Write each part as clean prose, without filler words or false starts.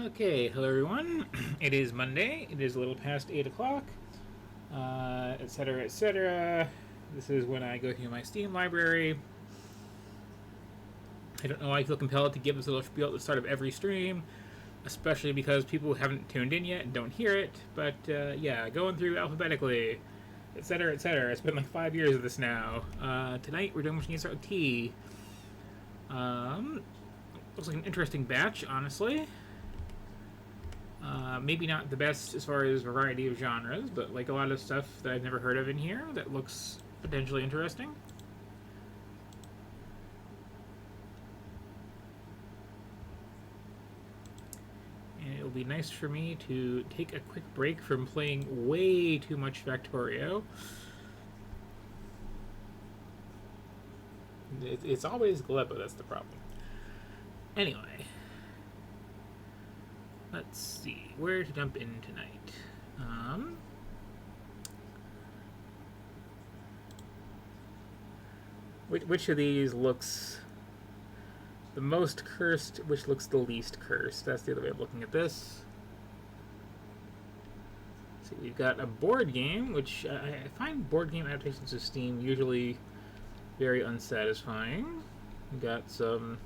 Okay, hello everyone. It is Monday. It is a little past 8 o'clock, etc., etc. This is when I go through my Steam library. I don't know why I feel compelled to give this little spiel at the start of every stream, especially because people haven't tuned in yet and don't hear it. But yeah, going through alphabetically, etc., etc. It's been like 5 years of this now. Tonight we're doing Machine Start with T. Looks like an interesting batch, honestly. Maybe not the best as far as variety of genres, but like a lot of stuff that I've never heard of in here that looks potentially interesting. And it'll be nice for me to take a quick break from playing way too much Factorio. It's always Gleba, that's the problem. Anyway, let's see where to jump in tonight. Which of these looks the most cursed? Which looks the least cursed? That's the other way of looking at this. See, we've got a board game, which I find board game adaptations of Steam usually very unsatisfying. We've got some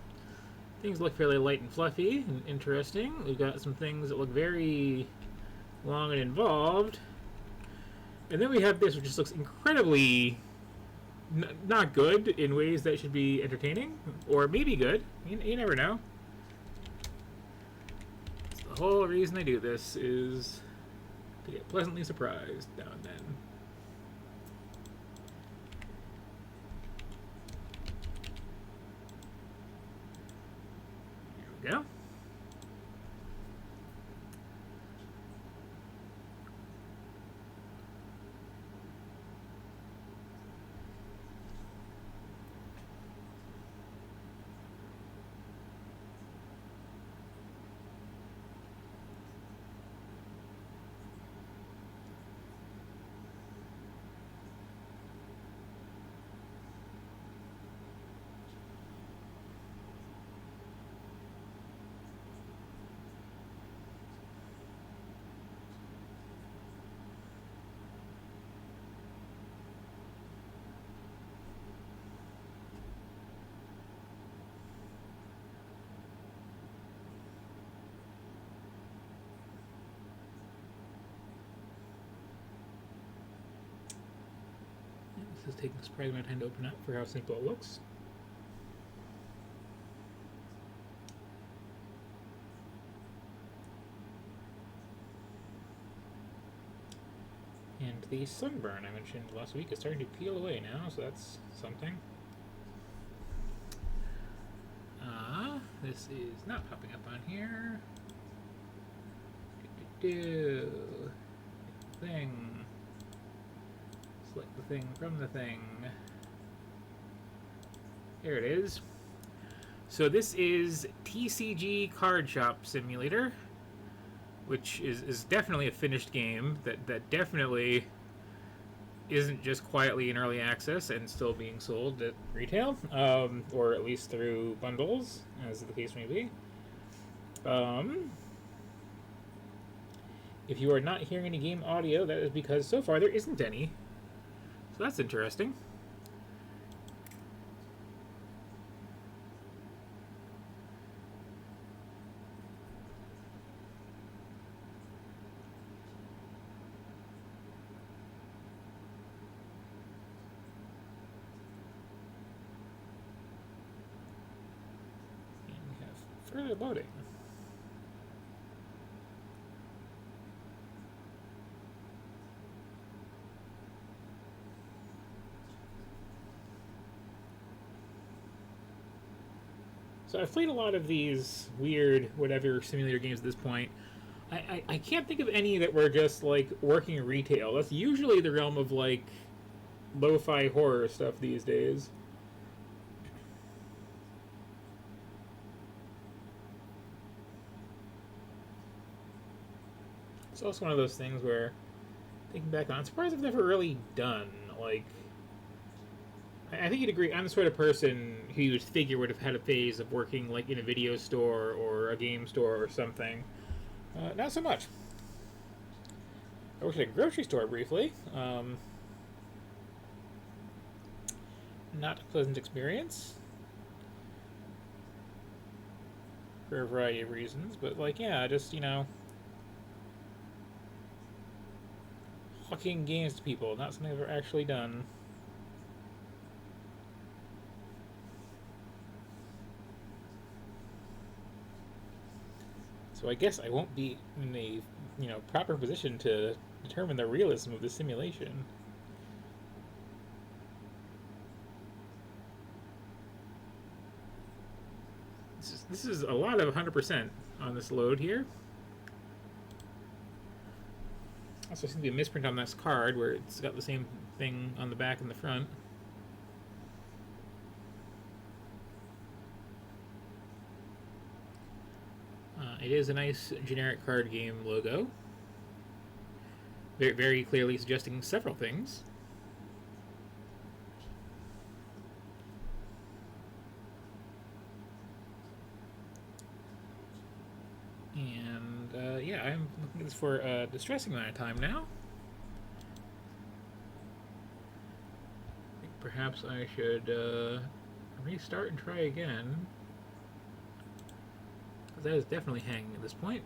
things that look fairly light and fluffy and interesting. We've got some things that look very long and involved. And then we have this, which just looks incredibly not good in ways that should be entertaining, or maybe good. You never know. So the whole reason I do this is to get pleasantly surprised now and then. There we go. This is taking a surprising amount of time to open up for how simple it looks. And the sunburn I mentioned last week is starting to peel away now, so that's something. This is not popping up on here. Thing. Select the thing from the thing. There it is. So this is TCG Card Shop Simulator, which is definitely a finished game that definitely isn't just quietly in early access and still being sold at retail, or at least through bundles, as the case may be. If you are not hearing any game audio, that is because so far there isn't any. So that's interesting. And we have further loading. So I've played a lot of these weird whatever simulator games at this point. I can't think of any that were just like working retail. That's usually the realm of like lo-fi horror stuff these days. It's also one of those things where thinking back on, I'm surprised I've never really done like I think you'd agree. I'm the sort of person who you would figure would have had a phase of working like in a video store or a game store or something. Not so much. I worked at a grocery store briefly. Not a pleasant experience for a variety of reasons, but like, yeah, just hawking games to people, not something I've ever actually done. So I guess I won't be in a proper position to determine the realism of the simulation. This is a lot of 100% on this load here. Also seems to be a misprint on this card where it's got the same thing on the back and the front. It is a nice generic card game logo. Very, very clearly suggesting several things. And yeah, I'm looking at this for a distressing amount of time now. I think perhaps I should restart and try again. Because that is definitely hanging at this point.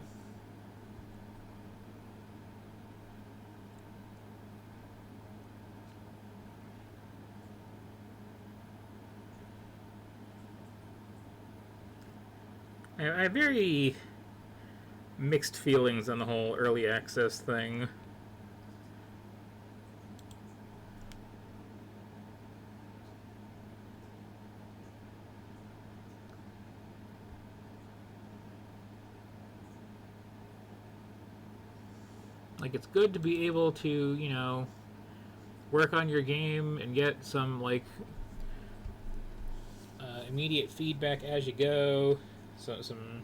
I have very mixed feelings on the whole early access thing. Like, it's good to be able to, work on your game and get some, like, immediate feedback as you go. So, some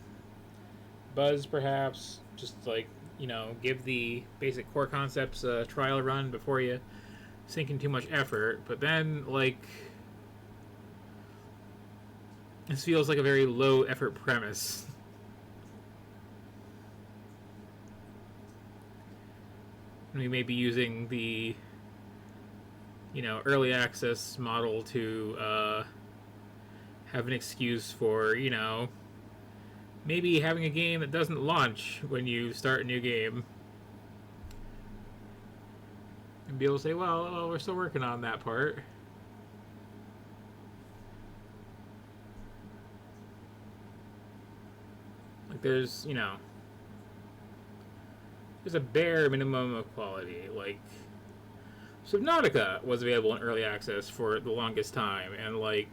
buzz, perhaps. Just, like, give the basic core concepts a trial run before you sink in too much effort. But then, like, this feels like a very low effort premise. We may be using the early access model to have an excuse for maybe having a game that doesn't launch when you start a new game and be able to say, well, we're still working on that part. Like, there's a bare minimum of quality. Like, Subnautica was available in early access for the longest time, and like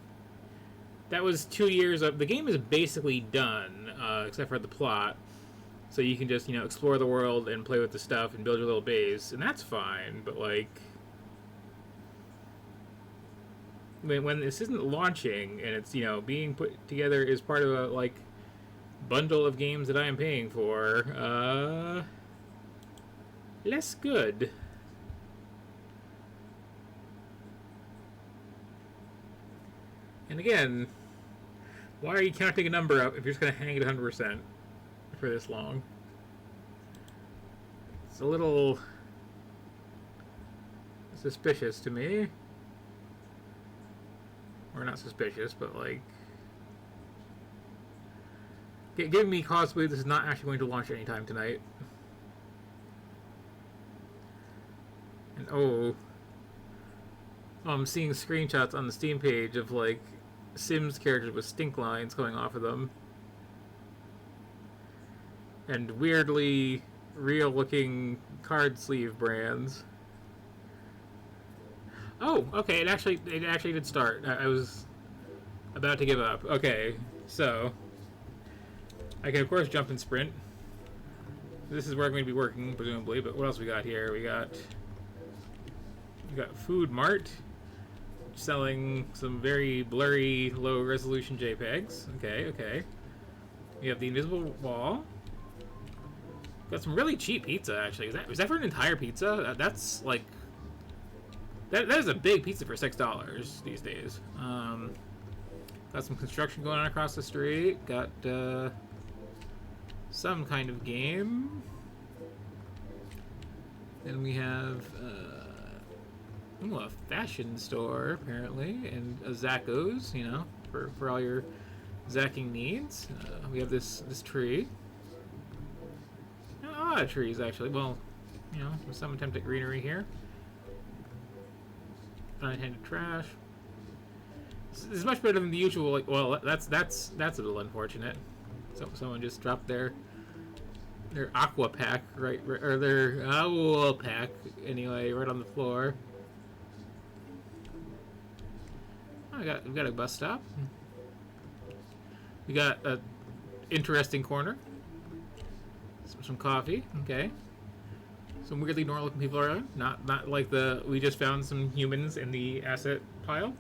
that was 2 years of the game is basically done, except for the plot. So you can just explore the world and play with the stuff and build your little base, and that's fine. But like when this isn't launching and it's being put together as part of a like bundle of games that I am paying for, less good. And again, why are you counting a number up if you're just going to hang it 100% for this long? It's a little suspicious to me. Or not suspicious, but like giving me cause to believe this is not actually going to launch anytime tonight. And I'm seeing screenshots on the Steam page of like Sims characters with stink lines coming off of them, and weirdly real-looking card sleeve brands. Oh, okay. It actually did start. I was about to give up. Okay, so I can of course jump and sprint. This is where I'm going to be working, presumably. But what else we got here? We got Food Mart selling some very blurry, low-resolution JPEGs. Okay. We have the Invisible Wall. Got some really cheap pizza, actually. Is that for an entire pizza? That's like That is a big pizza for $6 these days. Got some construction going on across the street. Got some kind of game. And we have a fashion store apparently, and a Zappos, you know, for all your zacking needs. We have this tree. A lot of trees actually. Well, you know, some attempt at greenery here. Unintended trash. This is much better than the usual. Like, well, that's a little unfortunate. So someone just dropped their aqua pack right or their owl pack anyway right on the floor. Oh, we got a bus stop. We got a interesting corner. Some coffee. Okay. Some weirdly normal looking people around. Not like we just found some humans in the asset pile.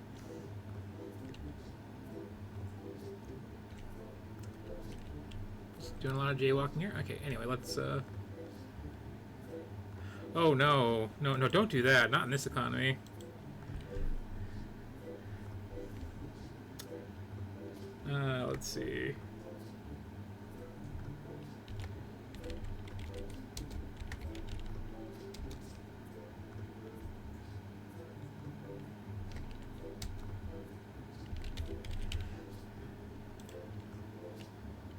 Just doing a lot of jaywalking here. Okay, anyway, let's oh no, don't do that. Not in this economy. Let's see.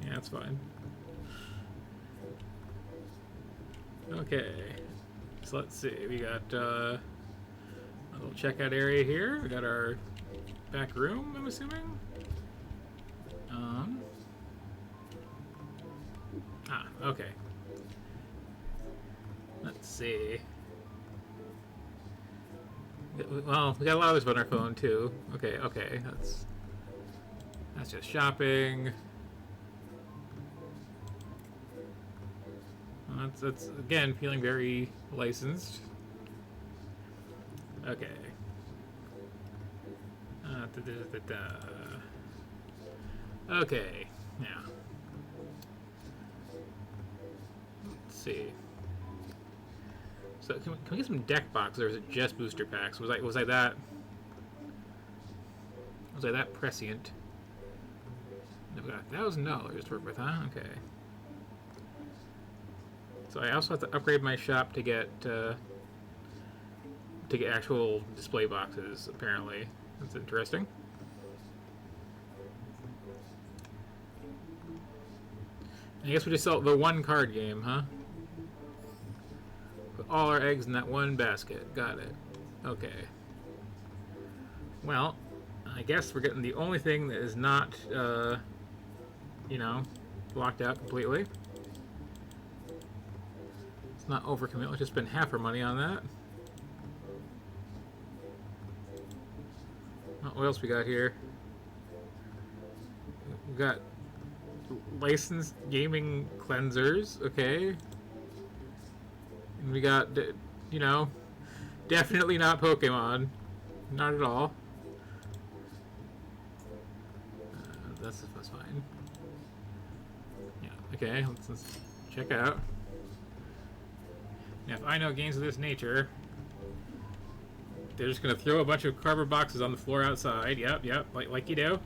Yeah, that's fine. Okay. So let's see. We got a little checkout area here. We got our back room, I'm assuming. Okay. Let's see. Well, we got a lot of this on our phone too. Okay, that's just shopping. That's again feeling very licensed. Okay. Okay. Yeah. Let's see. So can we get some deck boxes, or is it just booster packs? Was I that prescient? We got $1,000 to work with, huh? Okay. So I also have to upgrade my shop to get actual display boxes. Apparently, that's interesting. I guess we just sell the one card game, huh? Put all our eggs in that one basket. Got it. Okay. Well, I guess we're getting the only thing that is not, you know, blocked out completely. It's not overcommit. Let's just spend half our money on that. What else we got here? We got licensed gaming cleansers, okay. And we got, you know, definitely not Pokemon. Not at all. That's fine. Yeah, okay, let's check out. Now, if I know games of this nature, they're just gonna throw a bunch of cardboard boxes on the floor outside. Yep, like you do.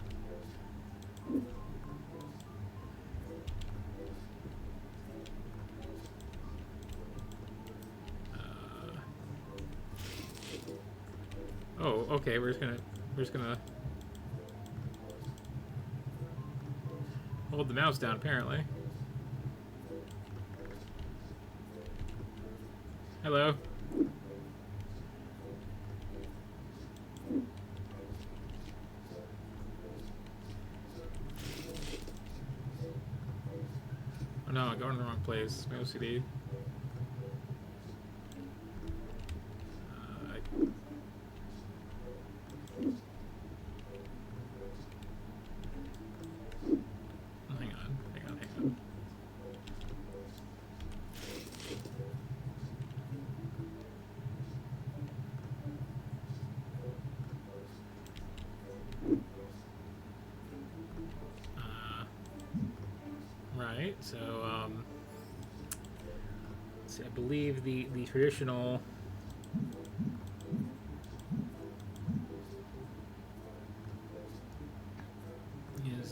Oh, okay. We're just gonna hold the mouse down. Apparently. Hello. Oh no, I'm going in the wrong place. My OCD. Hang on. Right, so, let's see, I believe the traditional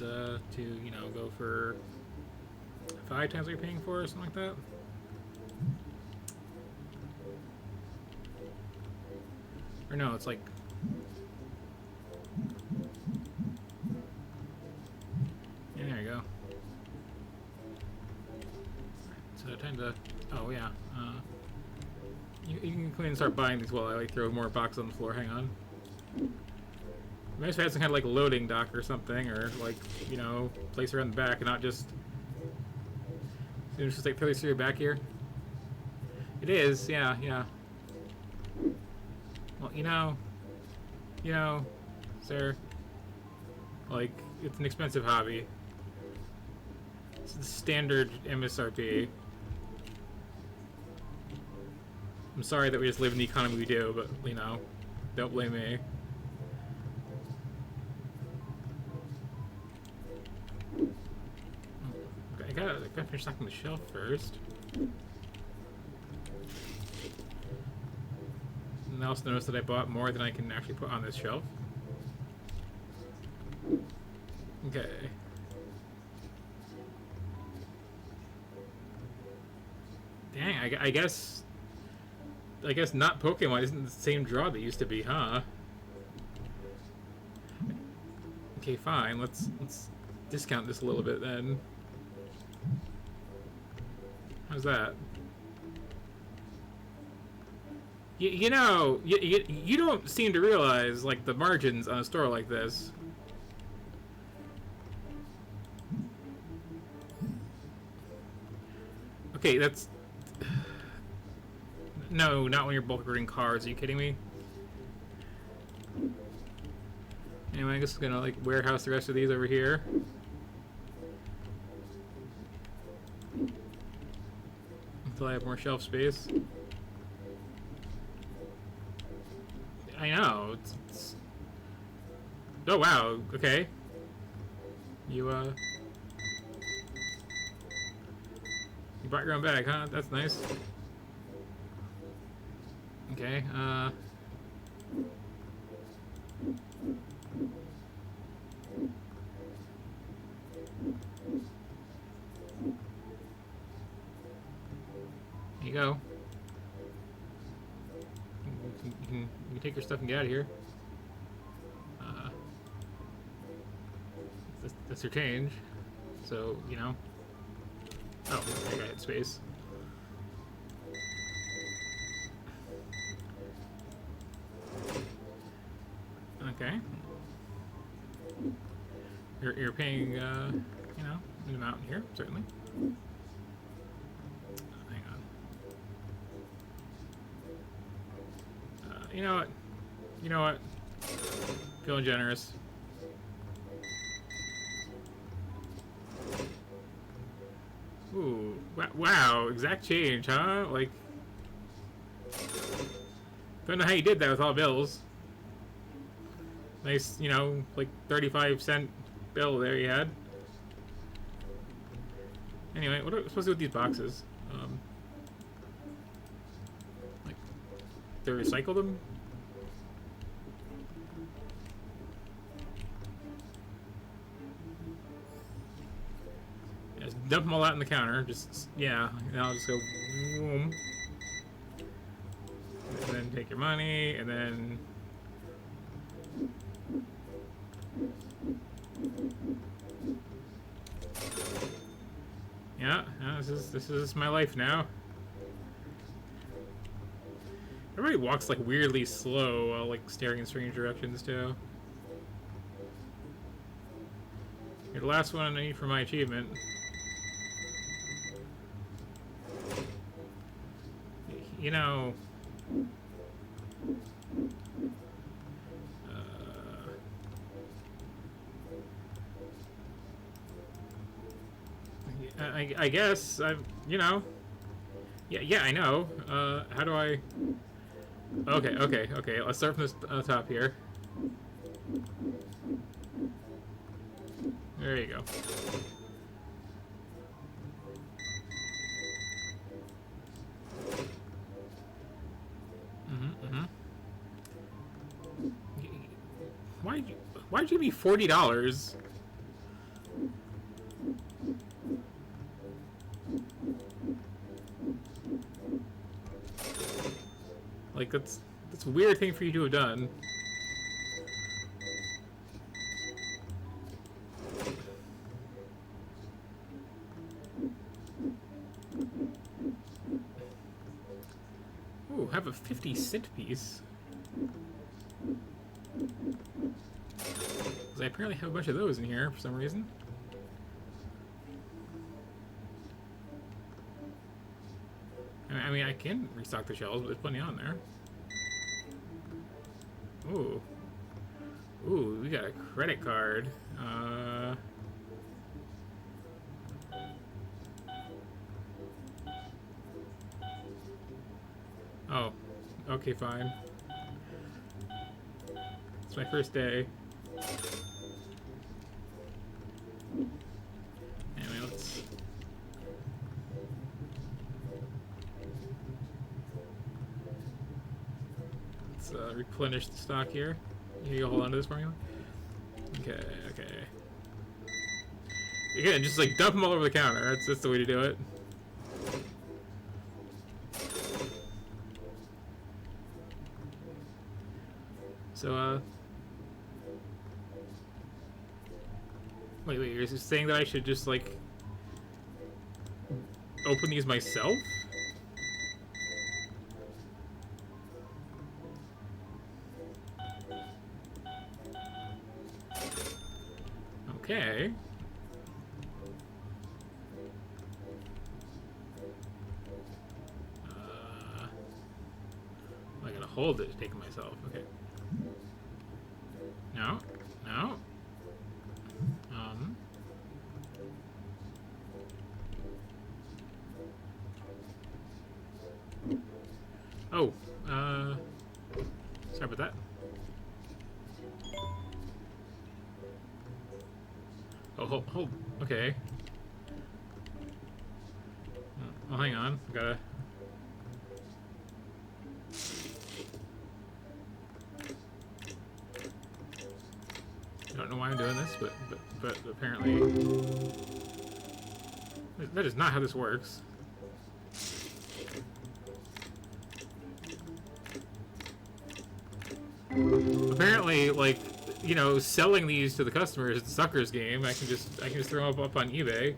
is to, you know, go for 5 times what you're paying for or something like that. Or no, it's like... Yeah, there you go. So time to... Oh, yeah. You can go ahead and start buying these while I like throw more boxes on the floor. Hang on. Maybe if I had some kind of like loading dock or something, or like, you know, place around the back and not just... It's just like throw these through your back here. It is, yeah, yeah. Well, you know, sir, like, it's an expensive hobby. It's the standard MSRP. I'm sorry that we just live in the economy we do, but, you know, don't blame me. I gotta finish stocking the shelf first. And I also noticed that I bought more than I can actually put on this shelf. Okay. Dang, I guess not Pokemon isn't the same draw that used to be, huh? Okay, fine. Let's discount this a little bit then. How's that? You know, you don't seem to realize, like, the margins on a store like this. Okay, that's... No, not when you're bulk ordering cars. Are you kidding me? Anyway, I guess I'm gonna, like, warehouse the rest of these over here. Until I have more shelf space. I know. It's... Oh, wow. Okay. You brought your own bag, huh? That's nice. Okay, There you go. You can take your stuff and get out of here. That's your change. So, you know. Oh, I got space. Okay. You're paying, you know, an amount here, certainly. Hang on. You know what? You know what? Feeling generous. Ooh, wow, exact change, huh? Like, don't know how you did that with all bills. Nice, you know, like 35-cent bill there you had. Anyway, what are we supposed to do with these boxes? Like, they recycle them? Yeah, just dump them all out in the counter. Just, yeah, and I'll just go, boom. And then take your money, and then... Yeah, this is my life now. Everybody walks like weirdly slow while like staring in strange directions too. You're the last one I need for my achievement. You know. I guess you know. Yeah, I know. How do I? Okay. Let's start from this top here. There you go. Why'd you give me $40? Like, that's a weird thing for you to have done. Ooh, have a 50-cent piece. Because I apparently have a bunch of those in here for some reason. I mean, I can restock the shelves, but there's plenty on there. Ooh. Ooh, we got a credit card. Oh. Okay, fine. It's my first day. Anyway, let's... replenish the stock here. You hold on to this for me? Okay, okay. Again, just like dump them all over the counter. That's the way to do it. So, wait, you're just saying that I should just, like, open these myself? Okay. I gotta hold it to take it myself. Okay. No. No. Oh. Sorry about that. Oh, hold. Okay. Well, hang on. Gotta... I don't know why I'm doing this, but apparently... That is not how this works. Apparently, like, you know, selling these to the customers is the sucker's game. I can just throw them up on eBay.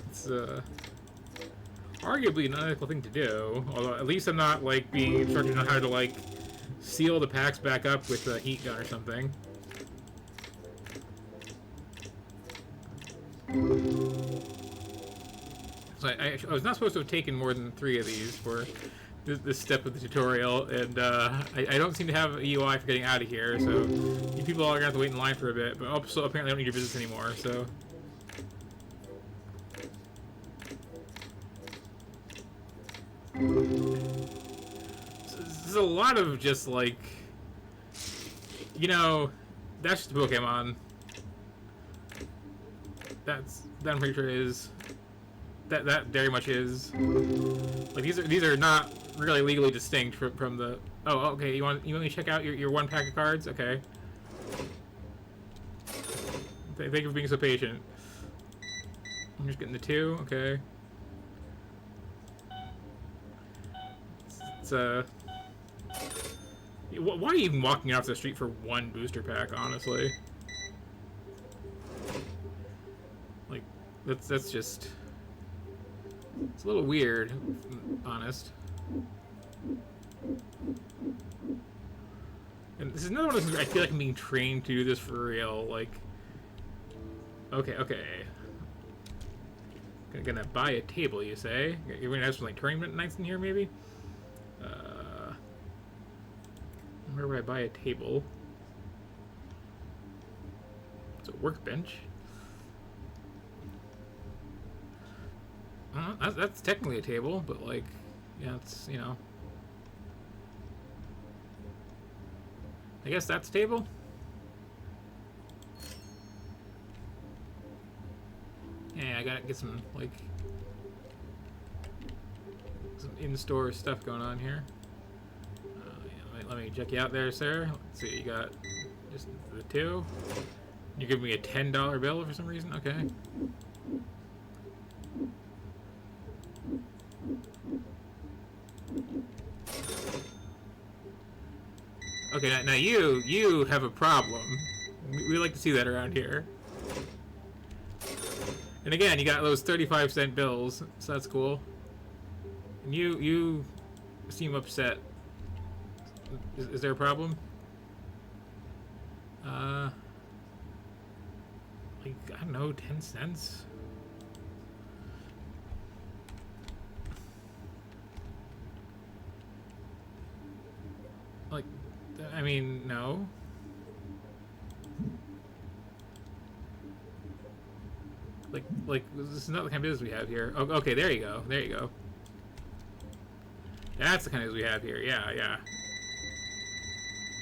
It's arguably an unethical thing to do. Although at least I'm not like being instructed on how to like seal the packs back up with a heat gun or something. So I was not supposed to have taken more than 3 of these for this step of the tutorial, and I don't seem to have a UI for getting out of here, so you people are going to have to wait in line for a bit, but also apparently I don't need your business anymore, so... There's a lot of just, like... You know, that's just a Pokemon. That I'm pretty sure is... That very much is. Like these are not really legally distinct from the. Oh, okay. You want me to check out your 1 pack of cards? Okay. Thank you for being so patient. I'm just getting the 2. Okay. It's why are you even walking off the street for 1 booster pack? Honestly. Like that's just. It's a little weird, honest. And this is another one of those things I feel like I'm being trained to do this for real. Like, okay. Gonna buy a table, you say? You're gonna have some like tournament nights in here, maybe? Where would I buy a table? It's a workbench. That's technically a table, but like, yeah, it's, you know. I guess that's a table? Yeah, I gotta get some, like, some in-store stuff going on here. Yeah, let me check you out there, sir. Let's see, you got just the 2. You're giving me a $10 bill for some reason? Okay. Okay, now you have a problem. We like to see that around here. And again, you got those 35-cent bills, so that's cool. And you seem upset. Is there a problem? Like, I don't know, 10 cents? Like, I mean, no. Like this is not the kind of business we have here. Oh, okay, there you go. There you go. That's the kind of business we have here. Yeah, yeah.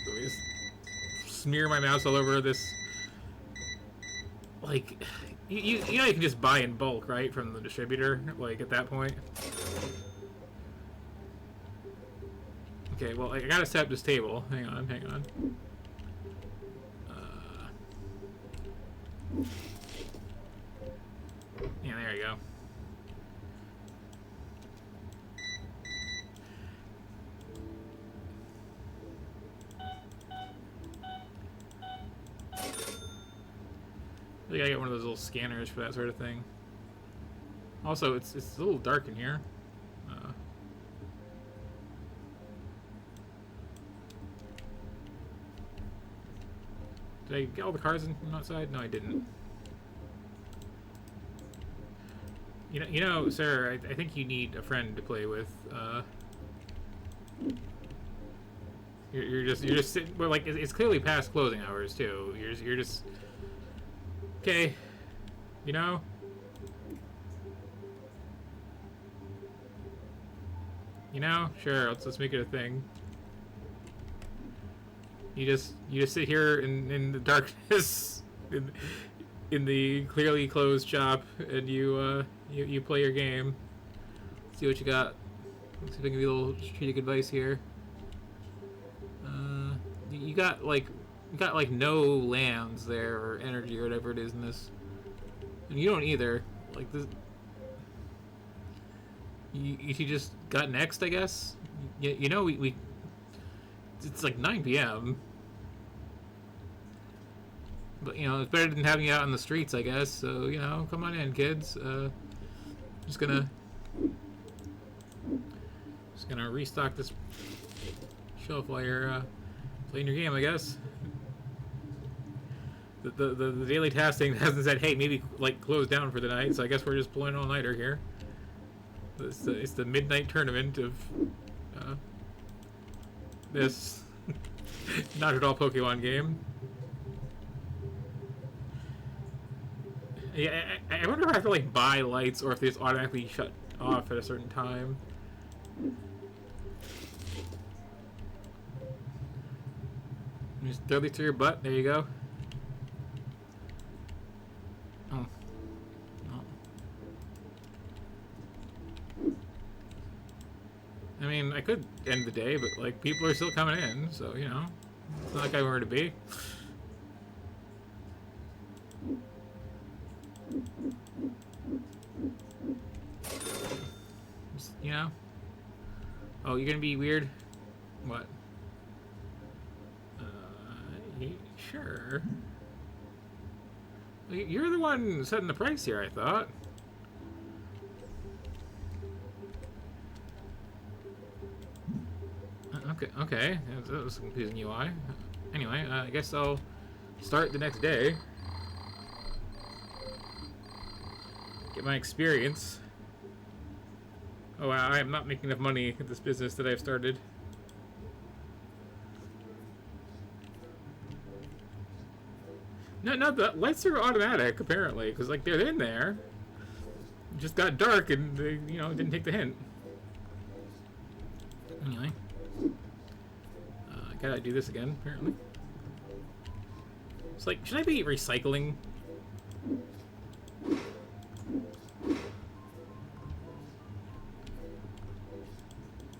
Let me just smear my mouse all over this. Like, you know you can just buy in bulk, right, from the distributor. Like at that point. Okay, well I gotta set up this table. Hang on, hang on. Yeah, there you go. I think I get one of those little scanners for that sort of thing. Also, it's a little dark in here. Did I get all the cars in from outside? No, I didn't. You know, sir, I think you need a friend to play with. You're just sitting. Well, like it's clearly past closing hours too. You're just okay. You know. You know, sure. Let's make it a thing. You just sit here in the darkness, in the clearly closed shop, and you play your game. See what you got. Let's see if I can give you a little strategic advice here. You got like no lands there or energy or whatever it is in this, and you don't either. Like this, you just got next, I guess. You know we it's like 9 p.m. But you know it's better than having you out on the streets, I guess. So you know, come on in, kids. Just gonna restock this shelf while you're playing your game, I guess. The daily task thing hasn't said, hey, maybe like close down for the night. So I guess we're just pulling an all-nighter here. It's the midnight tournament of this not at all Pokemon game. Yeah, I wonder if I have to like buy lights or if they just automatically shut off at a certain time. Just throw these to your butt. There you go. Oh. No. I mean, I could end the day, but like people are still coming in, so you know, it's not like I were to be. You know? Oh, you're gonna be weird? What? Sure. You're the one setting the price here, I thought. Okay. That was a confusing UI. Anyway, I guess I'll start the next day. Get my experience. Oh, I am not making enough money at this business that I've started. No, the lights are automatic, apparently, because, like, they're in there. It just got dark and they, you know, didn't take the hint. Anyway. I gotta do this again, apparently. It's like, should I be recycling?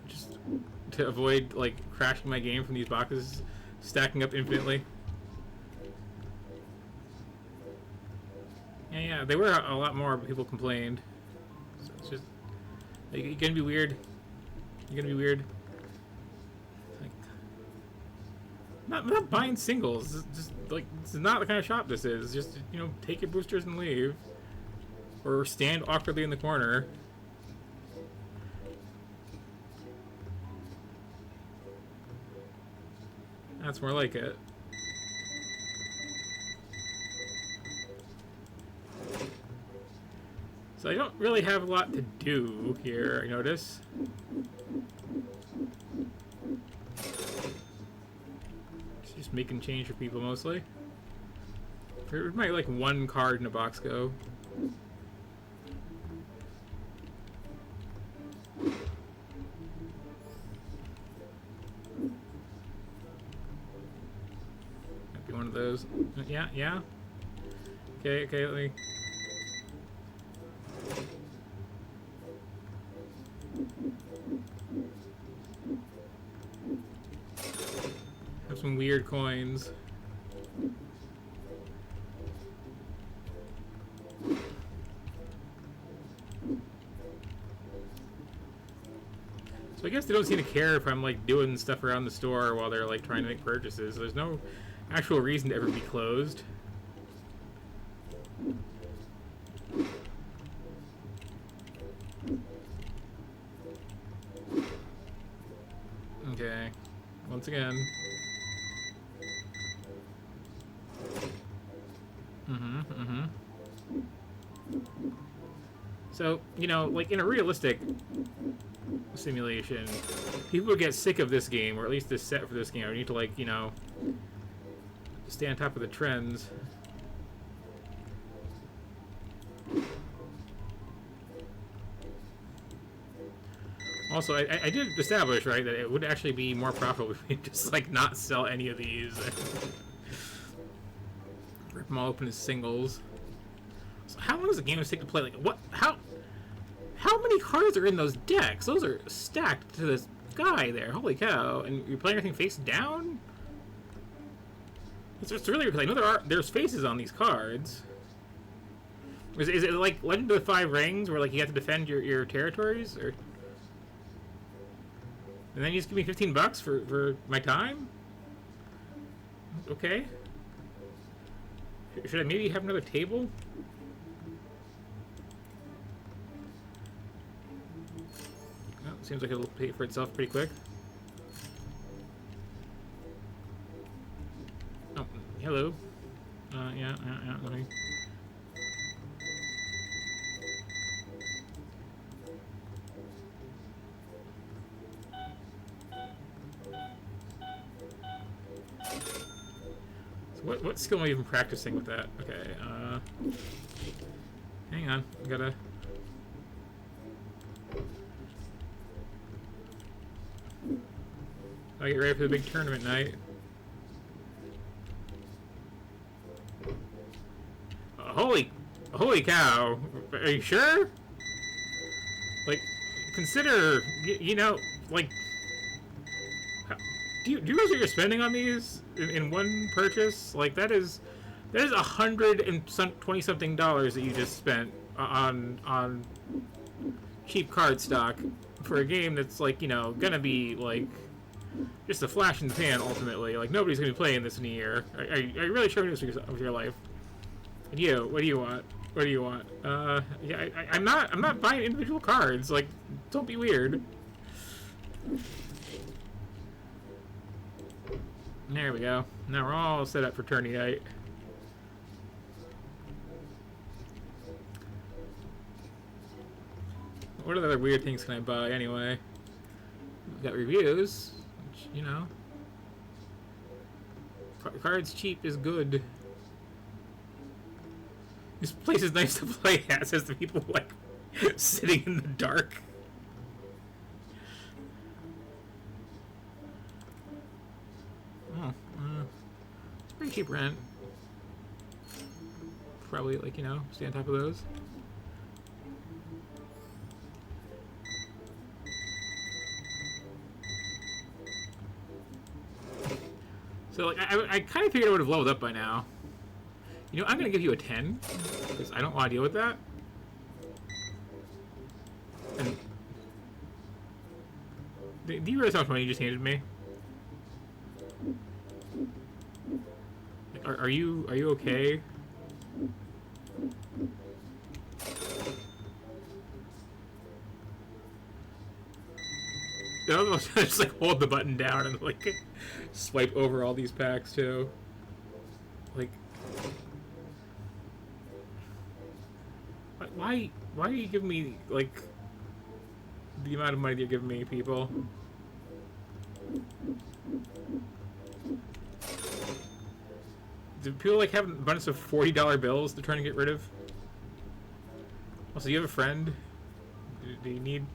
Just to avoid, like, crashing my game from these boxes stacking up infinitely. Yeah, they were a lot more, but people complained. So it's just like, you're gonna be weird. You're gonna be weird. Like, not buying singles. Just like, this is not the kind of shop this is. Just, you know, take your boosters and leave, or stand awkwardly in the corner. That's more like it. So I don't really have a lot to do here, I notice. Just making change for people mostly. There might be like one card in a box go. Might be one of those. Yeah, yeah. Okay, let me. Have some weird coins. So I guess they don't seem to care if I'm like doing stuff around the store while they're like trying to make purchases. There's no actual reason to ever be closed. Okay, once again. So, you know, like in a realistic simulation, people would get sick of this game, or at least this set for this game. I need to, like, you know, stay on top of the trends. Also, I did establish, right, that it would actually be more profitable if we just, like, not sell any of these. Rip them all open as singles. So how long does the game take to play? Like, what? How many cards are in those decks? Those are stacked to this guy there. Holy cow! And you're playing everything face down? It's really because I know there's faces on these cards. Is it like Legend of the Five Rings, where like you have to defend your territories, or? And then you just give me $15 for my time? Okay. Should I maybe have another table? Oh, seems like it'll pay for itself pretty quick. Oh, hello. Yeah, let me... What skill am I even practicing with that? Okay, hang on, I gotta... I get ready for the big tournament night. Holy cow! Are you sure? Like, consider, you know, like... Do you realize what you're spending on these in one purchase? Like that is $120 something that you just spent on cheap card stock for a game that's like, you know, gonna be like just a flash in the pan ultimately. Like nobody's gonna be playing this in a year. Are you really showing this with your life? What do you want? What do you want? Yeah, I'm not buying individual cards. Like, don't be weird. There we go. Now we're all set up for tourney night. What other weird things can I buy anyway? We've got reviews, which, you know. Cards cheap is good. This place is nice to play at, says the people like sitting in the dark. Oh, it's pretty cheap rent. Probably, like, you know, stay on top of those. So, like, I kind of figured I would have leveled up by now. You know, I'm gonna give you a 10 because I don't want to deal with that. And do you realize how much money you just handed me? Like, are you okay? No, just like hold the button down and like swipe over all these packs too. Like, why are you giving me like the amount of money that you're giving me, people? Do people like have an abundance of $40 bills they're trying to get rid of? Also, you have a friend? Do you need,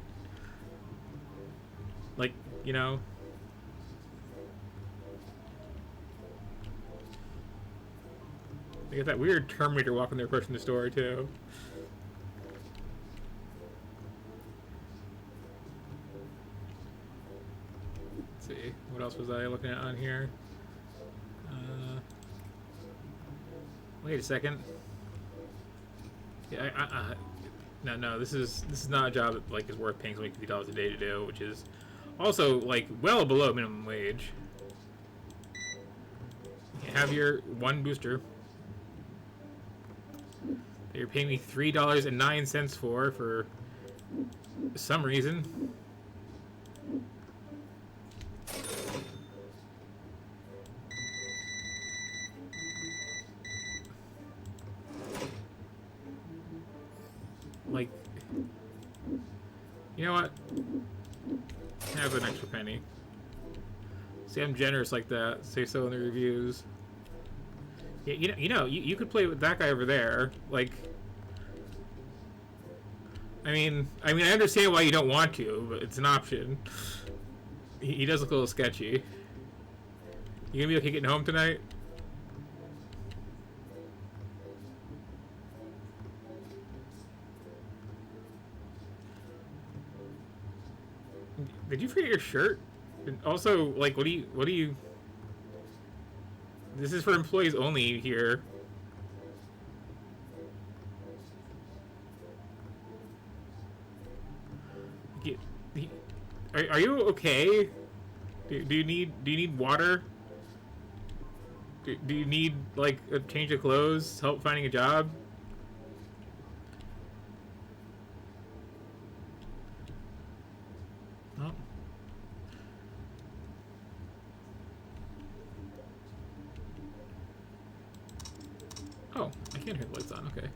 like, you know? They got that weird Terminator walking there approaching the store, too. Let's see. What else was I looking at on here? Wait a second. Yeah, no. This is not a job that like is worth paying somebody $50 a day to do, which is also like well below minimum wage. You have your one booster that you're paying me $3.09 for some reason. Like, you know what? Have an extra penny. See, I'm generous like that. Say so in the reviews. Yeah, you could play with that guy over there. Like, I mean, I understand why you don't want to, but it's an option. He does look a little sketchy. You gonna be okay getting home tonight? Did you forget your shirt? And also, like, what do you... This is for employees only here. Are you okay? Do you need water? Do you need, like, a change of clothes? Help finding a job? Oh. Oh, I can hear the lights on, okay.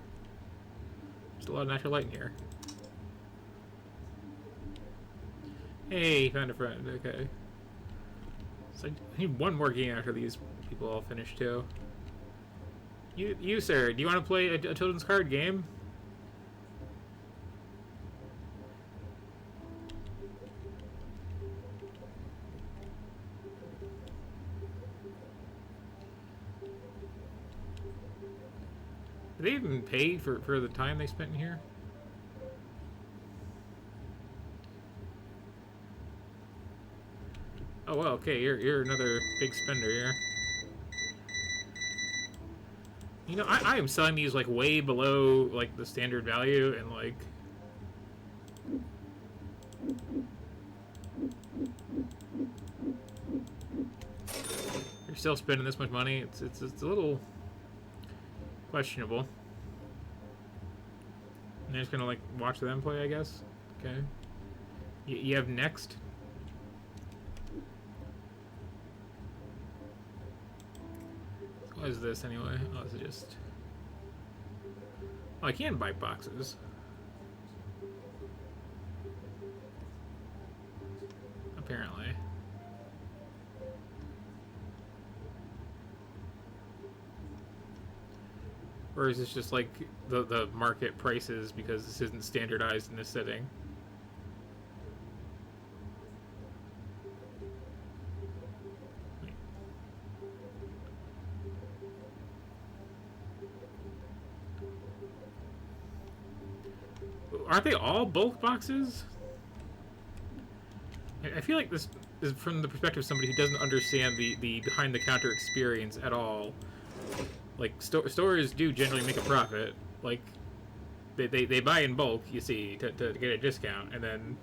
There's a lot of natural light in here. Hey, found a friend, okay. So I need one more game after these people all finish too. You sir, do you want to play a children's card game? Did they even pay for the time they spent in here? Oh well, okay, you're another big spender here. You know, I am selling these like way below like the standard value, and like you're still spending this much money. It's a little questionable. And you're just gonna like watch them play, I guess. Okay. You have next. What is this anyway? Oh, this is just... Oh, I can buy boxes. Apparently. Or is this just like the market prices because this isn't standardized in this setting? Aren't they all bulk boxes? I feel like this is from the perspective of somebody who doesn't understand the behind-the-counter experience at all. Like, stores do generally make a profit. Like, they buy in bulk, you see, to get a discount, and then...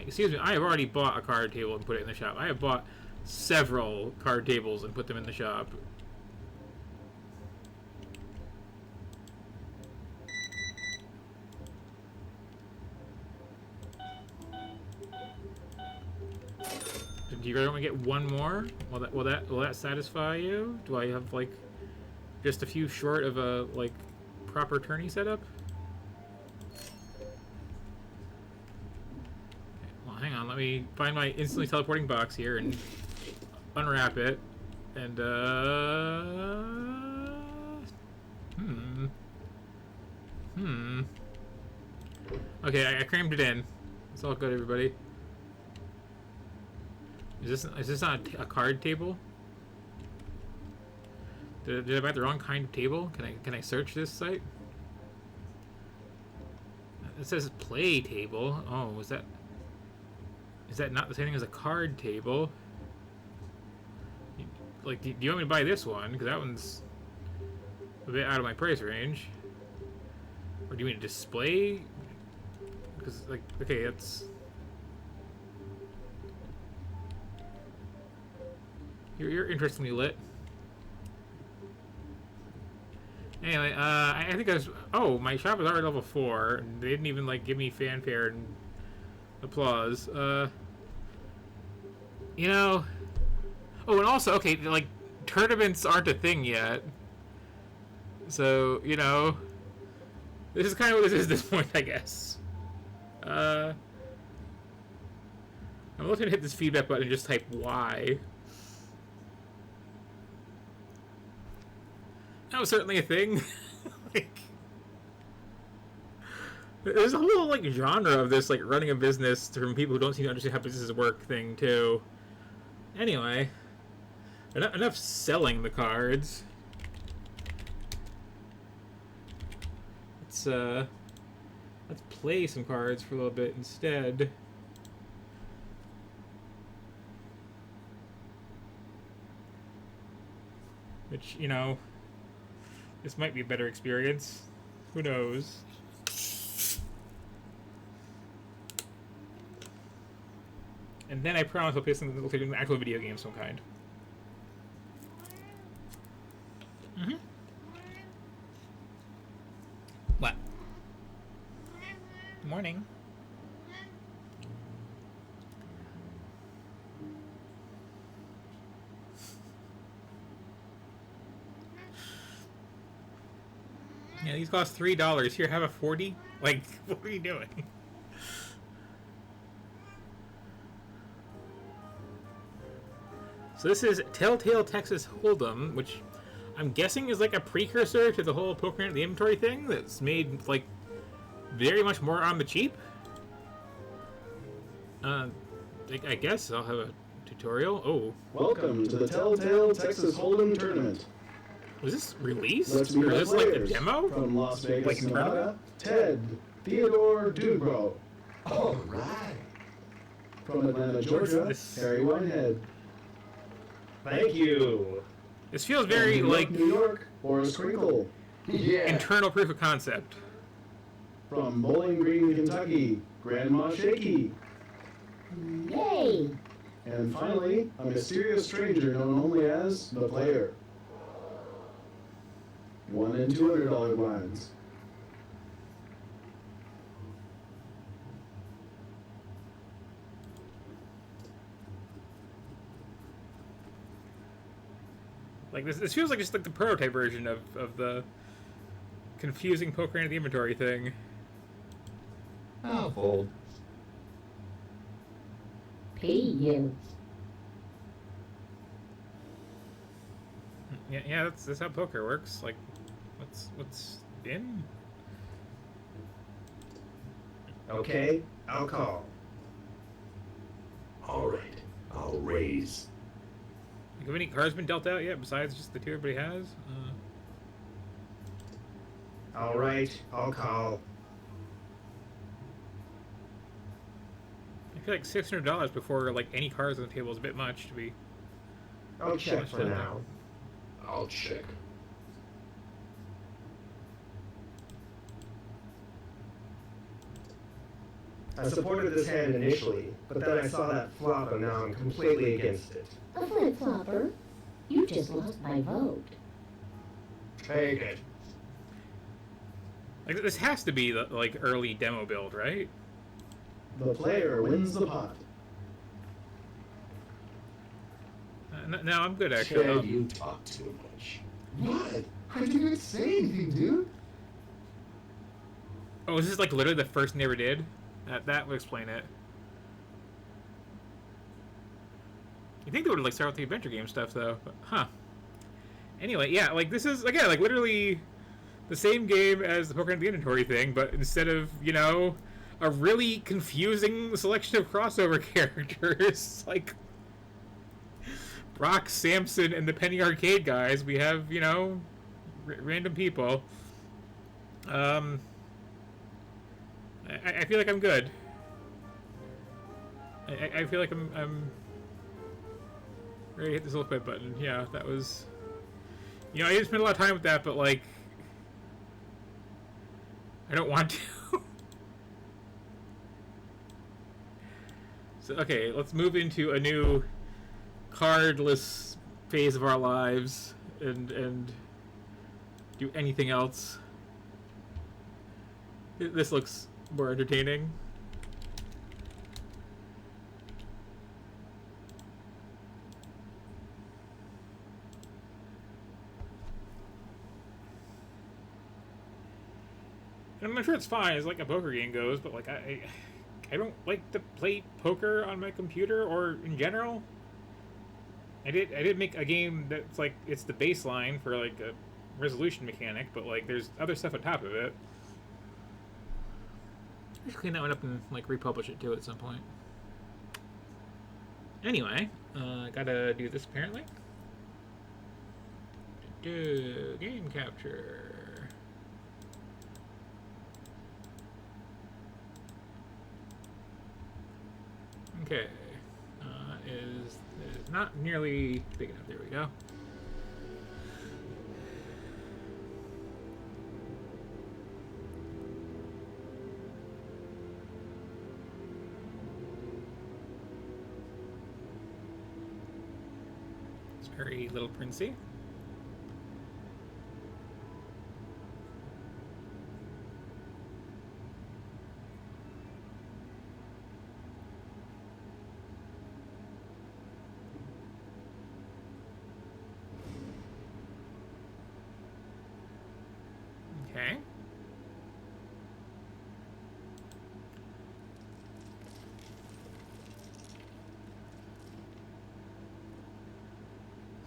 Excuse me, I have already bought a card table and put it in the shop. I have bought several card tables and put them in the shop. Do you really want to get one more? Will that satisfy you? Do I have like just a few short of a like proper tourney setup? Hang on, let me find my instantly teleporting box here and unwrap it. And, Okay, I crammed it in. It's all good, everybody. Is this not a card table? Did I buy the wrong kind of table? Can I search this site? It says play table. Oh, is that not the same thing as a card table? Like, do you want me to buy this one? Because that one's a bit out of my price range. Or do you mean display? Because, like, okay, that's... You're interestingly lit. Anyway, I think I was... Oh, my shop is already level 4. And they didn't even, like, give me fanfare and applause. You know... Oh, and also, okay, like, tournaments aren't a thing yet. So, you know... This is kind of what this is at this point, I guess. I'm looking to hit this feedback button and just type Y. That was certainly a thing. Like... There's a whole, like, genre of this, like, running a business from people who don't seem to understand how businesses work thing, too. Anyway. Enough selling the cards. Let's play some cards for a little bit instead. Which, you know, this might be a better experience. Who knows? And then I promise I'll play something that looks like an actual video game of some kind. Mm-hmm. What? Good morning. Yeah, these cost $3. Here, have a 40. Like, what are you doing? So this is Telltale Texas Hold'em, which I'm guessing is like a precursor to the whole poker at the inventory thing that's made, like, very much more on the cheap. I guess I'll have a tutorial. Oh. Welcome to the Telltale Texas Hold'em Tournament. Was this released? Let's Or meet is our this like a players. demo? From Las Vegas, Like Nevada, Ted Theodore Dunebro. All right. From Atlanta, Georgia, This- Harry Whitehead. Thank you. This feels very, From like, New York, Boris Crinkle. Yeah. internal proof of concept. From Bowling Green, Kentucky, Grandma Shaky. Yay! And finally, a mysterious stranger known only as the Player. $1 and $200 blinds. Like, this feels like just like the prototype version of the confusing poker into the inventory thing. I'll fold. Pay you. Yeah, that's how poker works. Like, what's in? Okay, I'll call. All right, I'll raise. Like, have any cards been dealt out yet besides just the two everybody has? All right, I'll call. feel like $600 before like any cards on the table is a bit much to be. I'll check Much for done. now. I'll check. I supported this hand initially, but then I saw that flop and now I'm completely against it. A flip-flopper? You just lost my vote. Take it. Like this has to be the like early demo build, right? The player wins the pot. No, I'm good actually. Chad, you talk too much. What? I didn't even say anything, dude. Oh, is this like literally the first never did? That would explain it. You think they would like start with the adventure game stuff though? But, huh. Anyway, yeah, like this is again like literally the same game as the Poker in the Inventory thing, but instead of, you know, a really confusing selection of crossover characters like Brock, Samson, and the Penny Arcade guys, we have, you know, random people. I feel like I'm good. I feel like I'm ready to hit this little quit button. Yeah, that was... You know, I didn't spend a lot of time with that, but, like... I don't want to. So, okay, let's move into a new cardless phase of our lives and do anything else. This looks more entertaining. And I'm not sure it's fine as like a poker game goes, but like I don't like to play poker on my computer or in general. I did make a game that's like it's the baseline for like a resolution mechanic, but like there's other stuff on top of it. I should clean that one up and like republish it too at some point. Anyway, gotta do this apparently. Do game capture. Okay, is not nearly big enough. There we go. It's very Little Princey. Okay.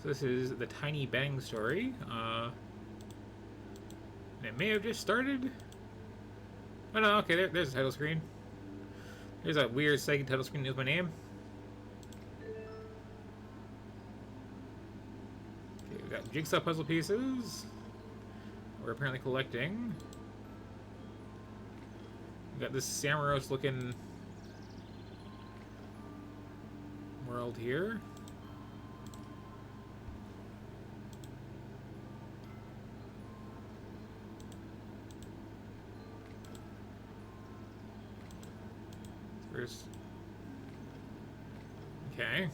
So this is the Tiny Bang story. And it may have just started. Oh no, okay, there's the title screen. There's a weird second title screen with my name. Okay, we got jigsaw puzzle pieces. We're apparently collecting. We got this Samaros looking world here. First. Okay.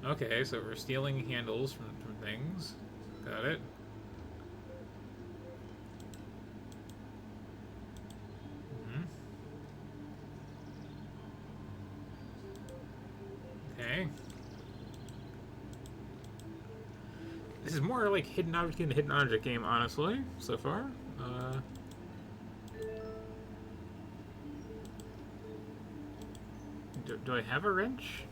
Okay, so we're stealing handles from things. Got it. Okay. This is more like hidden object than the hidden object game, honestly, so far. Do I have a wrench?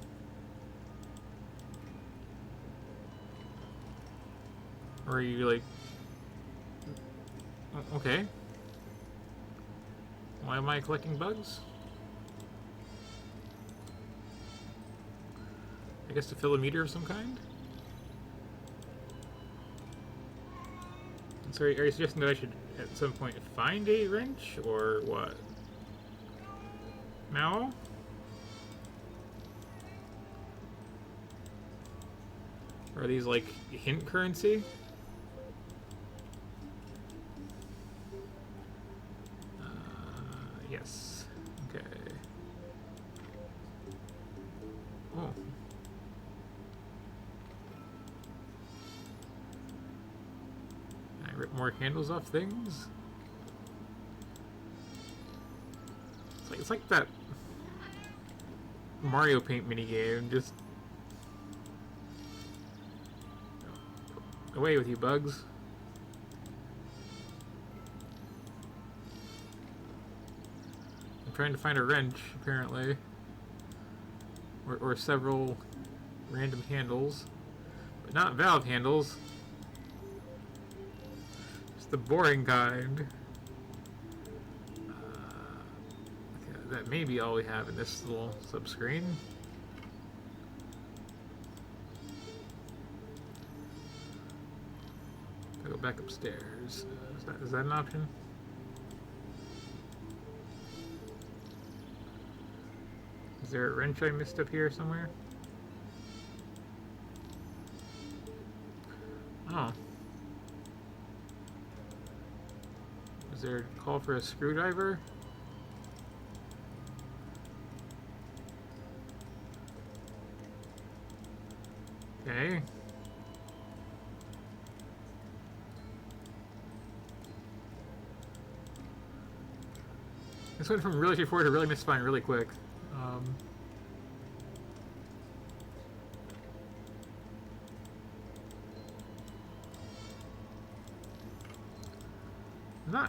Or are you like... Okay. Why am I collecting bugs? I guess to fill a meter of some kind? So are you suggesting that I should at some point find a wrench or what? Mal? Are these like hint currency? Yes. Okay. Oh. Can I rip more handles off things? It's like that Mario Paint minigame, just away with you, bugs. I'm trying to find a wrench, apparently. Or several random handles. But not valve handles. Just the boring kind. Okay, that may be all we have in this little subscreen. Go back upstairs. Is that an option? Is there a wrench I missed up here somewhere? Oh. Is there a call for a screwdriver? Okay. This went from really straightforward to really misfiring really quick.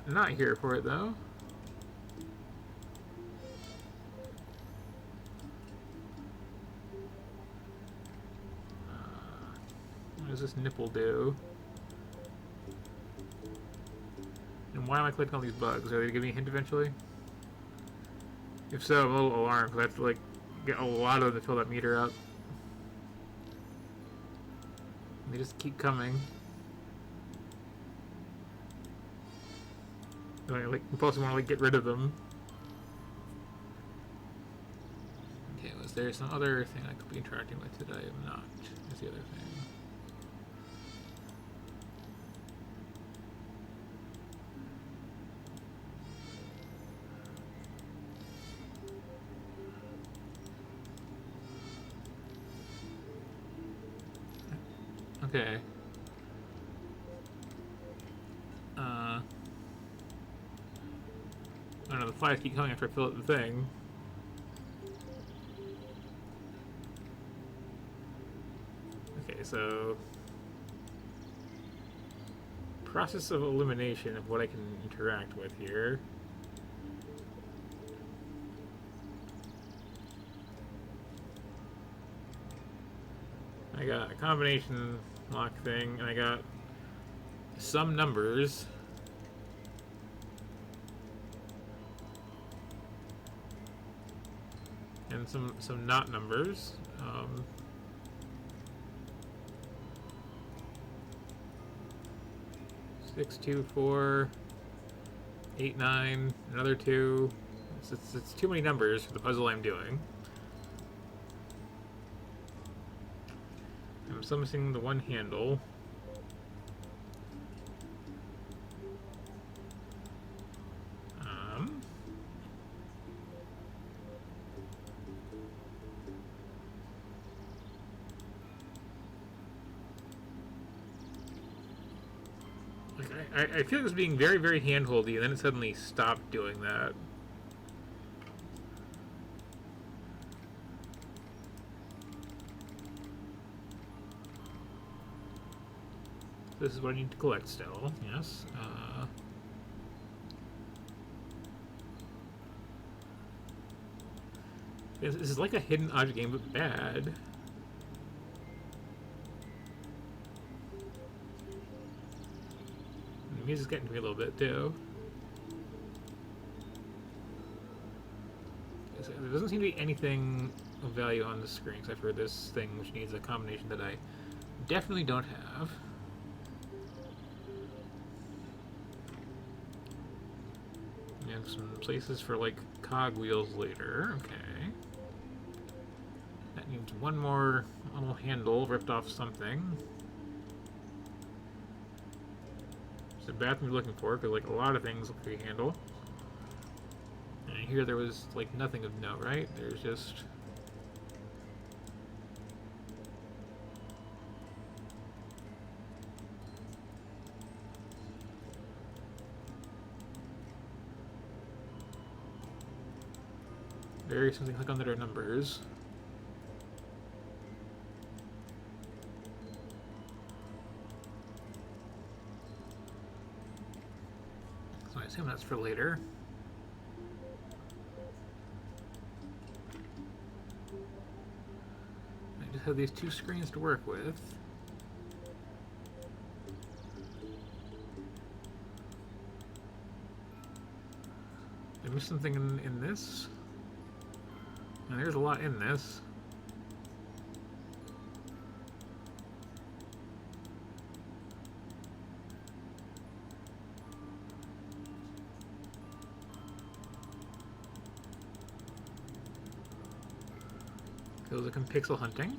Not here for it though. What does this nipple do? And why am I clicking all these bugs? Are they giving me a hint eventually? If so, I'm a little alarmed because I have to like get a lot of them to fill that meter up. And they just keep coming. And I like impulsively want to like get rid of them. Okay, was there some other thing I could be interacting with today? I'm not. Is the other thing. Okay. I don't know, the flies keep coming after I fill up the thing. Okay, so... process of elimination of what I can interact with here. I got a combination lock thing, and I got some numbers. And some not numbers. 6, 2, 4, 8, 9, another 2. It's too many numbers for the puzzle I'm doing. I'm still missing the one handle. I feel like it was being very, very hand-holdy, and then it suddenly stopped doing that. This is what I need to collect still, yes. This is like a hidden object game, but bad. The music's getting to me a little bit, too. There doesn't seem to be anything of value on the screen, except for this thing, which needs a combination that I definitely don't have. have some places for like cogwheels later. Okay. That needs one more little handle ripped off something. It's the bathroom you're looking for, because like a lot of things look like a handle. And here there was like nothing of note, right? There's just... There is something click on that are numbers. So I assume that's for later. I just have these two screens to work with. I missed something in this. And there's a lot in this. Feels like I'm pixel hunting.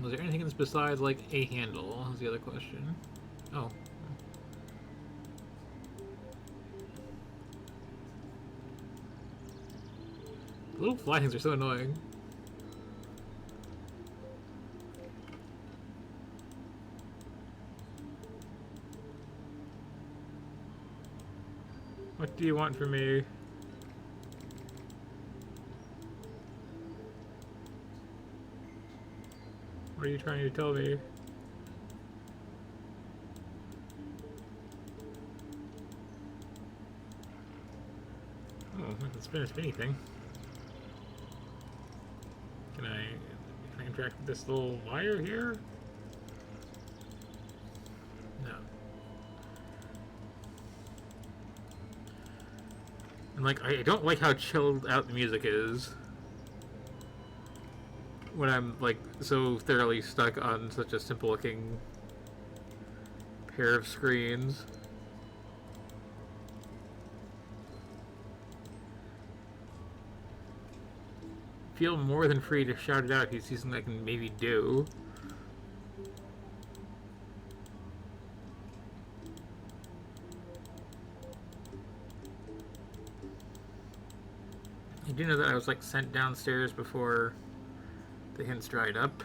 Was there anything in this besides like a handle? Is the other question. Oh. Little fly things are so annoying. What do you want from me? What are you trying to tell me? Oh, I can spin a spinny thing. Can I interact with this little wire here? No. And like, I don't like how chilled out the music is when I'm like so thoroughly stuck on such a simple looking pair of screens. Feel more than free to shout it out if you see something I can maybe do. I do know that I was like sent downstairs before the hints dried up.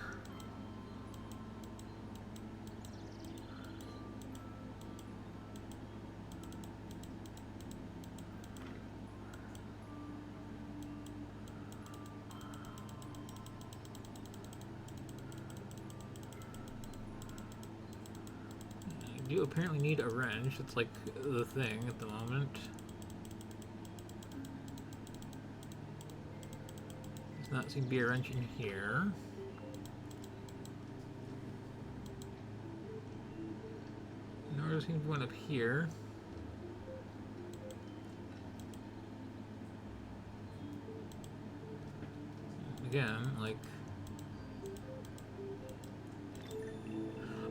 I do apparently need a wrench. It's like the thing at the moment. Does not seem to be a wrench in here. Nor does seem to be one up here. Again, like...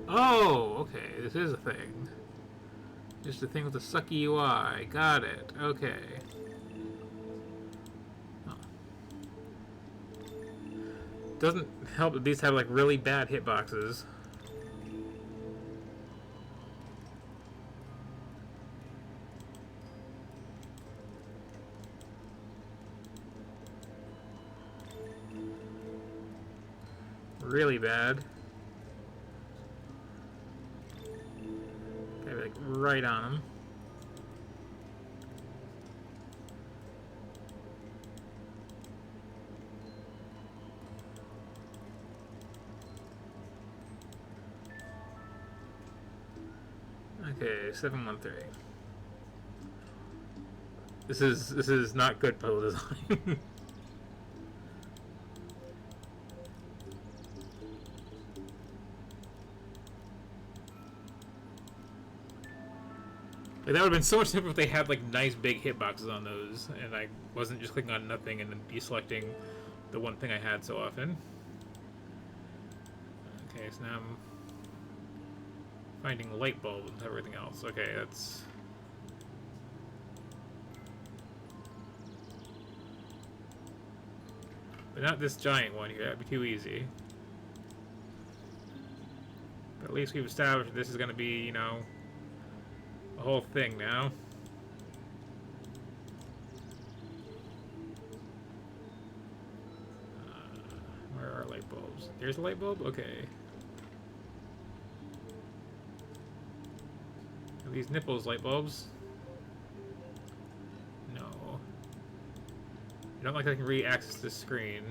Oh, okay, this is a thing. Just a thing with a sucky UI. Got it. Okay. Oh. Doesn't help that these have like really bad hitboxes. Really bad. Okay, like right on them. Okay, 713. This is not good puzzle design. Like, that would have been so much simpler if they had like nice big hitboxes on those, and I wasn't just clicking on nothing and then deselecting the one thing I had so often. Okay, so now I'm Finding light bulbs and everything else. Okay, that's... But not this giant one here, that'd be too easy. But at least we've established this is going to be, you know, a whole thing now. Where are light bulbs? There's a light bulb? Okay. Are these nipples light bulbs? No. I don't like I can re-access this screen.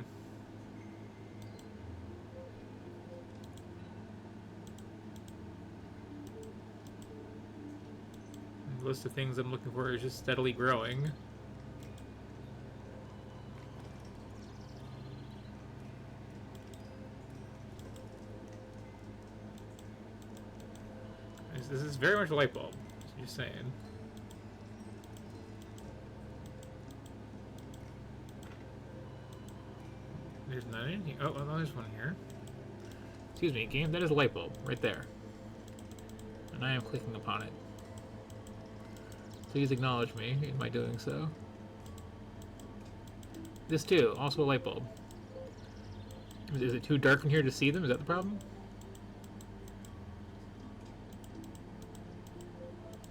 The list of things I'm looking for is just steadily growing. This is very much a light bulb. Just saying. There's none in here. Oh, well, there's one here. Excuse me, game. That is a light bulb right there. And I am clicking upon it. Please acknowledge me in my doing so. This too, also a light bulb. Is it too dark in here to see them? Is that the problem?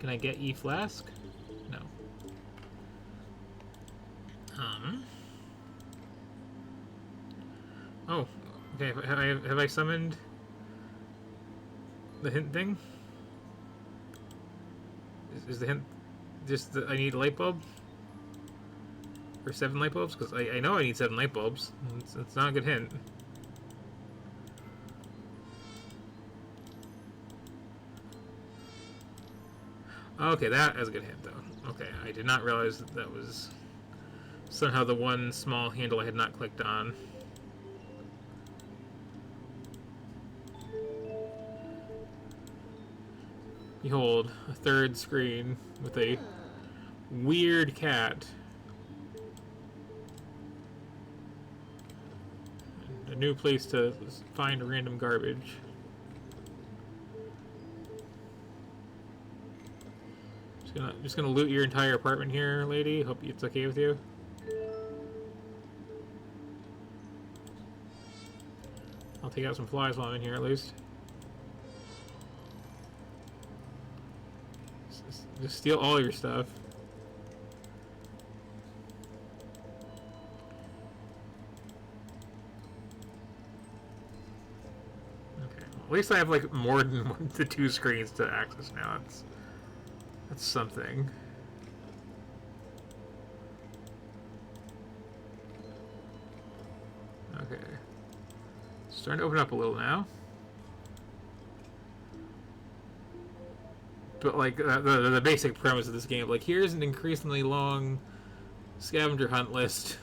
Can I get E-Flask? No. Oh, okay. Have I summoned the hint thing? Is the hint just that I need a light bulb? Or 7 light bulbs? Because I know I need 7 light bulbs. It's not a good hint. Okay, that is a good hint, though. Okay, I did not realize that that was somehow the one small handle I had not clicked on. Behold, a third screen with a weird cat. A new place to find random garbage. Just gonna loot your entire apartment here, lady. Hope it's okay with you. I'll take out some flies while I'm in here, at least. Just steal all your stuff. Okay. Well, at least I have like more than the 2 screens to access now. That's something. Okay. Starting to open up a little now. But like the basic premise of this game, like here's an increasingly long scavenger hunt list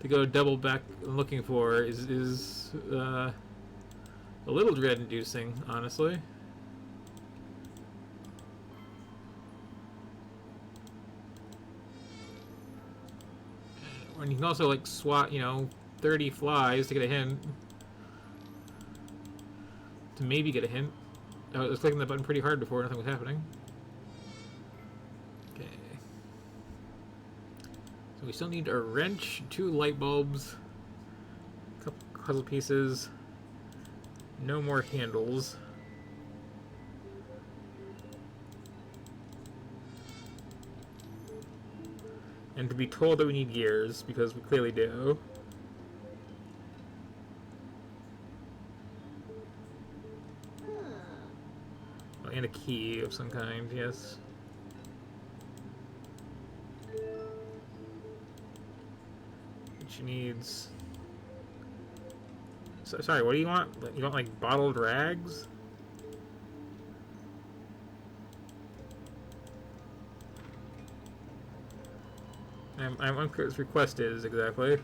to go double back looking for is a little dread-inducing, honestly. And you can also like swat, 30 flies to get a hint. To maybe get a hint. I was clicking the button pretty hard before nothing was happening. Okay. So we still need a wrench, 2 light bulbs, a couple puzzle pieces, no more handles. And to be told that we need gears, because we clearly do. And a key of some kind, yes. Which needs... sorry, what do you want? You want, like, bottled rags? I'm unclear what this request is, exactly.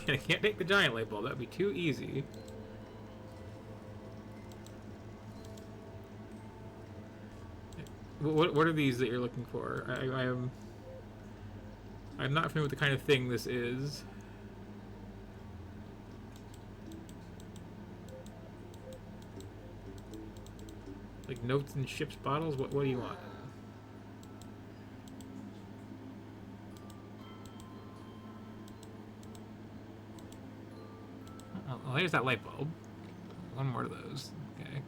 I can't take the giant light bulb. That'd be too easy. What are these that you're looking for? I'm not familiar with the kind of thing this is. Like notes in ship's bottles? What do you want? Oh, there's that light bulb. One more of those. Okay.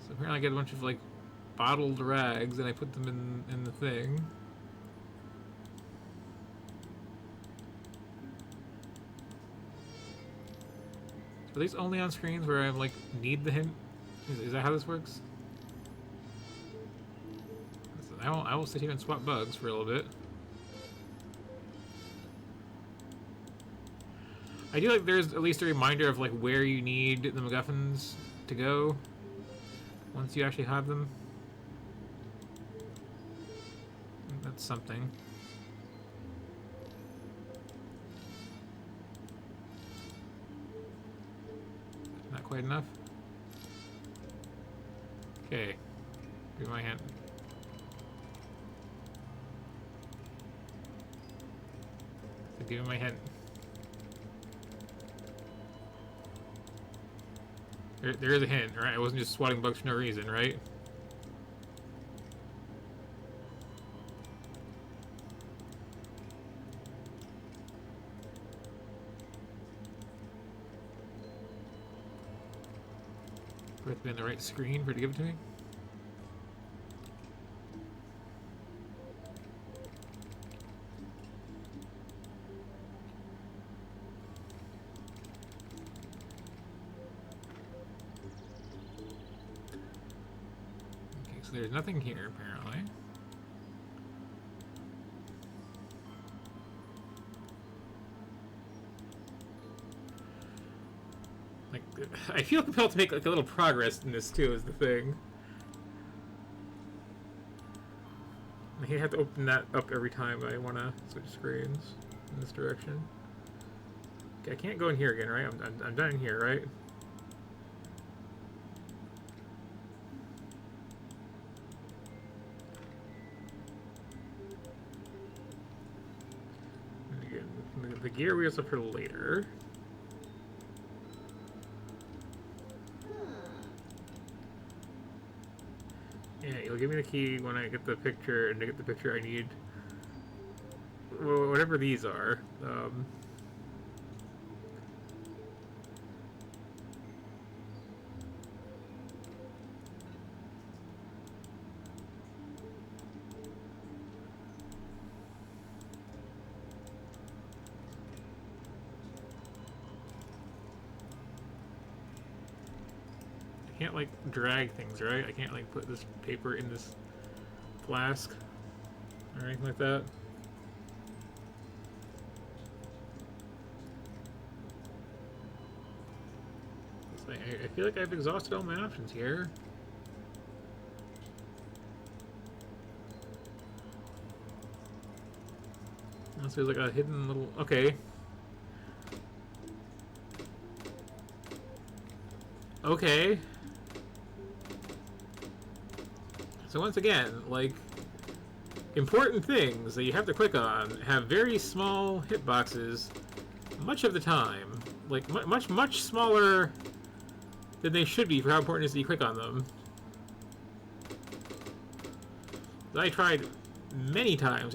So apparently I get a bunch of like bottled rags and I put them in the thing. Are these only on screens where I like need the hint? Is that how this works? I will sit here and swap bugs for a little bit. I do like there's at least a reminder of like where you need the MacGuffins to go once you actually have them. That's something. Not quite enough. Okay, give me my hand. So give me my hint. There is a hint, right? I wasn't just swatting bugs for no reason, right? Do I have to be on the right screen for it to give it to me? Okay, so there's nothing here, apparently. Like, I feel compelled to make like a little progress in this too, is the thing. I have to open that up every time I want to switch screens in this direction. Okay, I can't go in here again, right? I'm done in here, right? And again, the gear wheels up for later. Yeah, you'll give me the key when I get the picture, and to get the picture I need whatever these are. I can't like drag things, right? I can't like put this paper in this flask or anything like that. I feel like I've exhausted all my options here. Unless there's like a hidden little... Okay. Okay. So once again, like, important things that you have to click on have very small hitboxes much of the time. Like, much smaller than they should be for how important it is that you click on them. I tried many times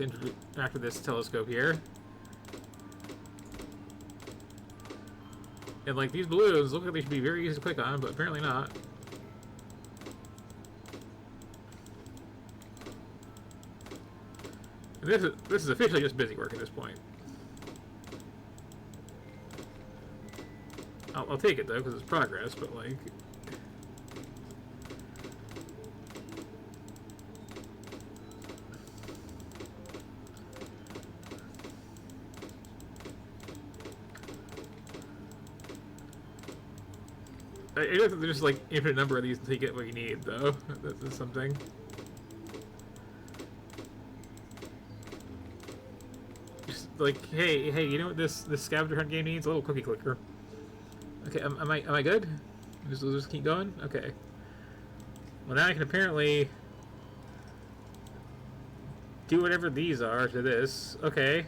after this telescope here. And, like, these balloons look like they should be very easy to click on, but apparently not. And this is officially just busy work at this point. I'll take it though, because it's progress, but like... I guess there's just like infinite number of these until you get what you need, though. That's something. like, hey, you know what this scavenger hunt game needs? A little cookie clicker. Okay, am I good? Just keep going? Okay. Well, now I can apparently do whatever these are to this. Okay.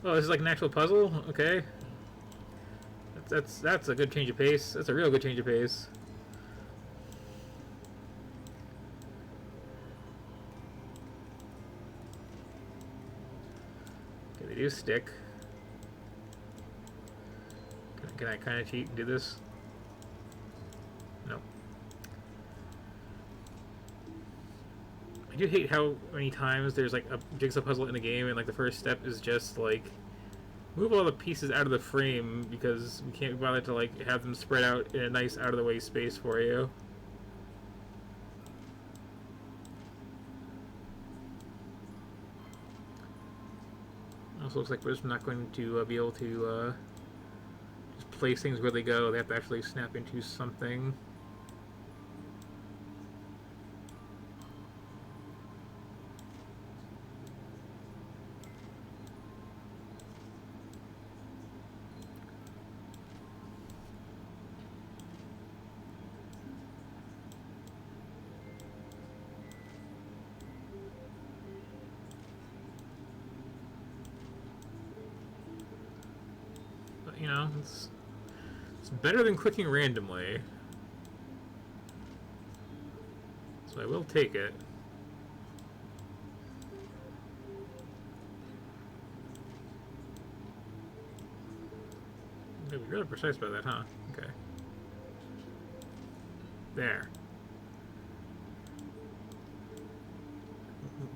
Oh, this is like an actual puzzle? Okay. That's a good change of pace. That's a real good change of pace. Okay, they do stick. Can I kind of cheat and do this? No. I do hate how many times there's like a jigsaw puzzle in a game and like the first step is just like move all the pieces out of the frame because we can't bother to like have them spread out in a nice out of the way space for you. Also looks like we're just not going to be able to just place things where they go. They have to actually snap into something. You know, it's better than clicking randomly. So I will take it. I'm gonna be really precise about that, huh? Okay. There.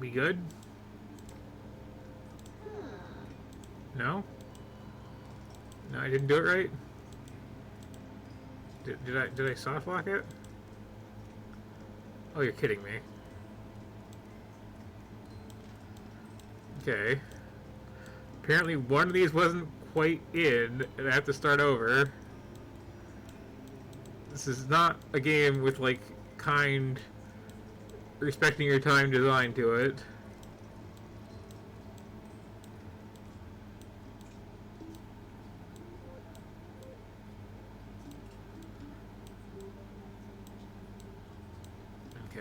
We good? No? No, I didn't do it right? Did I soft lock it? Oh, you're kidding me. Okay. Apparently one of these wasn't quite in, and I have to start over. This is not a game with, like, kind, respecting your time design to it. Okay.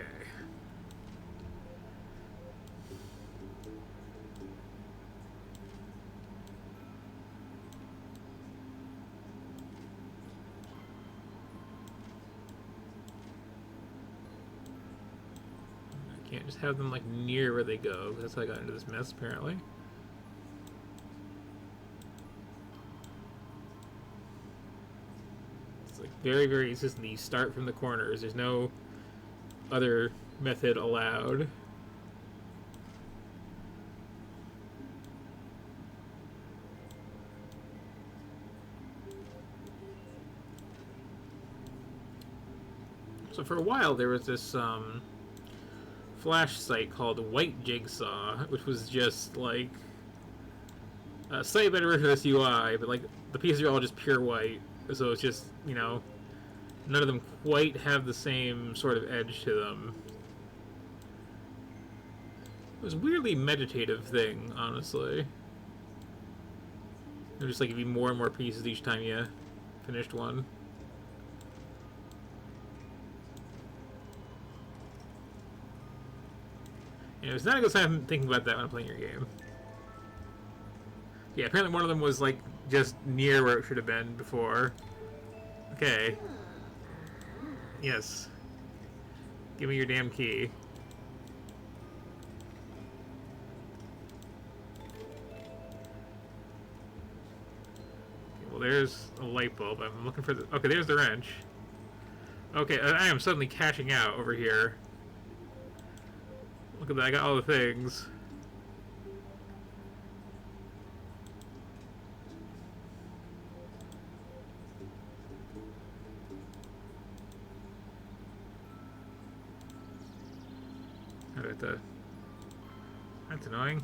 I can't just have them like near where they go. That's how I got into this mess apparently. It's like very, very consistent. You start from the corners. There's no other method allowed. So for a while there was this Flash site called White Jigsaw, which was just like a slightly better version of this UI, but like the pieces are all just pure white, so it's just, you know, none of them quite have the same sort of edge to them. It was a weirdly meditative thing, honestly. It would just like give you more and more pieces each time you finished one. Yeah, it's not a good time thinking about that when I'm playing your game. Yeah, apparently one of them was like just near where it should have been before. Okay. Yes. Give me your damn key. Okay, well, there's a light bulb. I'm looking for the... Okay, there's the wrench. Okay, I am suddenly cashing out over here. Look at that, I got all the things. That's annoying.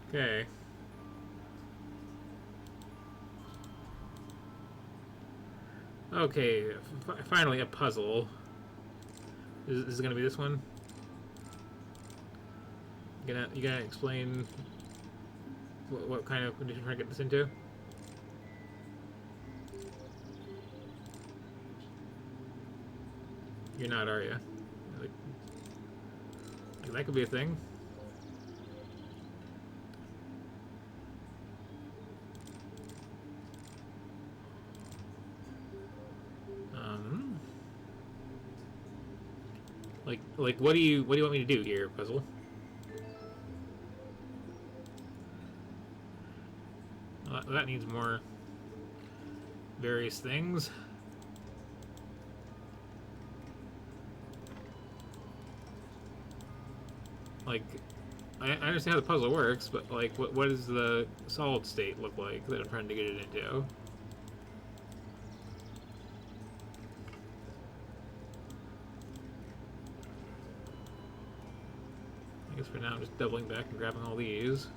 Okay. Okay, finally a puzzle. Is it gonna be this one? You gonna explain what kind of condition you're trying to get this into? You're not, are you? Like that could be a thing. Like what do you want me to do here, puzzle? Well, that needs more various things. Like, I understand how the puzzle works, but like, what does the solid state look like that I'm trying to get it into? I guess for now I'm just doubling back and grabbing all these.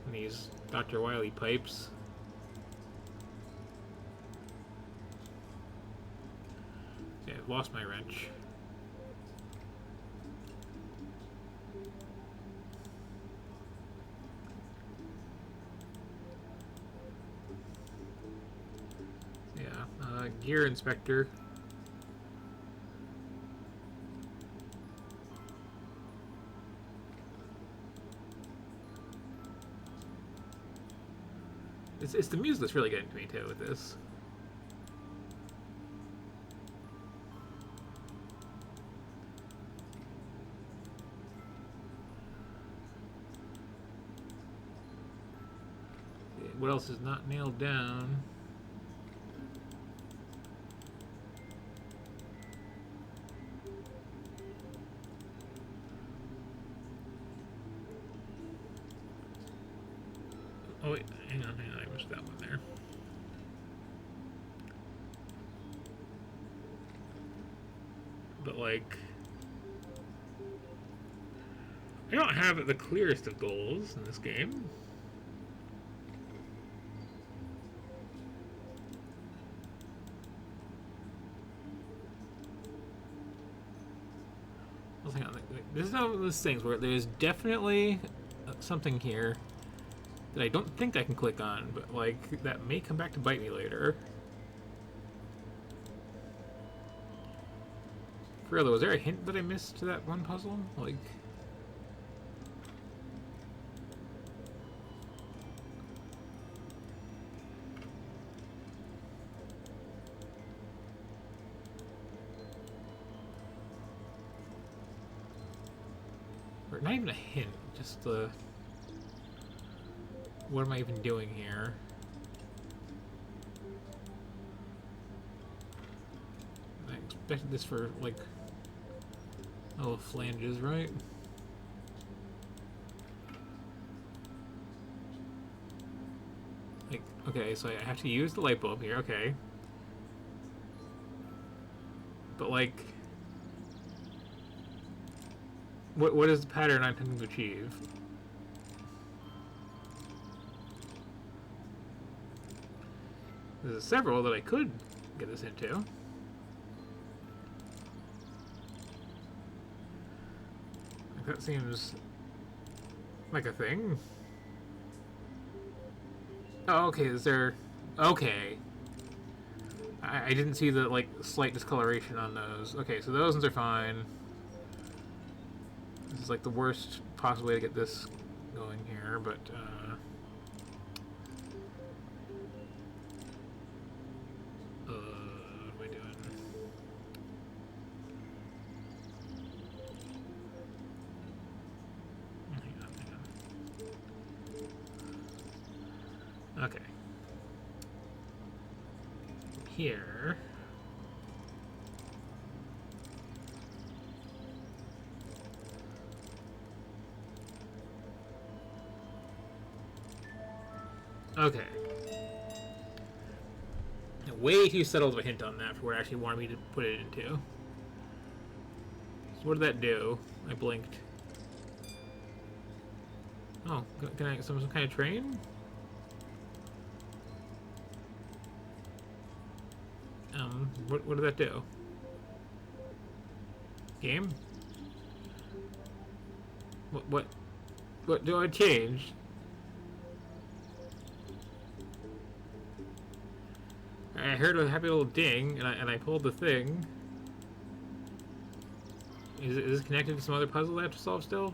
And these Dr. Wily pipes. Okay, I've lost my wrench. Gear inspector. It's the music that's really getting to me too with this. What else is not nailed down? Oh wait, hang on, I missed that one there. But like, I don't have the clearest of goals in this game. Well, hang on, this is one of those things where there's definitely something here that I don't think I can click on, but like that may come back to bite me later. For real though, was there a hint that I missed to that one puzzle? Like, or not even a hint, just the. What am I even doing here? I expected this for, like, oh, flanges, right? Like, okay, so I have to use the light bulb here, okay. But, like, what is the pattern I'm trying to achieve? There's several that I could get this into. Like that seems like a thing. Oh, okay, is there... Okay. I didn't see the, like, slight discoloration on those. Okay, so those ones are fine. This is, like, the worst possible way to get this going here, but, okay. Here. Okay. Way too subtle of a hint on that for what I actually wanted me to put it into. So what did that do? I blinked. Oh, can I get some kind of train? What did that do? Game? What do I change? I heard a happy little ding, and I pulled the thing. Is this connected to some other puzzle I have to solve still?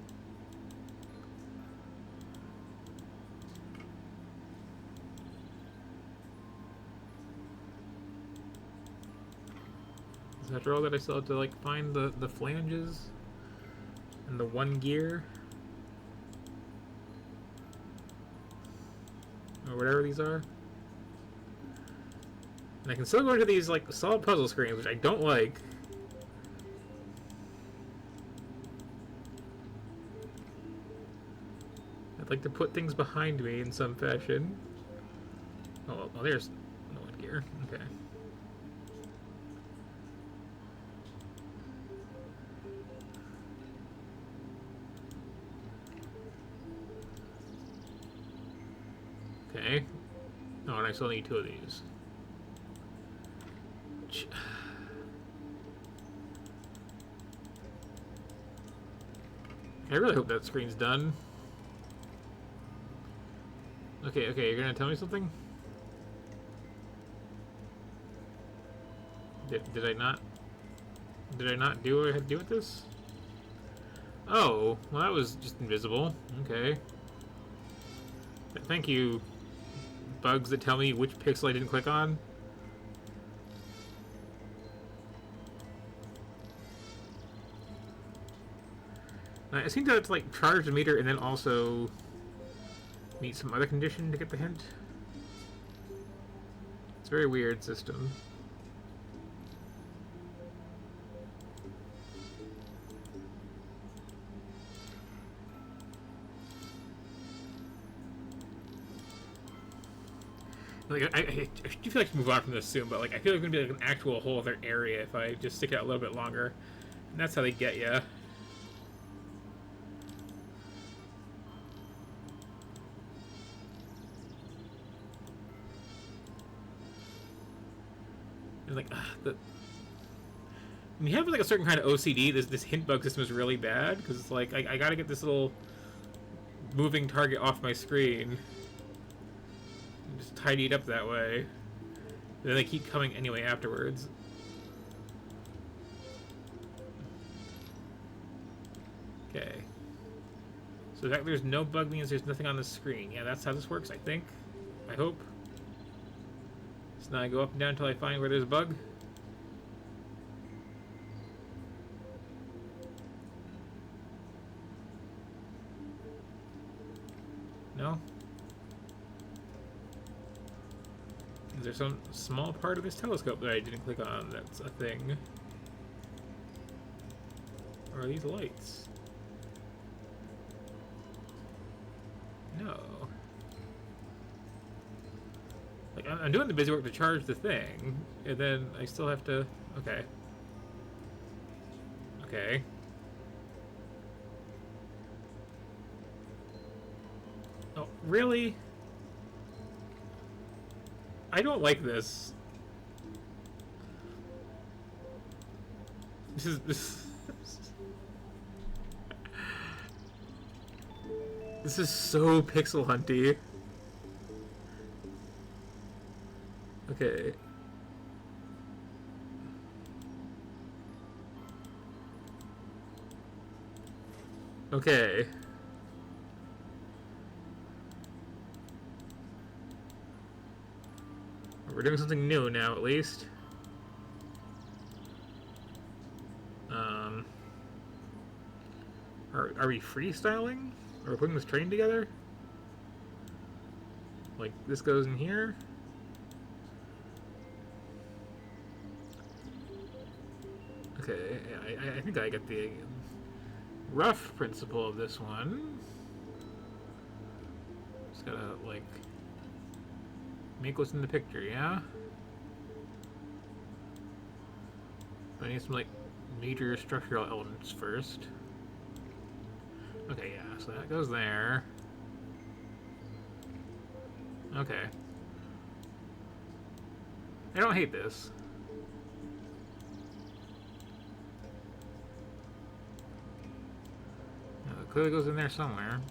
Is after all that I still have to like find the flanges and the one gear or whatever these are. And I can still go into these like solid puzzle screens, which I don't like. I'd like to put things behind me in some fashion. Oh, well, there's no one gear. Okay. Okay. Oh, and I still need 2 of these. I really hope that screen's done. Okay, you're gonna tell me something? Did I not? Did I not do what I had to do with this? Oh, well that was just invisible. Okay. Thank you, bugs that tell me which pixel I didn't click on. I seem to have to like charge the meter and then also meet some other condition to get the hint. It's a very weird system. Like I do feel like I should move on from this soon, but like I feel like it's gonna be like an actual whole other area if I just stick it out a little bit longer, and that's how they get you. And like when you have like a certain kind of OCD, this hint bug system is really bad because it's like I gotta get this little moving target off my screen. Just tidy it up that way. Then they keep coming anyway afterwards. Okay. So the fact there's no bug means there's nothing on the screen. Yeah, that's how this works, I think. I hope. So now I go up and down until I find where there's a bug. No? Is there some small part of this telescope that I didn't click on that's a thing? Or are these lights? No. Like, I'm doing the busy work to charge the thing, and then I still have to... Okay. Okay. Oh, really? I don't like this. This is so pixel hunty. Okay. Okay. We're doing something new now, at least. Are we freestyling? Are we putting this train together? Like, this goes in here? Okay, I think I get the rough principle of this one. Just gotta, like, make what's in the picture, yeah? But I need some, like, major structural elements first. Okay, yeah, so that goes there. Okay. I don't hate this. clearly goes in there somewhere.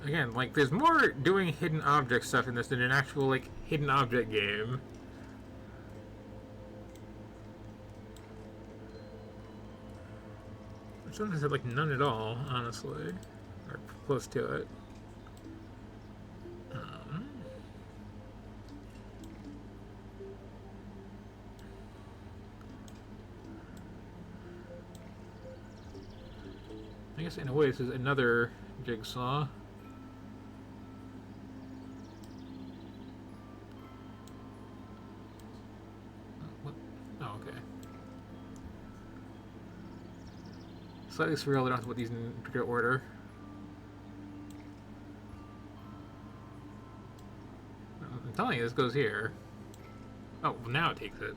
Again, like, there's more doing hidden object stuff in this than an actual, like, hidden object game. Sometimes like none at all, honestly, or close to it. I guess in a way this is another jigsaw. What? Oh, okay. Slightly surreal, I don't have to put these in particular order. I'm telling you, this goes here. Oh, well, now it takes it.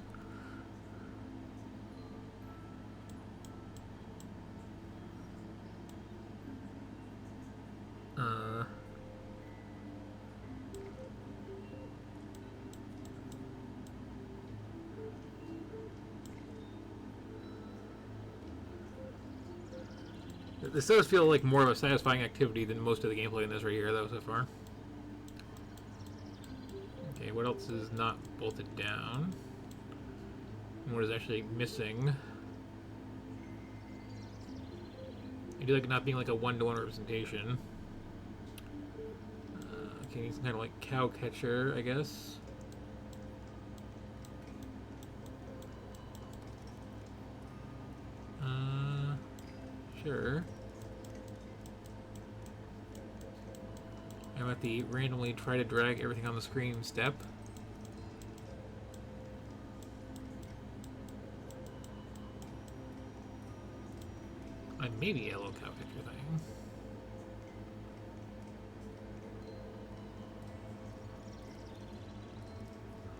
This does feel like more of a satisfying activity than most of the gameplay in this right here, though, so far. Okay, what else is not bolted down? And what is actually missing? I do like it not being like a one-to-one representation. Okay, he's kind of like cow catcher, I guess. Sure. I'm at the randomly try to drag everything on the screen step. Maybe a yellow cow picture thing.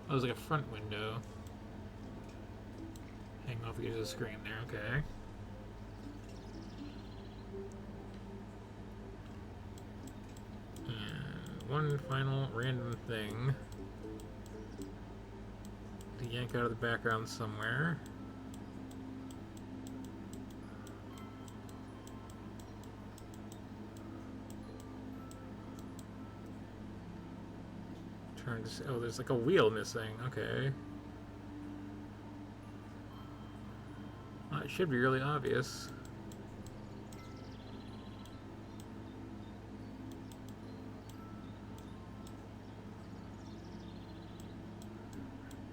Oh, there's like a front window. Hanging off the edge of the screen there, okay. And one final random thing to yank out of the background somewhere. Trying to see, oh, there's like a wheel missing. Okay. It should be really obvious.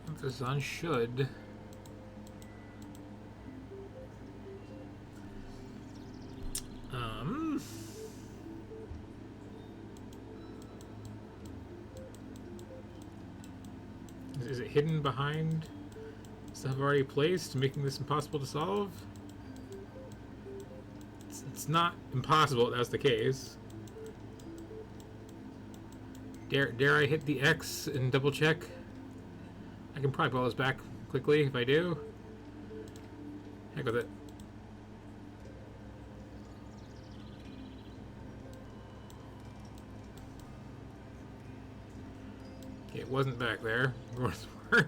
Emphasis on should. Is it hidden behind stuff I've already placed, making this impossible to solve? It's not impossible if that's the case. Dare I hit the X and double check? I can probably pull this back quickly if I do. Heck with it. Okay, it wasn't back there. For what it's worth.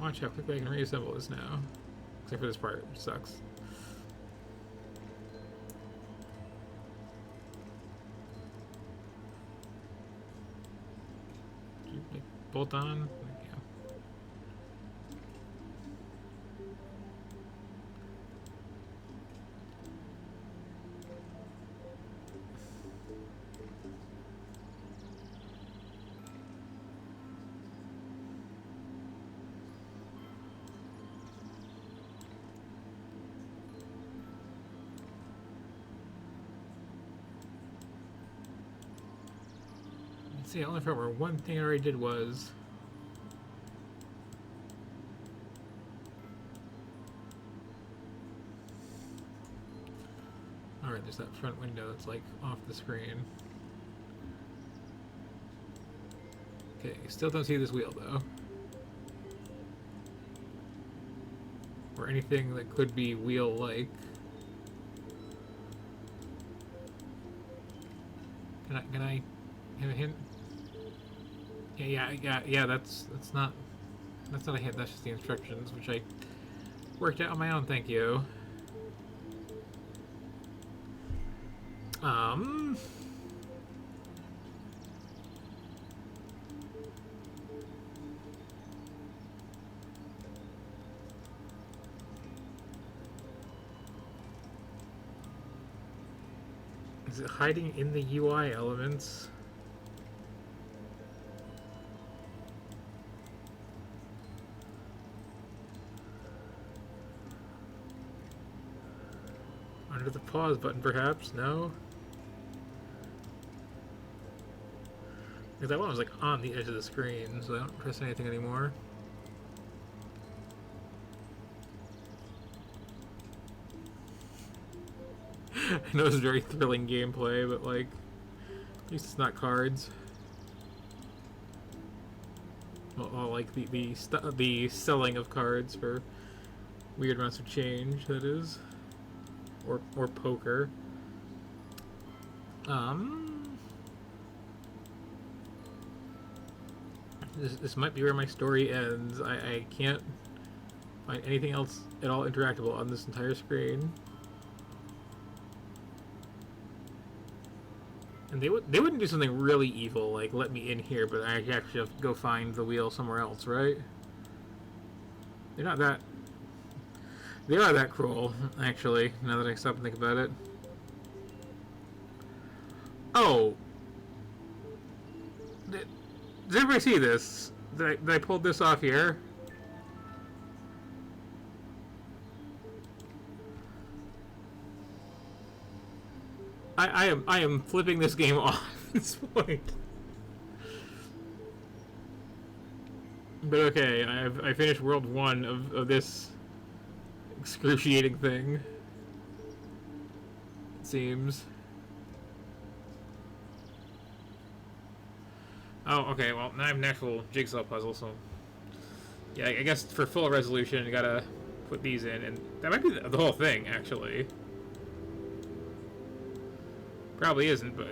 Watch how quickly I can reassemble this now. Except for this part, which sucks. Did you like, bolt on? Yeah. See, the only part where one thing I already did was alright, there's that front window that's like off the screen. Okay, still don't see this wheel though. Or anything that could be wheel-like. Can I have a hint? Yeah, that's not a hint, that's just the instructions, which I worked out on my own, thank you. Is it hiding in the UI elements? Under the pause button, perhaps? No? Because that one was like on the edge of the screen, so I don't press anything anymore. I know it's very thrilling gameplay, but like, at least it's not cards. Well, like the selling of cards for weird amounts of change, that is, or poker. This might be where my story ends. I can't find anything else at all interactable on this entire screen. And they wouldn't do something really evil like let me in here, but I actually have to go find the wheel somewhere else, right? They are that cruel, actually, now that I stop and think about it. Oh! Does everybody see this? That I pulled this off here? I am flipping this game off at this point. But okay, I finished World 1 of this excruciating thing. It seems. Oh, okay, well, now I have an actual jigsaw puzzle, so... Yeah, I guess for full resolution, you gotta put these in, and that might be the whole thing, actually. Probably isn't, but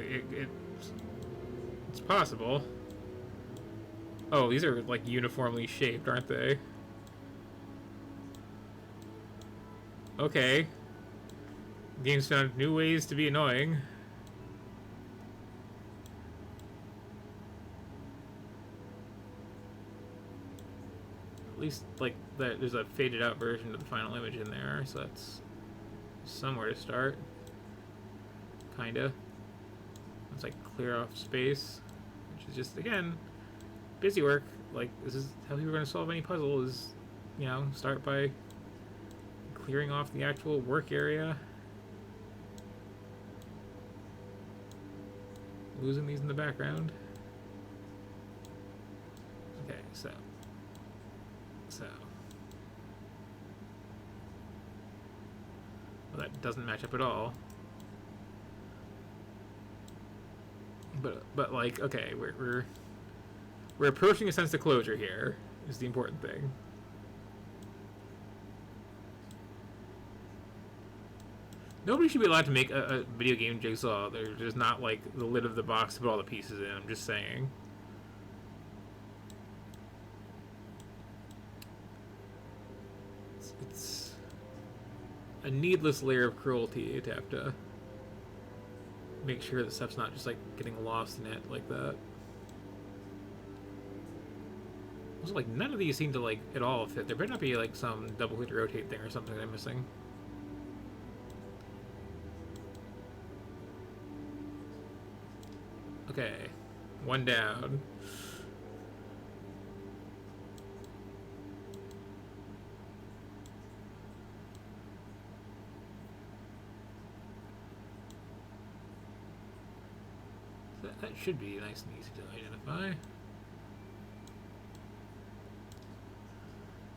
it's possible. Oh, these are, like, uniformly shaped, aren't they? Okay. The game's found new ways to be annoying. At least, like, there's a faded out version of the final image in there, so that's somewhere to start. Kinda. It's like clear off space, which is just, again, busy work. Like, this is how people are going to solve any puzzle, is, you know, start by clearing off the actual work area. Losing these in the background. Okay, so. Well, that doesn't match up at all. But like, okay, we're approaching a sense of closure here, is the important thing. Nobody should be allowed to make a video game jigsaw. There's just not like the lid of the box to put all the pieces in. I'm just saying. It's a needless layer of cruelty to have to make sure that stuff's not just like getting lost in it like that. Also, like, none of these seem to like at all fit. There better not be like some double click rotate thing or something that I'm missing. Okay, one down. That should be nice and easy to identify.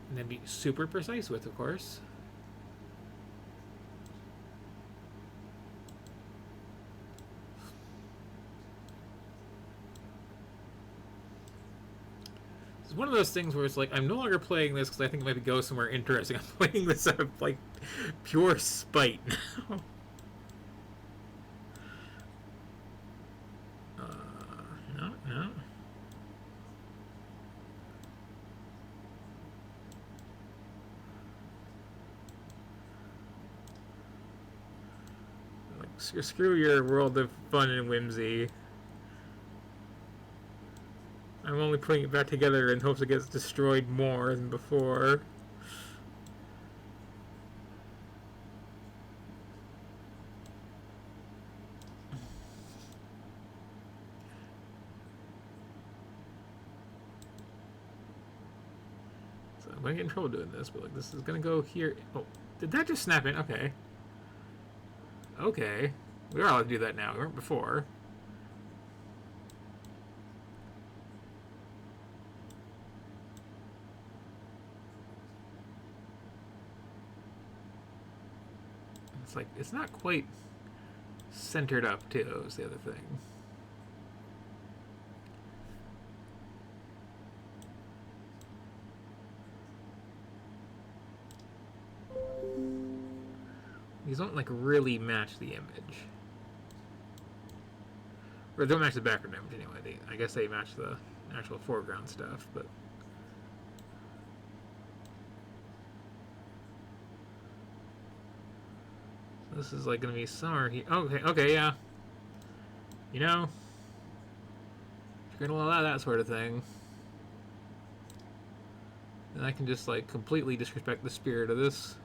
And then be super precise with, of course. It's one of those things where it's like, I'm no longer playing this because I think it might go somewhere interesting. I'm playing this out of, like, pure spite now. No. Like, screw your world of fun and whimsy. I'm only putting it back together in hopes it gets destroyed more than before. So I'm gonna get in trouble doing this, but like this is gonna go here. Oh, did that just snap in? Okay. Okay. We are allowed to do that now. We weren't before. It's like, it's not quite centered up, too, is the other thing. These don't, like, really match the image. Or they don't match the background image, anyway. I guess they match the actual foreground stuff, but... This is like gonna be summer here. Okay, yeah. You know, if you're gonna allow that sort of thing, then I can just like completely disrespect the spirit of this.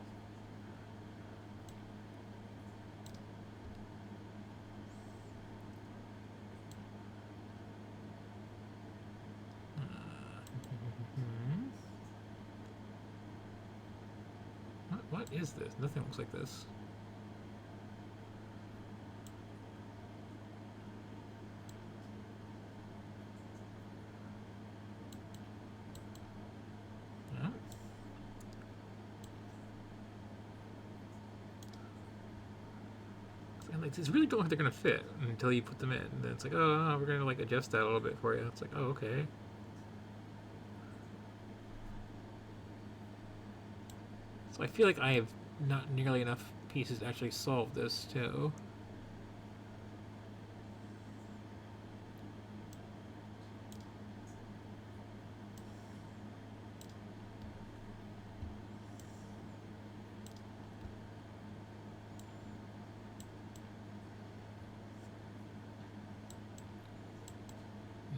What is this? Nothing looks like this. And like, these really don't look like they're gonna fit until you put them in. And then it's like, oh, we're gonna like adjust that a little bit for you. It's like, oh, okay. So I feel like I have not nearly enough pieces to actually solve this too.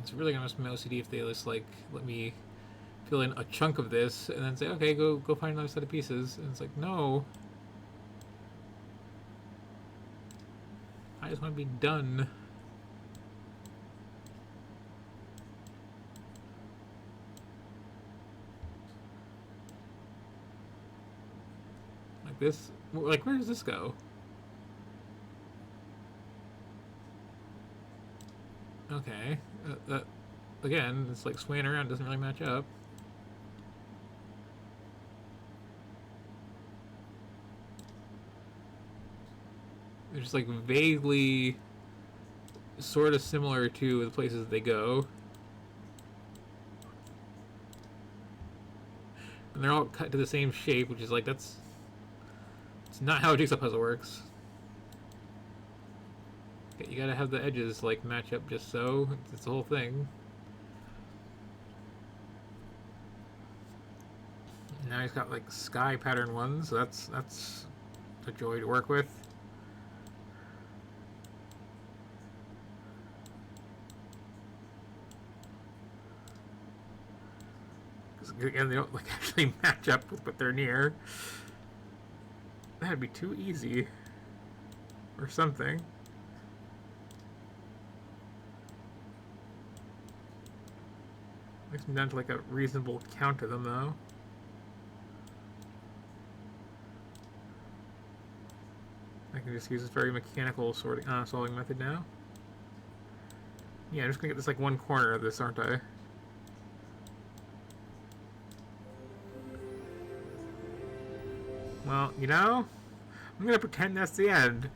It's really gonna mess with my OCD if they just like let me fill in a chunk of this and then say, okay, go find another set of pieces. And it's like, no. I just want to be done. Like this, like where does this go? Okay, again, it's like swaying around, doesn't really match up. They're just like vaguely sort of similar to the places they go. And they're all cut to the same shape, which is like, it's not how a jigsaw puzzle works. Okay, you gotta have the edges like match up just so. It's the whole thing. Now he's got like sky pattern ones, so that's a joy to work with. Again, they don't like actually match up with what they're near. That'd be too easy. Or something. Makes me down to like a reasonable count of them though. I can just use this very mechanical solving method now. Yeah, I'm just gonna get this like one corner of this, aren't I? Well, you know, I'm gonna pretend that's the end.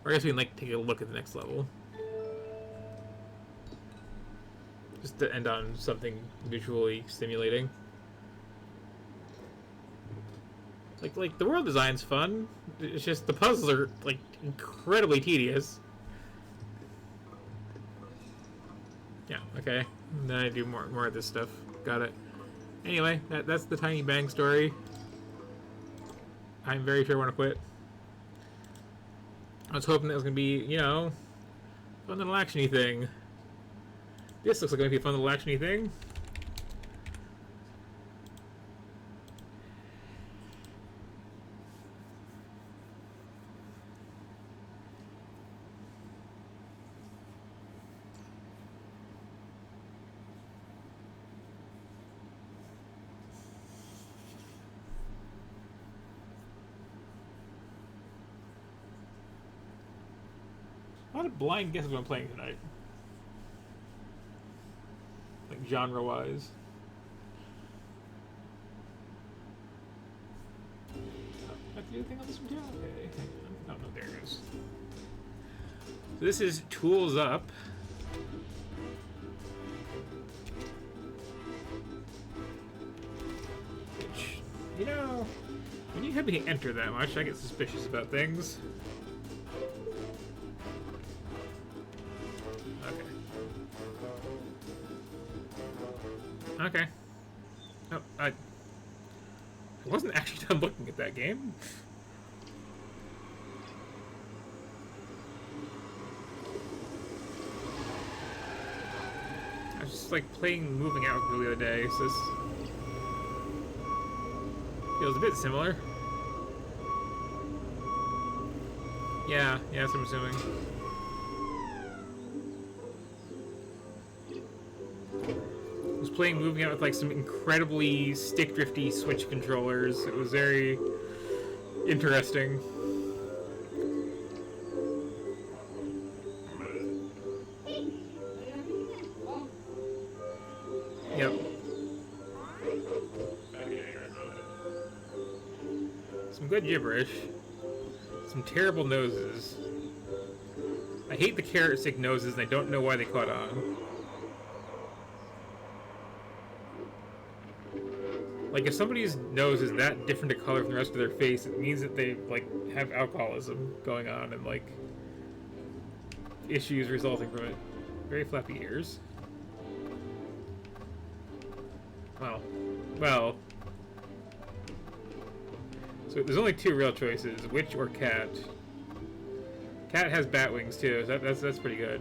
Or I guess we can like take a look at the next level. Just to end on something visually stimulating. Like the world design's fun. It's just the puzzles are like incredibly tedious. Yeah, okay. And then I do more of this stuff. Got it. Anyway, that's the Tiny Bang story. I'm very sure I want to quit. I was hoping that was going to be, you know, fun little actiony thing. This looks like going to be a fun little actiony thing. A lot of blind guesses when I'm playing tonight. Like genre-wise. Oh, I have to do anything on this one too? Okay. Oh, no, there it goes. So this is Tools Up. Which, you know, when you have me enter that much, I get suspicious about things. Okay. Oh, I wasn't actually done looking at that game. I was just like playing Moving Out the other day, so this feels a bit similar. Yeah, that's what I'm assuming. Playing Moving Out with like some incredibly stick drifty Switch controllers. It was very interesting. Yep. Some good gibberish. Some terrible noses. I hate the carrot stick noses and I don't know why they caught on. Like, if somebody's nose is that different a color from the rest of their face, it means that they, like, have alcoholism going on and, like, issues resulting from it. Very flappy ears. Well. So there's only two real choices, witch or cat. Cat has bat wings, too, so that's pretty good.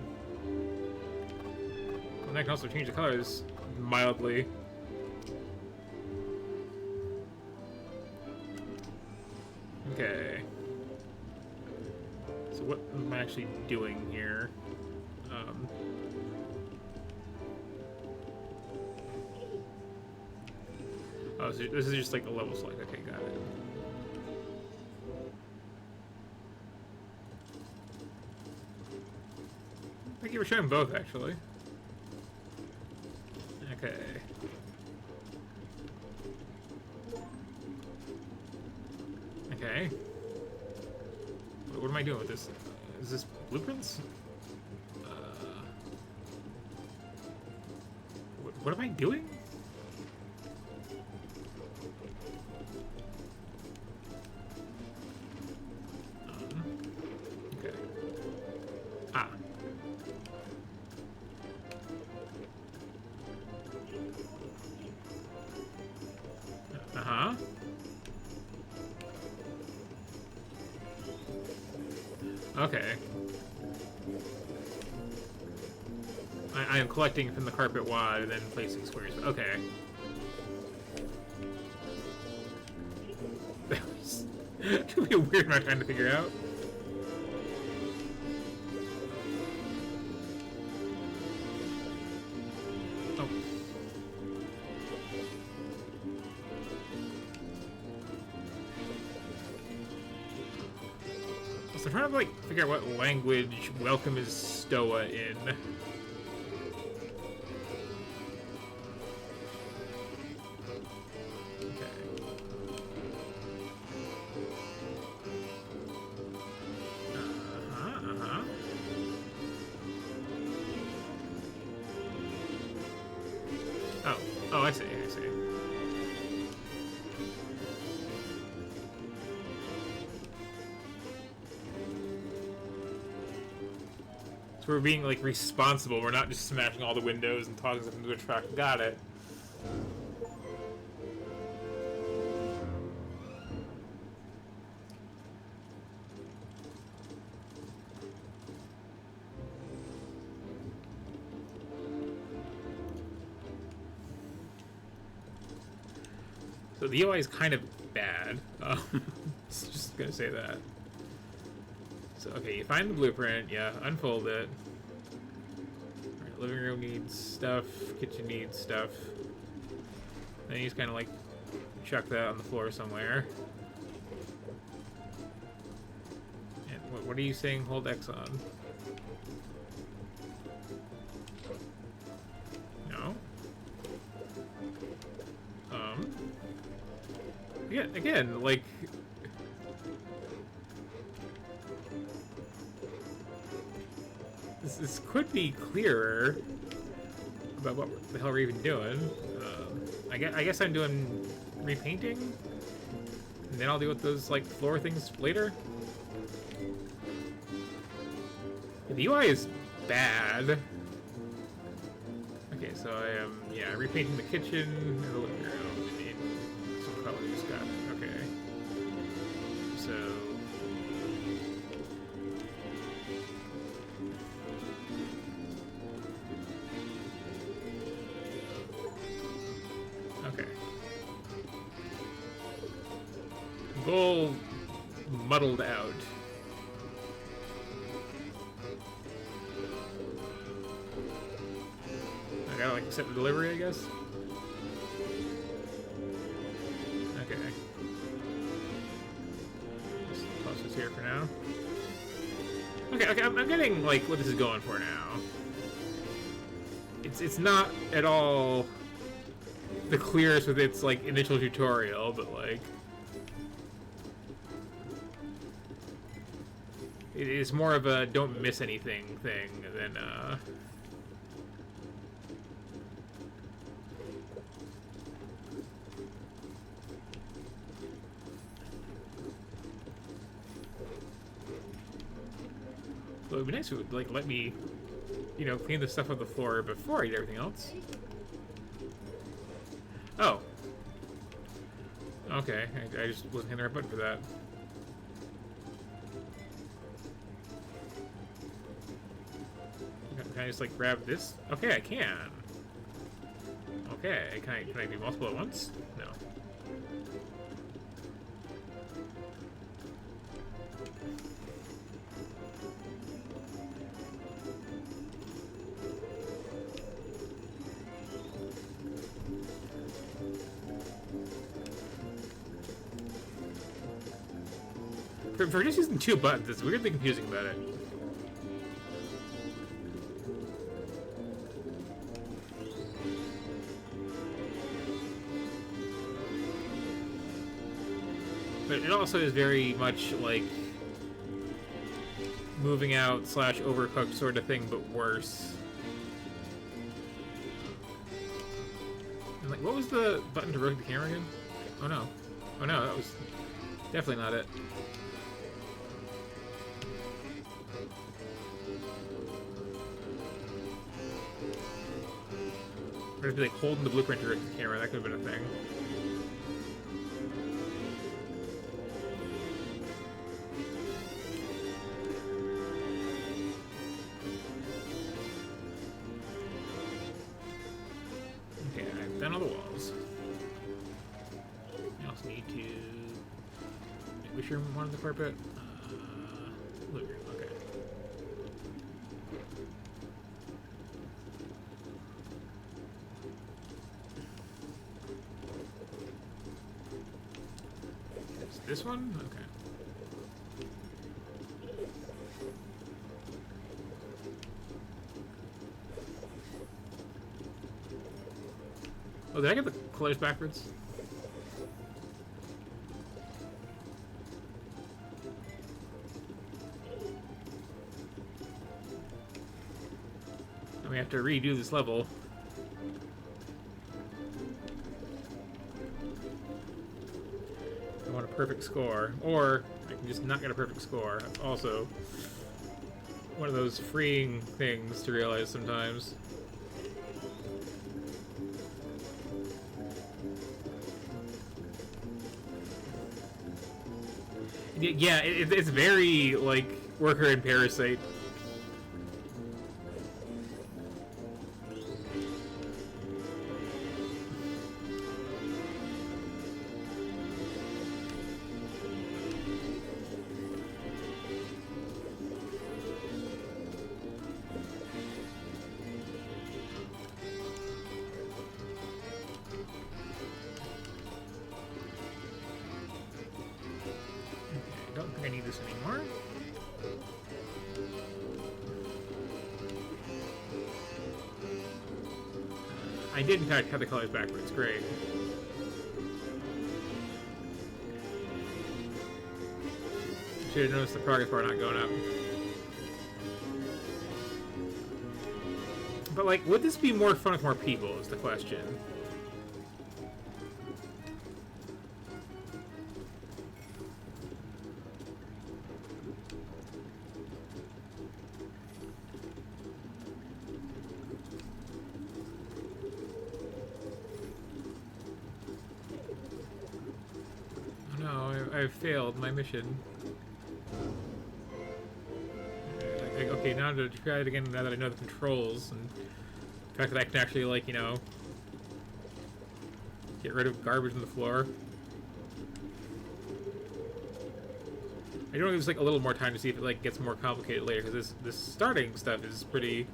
And I can also change the colors mildly. Okay. So what am I actually doing here? Oh, so this is just like a level select. Okay, got it. Thank you for showing both, actually. Okay. Okay. What am I doing with this? Is this blueprints? What am I doing? Okay. Ah. Uh-huh. Okay. I am collecting from the carpet wad and then placing squares. Okay. That was gonna be a weird amount of time to figure out. Oh. So I'm trying to like figure out what language Welcome is Stoa in. Oh, I see, I see. So we're being, like, responsible. We're not just smashing all the windows and tossing them into a truck. Got it. So the UI is kind of bad. Just gonna say that. So, okay, you find the blueprint, yeah, unfold it. Alright, living room needs stuff, kitchen needs stuff. Then you just kind of like chuck that on the floor somewhere. And what are you saying? Hold X on. No. Yeah, again, like. This could be clearer about what the hell we're even doing. I guess I'm doing repainting, and then I'll deal with those like floor things later. The UI is bad. Okay, so I am repainting the kitchen and the living room. I need some colors. Got it. Okay. So. Okay. Goal muddled out. I gotta like accept the delivery, I guess. Okay. Just toss this here for now. Okay, I'm getting like what this is going for now. It's not at all the clearest with its like initial tutorial, but like it is more of a don't miss anything thing than well, it'd be nice if it would like let me, you know, clean the stuff on the floor before I did everything else. Oh. Okay, I just wasn't hitting the right button for that. Can I just like grab this? Okay, I can. Okay, can I do multiple at once? No. For just using two buttons, it's weirdly confusing about it. But it also is very much like moving out / overcooked sort of thing, but worse. And like, what was the button to rotate the camera again? Oh no. Oh no, that was definitely not it. Or just be like holding the blueprint to rotate the camera, that could have been a thing. Okay, I've done all the walls. I also need to... Which room wanted the carpet? Living room, okay. It's this one? Okay. Oh, did I get the colors backwards? And we have to redo this level. want a perfect score, or I can just not get a perfect score. Also, one of those freeing things to realize sometimes. Yeah, it's very, like, Worker and Parasite. I don't think I need this anymore. I did in fact have the colors backwards. Great. Should have noticed the progress bar not going up. But, like, would this be more fun with more people is the question. Oh no, I've failed my mission. Okay, now to try it again now that I know the controls, and the fact that I can actually, like, you know, get rid of garbage on the floor. I do want to give like a little more time to see if it like gets more complicated later, because this starting stuff is pretty.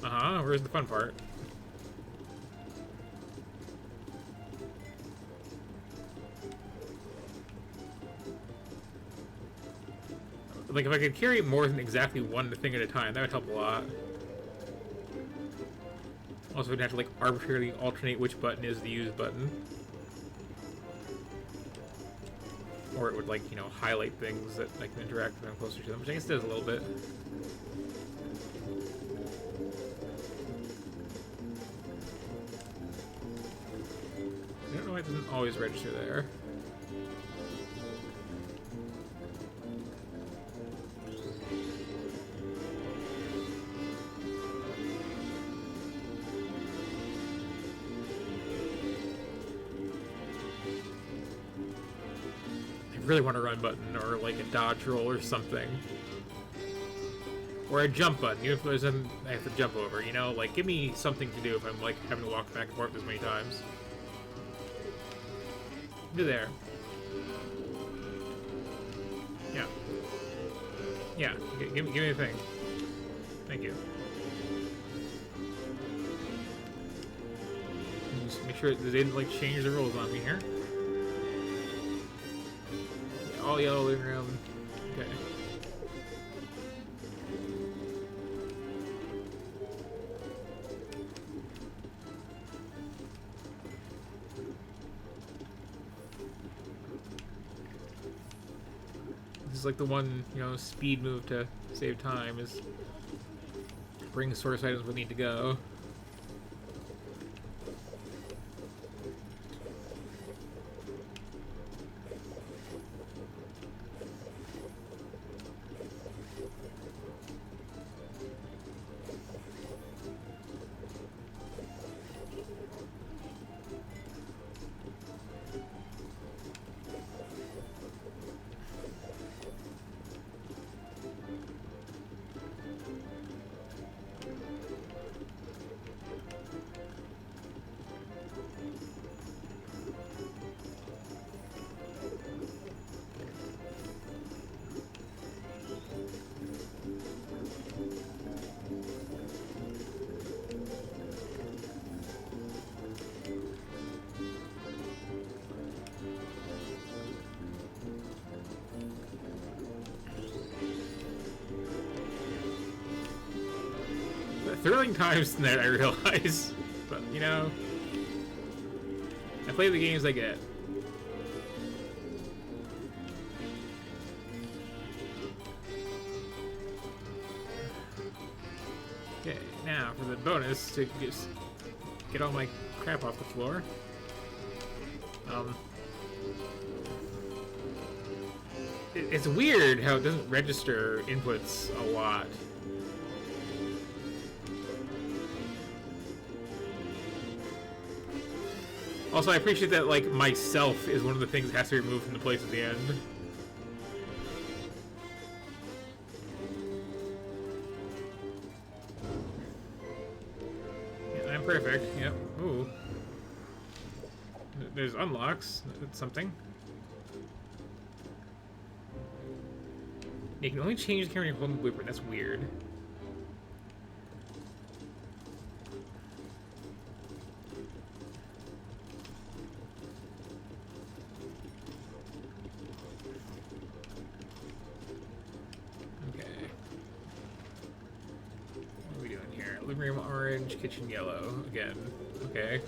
Where's the fun part? Like, if I could carry more than exactly one thing at a time, that would help a lot. Also, we'd have to, like, arbitrarily alternate which button is the use button. Or it would, like, you know, highlight things that I can interact with when I'm closer to them, which I guess does a little bit. I don't know why it doesn't always register there. I really want a run button or like a dodge roll or something. Or a jump button, even if there's I have to jump over, you know? Like, give me something to do if I'm like having to walk back and forth this many times. Do there. Yeah. Yeah, give me a thing. Thank you. Just make sure that they didn't like change the rules on me here. All yellow living room. Okay. This is like the one, you know, speed move to save time is bring source items where we need to go. Thrilling times tonight, I realize. But, you know, I play the games I get. Okay, now for the bonus to just get all my crap off the floor. It's weird how it doesn't register inputs a lot. Also, I appreciate that, like, myself is one of the things that has to be removed from the place at the end. Yeah, I'm perfect. Yep. Ooh. There's unlocks. That's something. You can only change the camera when you're holding the blueprint. That's weird. Okay. What are we doing here? Living room orange, kitchen yellow. Again. Okay.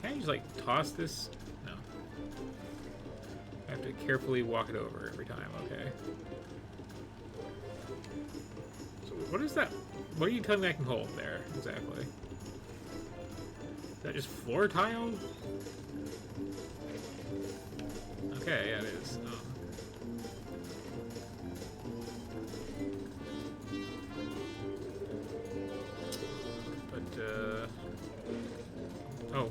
Can I just like toss this? No. I have to carefully walk it over every time, okay. So what is that? What are you telling me I can hold there, exactly? Is that just floor tile? Okay, yeah, it is. Oh.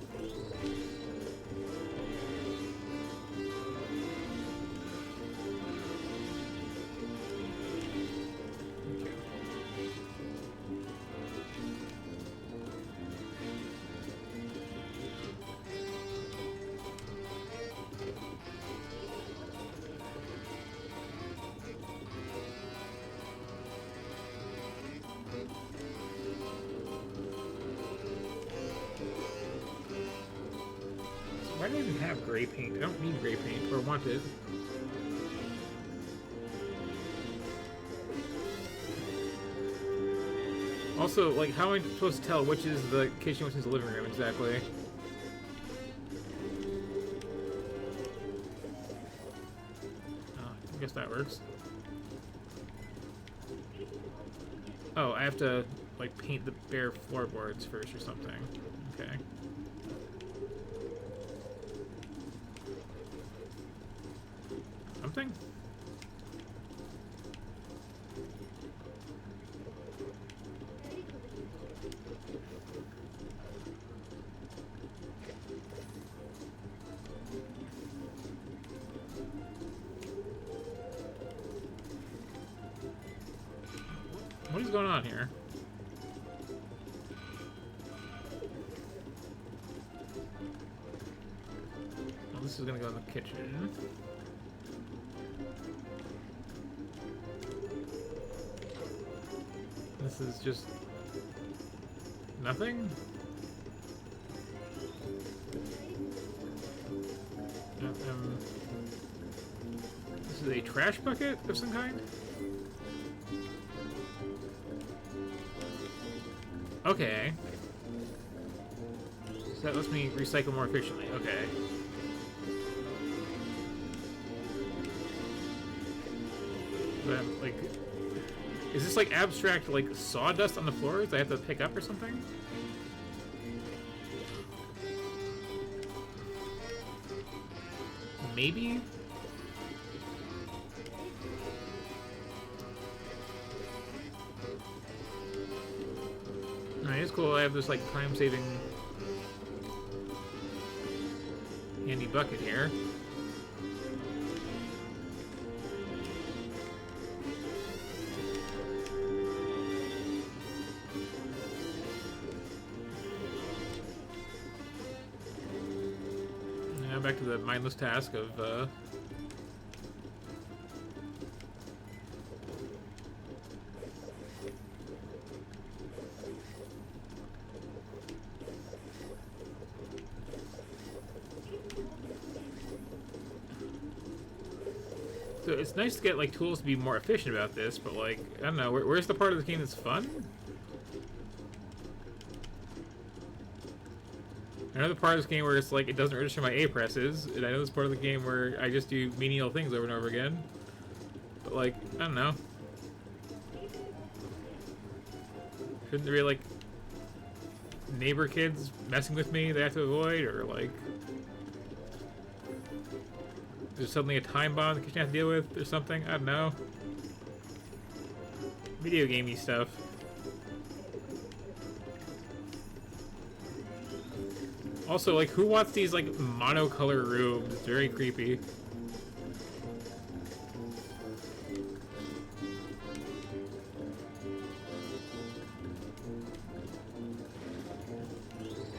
Why do I even have gray paint? I don't need gray paint, or want it. Also, like, how am I supposed to tell which is the kitchen, which is the living room, exactly? Oh, I guess that works. Oh, I have to, like, paint the bare floorboards first or something. Okay. Something? What is going on here? Well, this is gonna go in the kitchen. This is just nothing? This is a trash bucket of some kind? Okay. So that lets me recycle more efficiently. Okay. But, like... Is this like abstract, like sawdust on the floors I have to pick up or something? Maybe? Alright, it's cool. I have this like time-saving handy bucket here. Back to the mindless task of so it's nice to get like tools to be more efficient about this, but like I don't know, where's the part of the game that's fun? I know the part of this game where it's like it doesn't register my A presses, and I know this part of the game where I just do menial things over and over again. But like, I don't know. Shouldn't there be like neighbor kids messing with me that I have to avoid, or like there's suddenly a time bomb the kitchen has to deal with, or something. I don't know. Video gamey stuff. Also, like, who wants these like monocolor rooms? It's very creepy.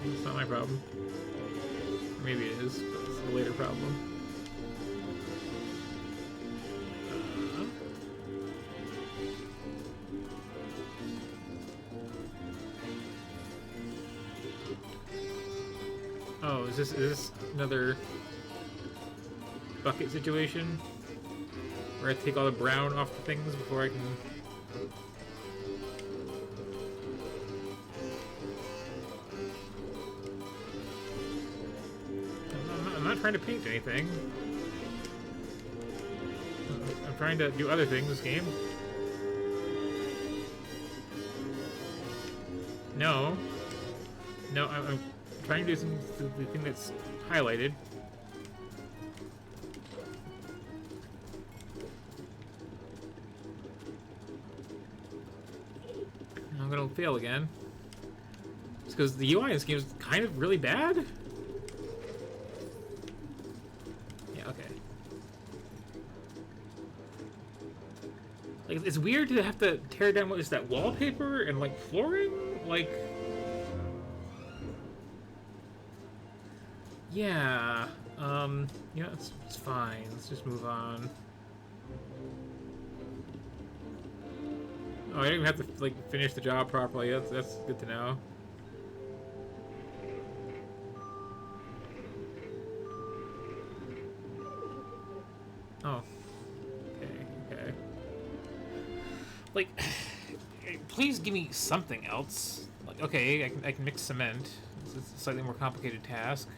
It's not my problem. Or maybe it is, but it's a later problem. Oh, is this another bucket situation? Where I take all the brown off the things before I can... I'm not trying to paint anything. I'm trying to do other things this game. No. No, I'm trying to do the thing that's highlighted. I'm gonna fail again. It's because the UI in this game is kind of really bad. Yeah, okay. Like, it's weird to have to tear down, what is that, wallpaper and like flooring? Like, yeah, you know, it's fine. Let's just move on. Oh, I didn't even have to like finish the job properly. That's good to know. Oh, okay. Like, please give me something else. Like, okay, I can mix cement. It's a slightly more complicated task.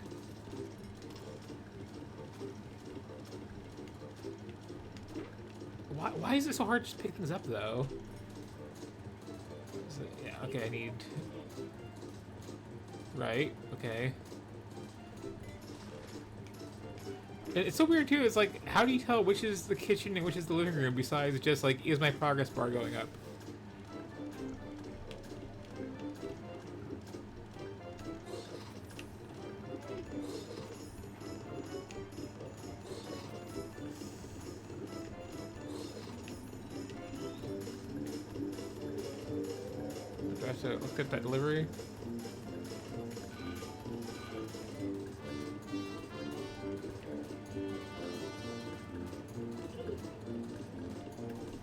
Why is it so hard to just pick things up, though? Yeah, okay, I need... Right, okay. It's so weird, too. It's like, how do you tell which is the kitchen and which is the living room besides just, like, is my progress bar going up? So let's get that delivery.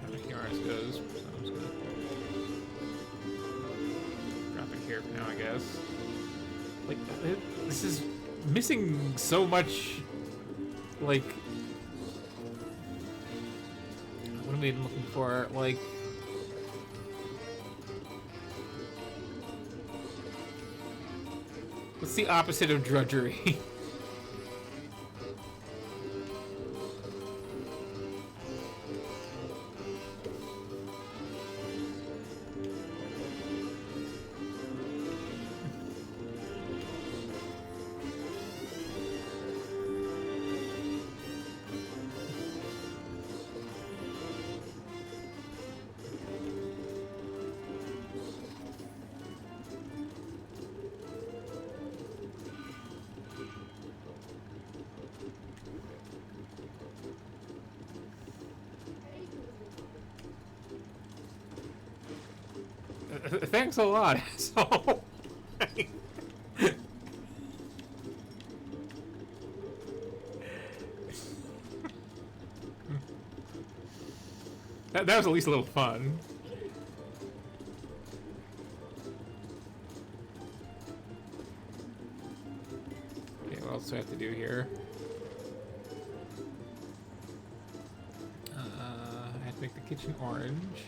I don't think ours goes, so I'm just gonna drop it here for now, I guess. Like, this is missing so much, like, what am I even looking for? Like, what's the opposite of drudgery? Thanks a lot. So, that was at least a little fun. Okay, what else do I have to do here? I have to make the kitchen orange.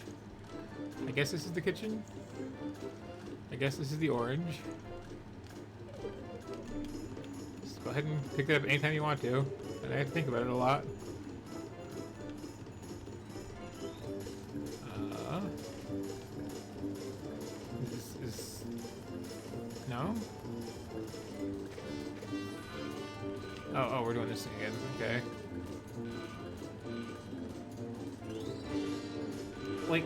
I guess this is the kitchen? I guess this is the orange. Just go ahead and pick it up anytime you want to. And I have to think about it a lot. This is... No, now. Oh, we're doing this again. Okay. Like,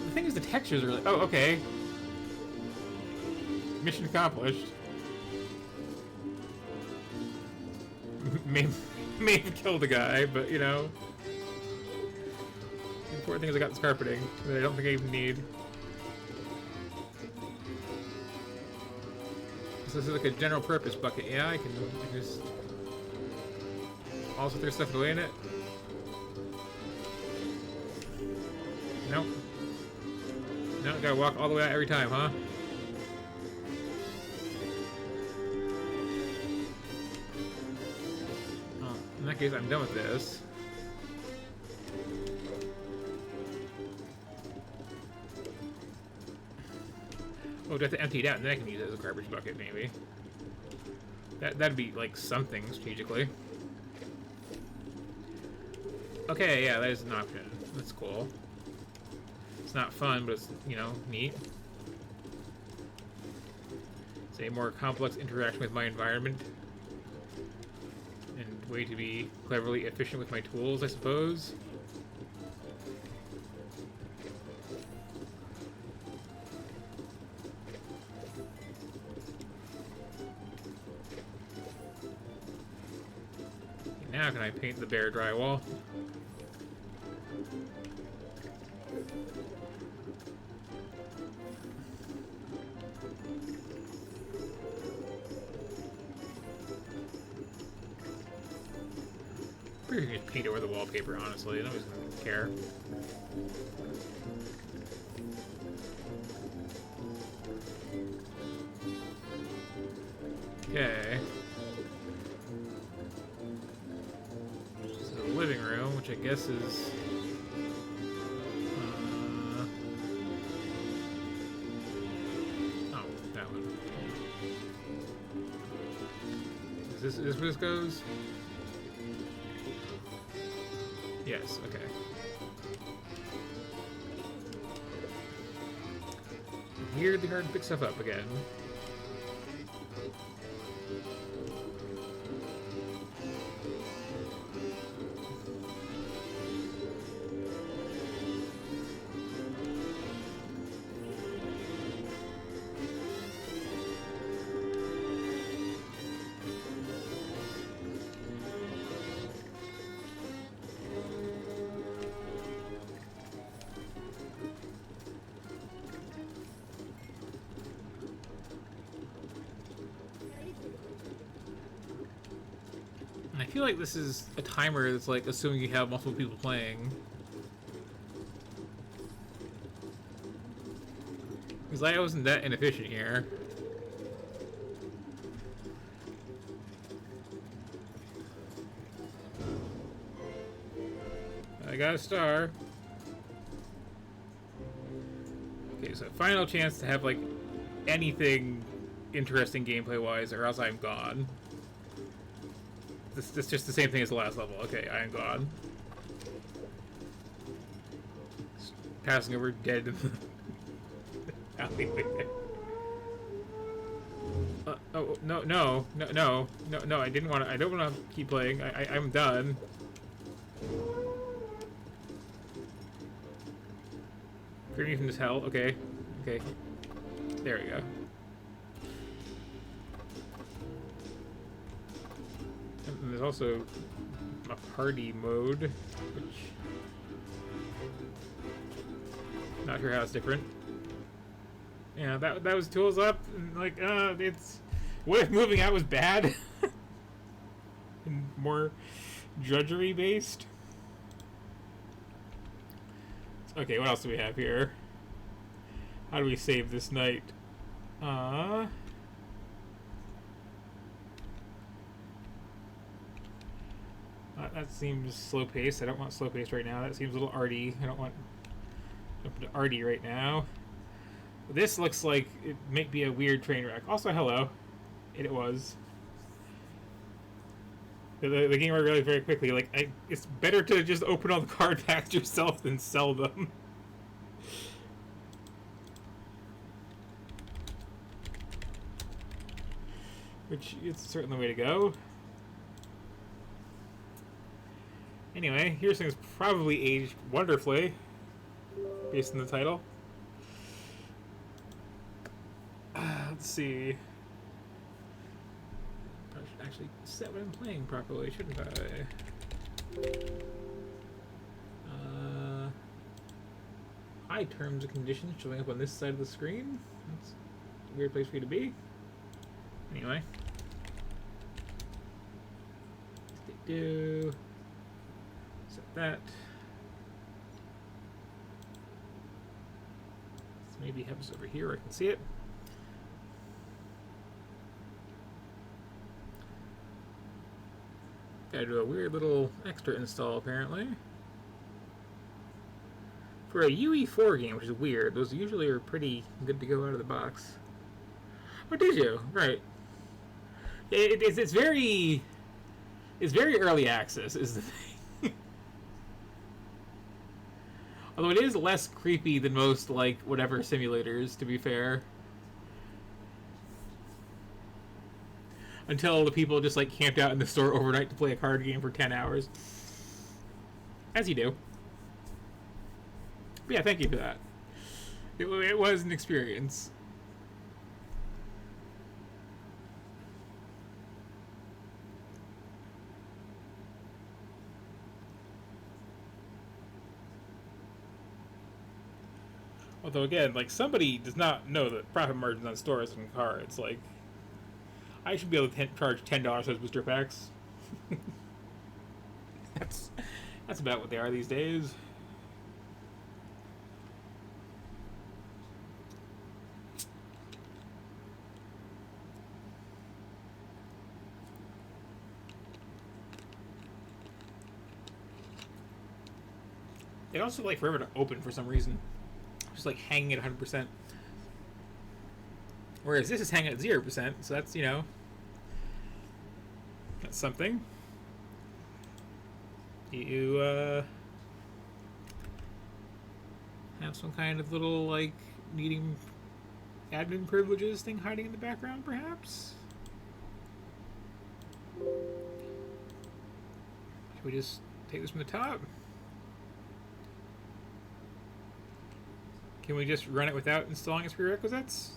the thing is, the textures are like, oh, okay. Mission accomplished. May have killed a guy, but you know. The important thing is I got this carpeting that I don't think I even need. So this is like a general purpose bucket. Yeah, I can just also throw stuff away in it. Nope. No, gotta walk all the way out every time, huh? Oh, in that case, I'm done with this. Oh, do I have to empty it out and then I can use it as a garbage bucket, maybe? That'd be like something strategically. Okay, yeah, that is an option. That's cool. It's not fun, but it's, you know, neat. It's a more complex interaction with my environment. And way to be cleverly efficient with my tools, I suppose. Now can I paint the bare drywall? Pretty sure you can just paint over the wallpaper, honestly. Nobody's gonna care. Okay. So the living room, which I guess is... oh, that one. Is this where this goes? Yes, okay. Weirdly hard to pick stuff up again. I feel like this is a timer that's like assuming you have multiple people playing. Because I wasn't that inefficient here. I got a star. Okay, so final chance to have like anything interesting gameplay-wise, or else I'm gone. This is just the same thing as the last level. Okay, I am gone. Just passing over dead in the alleyway. Oh no! I didn't want to. I don't want to keep playing. I'm done. Free me from this hell. Okay. Okay. There we go. And there's also a party mode, which not sure how it's different. Yeah, that was tools up, and like it's what if moving out was bad and more drudgery based. Okay, what else do we have here? How do we save this night? That seems slow paced. I don't want slow paced right now. That seems a little arty. I don't want arty right now. This looks like it might be a weird train wreck. Also, hello. It was. The game worked really very quickly. Like, it's better to just open all the card packs yourself than sell them. which is certainly the way to go. Anyway, here's things probably aged wonderfully, based on the title. Let's see. I should actually set what I'm playing properly, shouldn't I? High terms and conditions showing up on this side of the screen. That's a weird place for you to be. Anyway. Do set that. Let's maybe have this over here where I can see it. Gotta do a weird little extra install apparently. For a UE4 game, which is weird, those usually are pretty good to go out of the box. Oh, did you? Right. It's very early access is the thing. Although it is less creepy than most, like, whatever simulators, to be fair. Until the people just, like, camped out in the store overnight to play a card game for 10 hours. As you do. But yeah, thank you for that. It was an experience. Although again, like, somebody does not know that profit margins on stores and cards. Like, I should be able to charge $10 for those booster packs. That's about what they are these days. They also like forever to open for some reason. Just like hanging at 100%. Whereas this is hanging at 0%, so that's, you know, that's something. You have some kind of little, like, needing admin privileges thing hiding in the background, perhaps? Should we just take this from the top? Can we just run it without installing its prerequisites?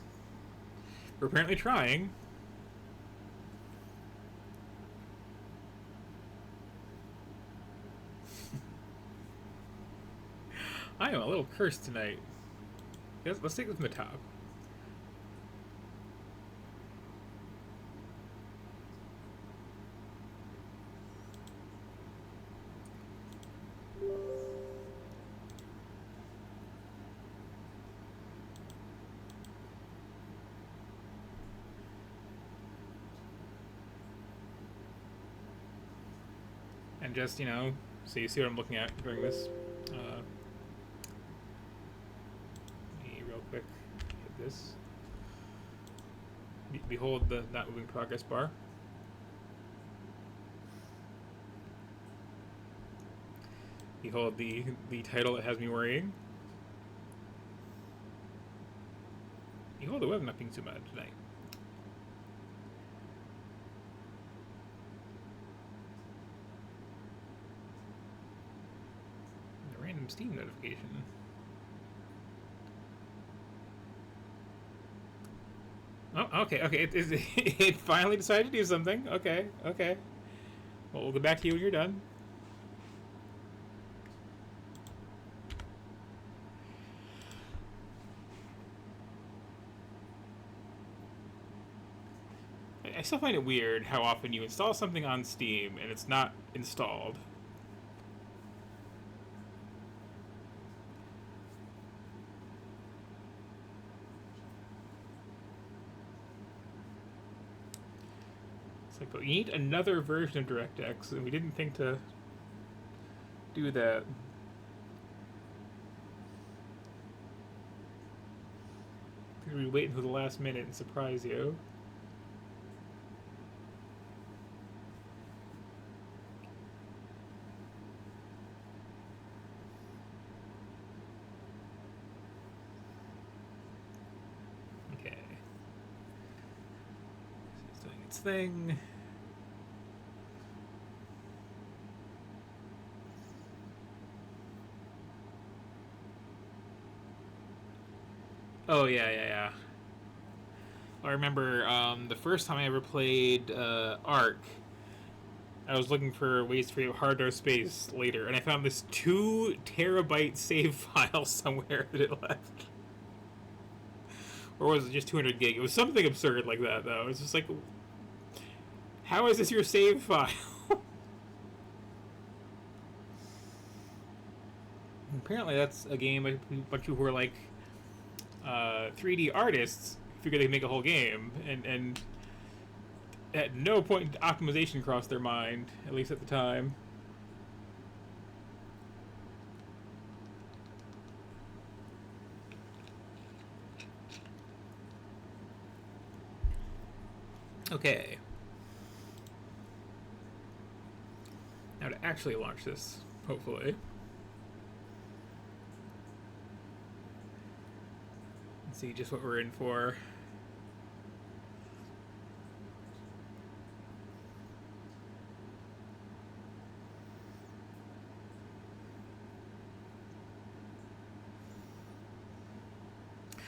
We're apparently trying. I am a little cursed tonight. Let's take this from the top. And just, you know, so you see what I'm looking at during this. Me real quick hit this. Behold the not moving progress bar. Behold the title that has me worrying. Behold the web not being too bad tonight. Steam notification. Oh, okay. It finally decided to do something. Okay. Well, we'll get back to you when you're done. I still find it weird how often you install something on Steam and it's not installed. It's like, but you need another version of DirectX, and we didn't think to do that. We wait until the last minute and surprise you. thing? Oh yeah. I remember the first time I ever played Ark. I was looking for ways to create hard drive space later, and I found this 2 terabyte save file somewhere that it left. Or was it just 200 gig? It was something absurd like that, though. It's just like, how is this your save file? Apparently, that's a game a bunch of people who are like 3D artists figure they can make a whole game, and at no point did optimization crossed their mind, at least at the time. Okay. Now to actually launch this, hopefully. Let's see just what we're in for.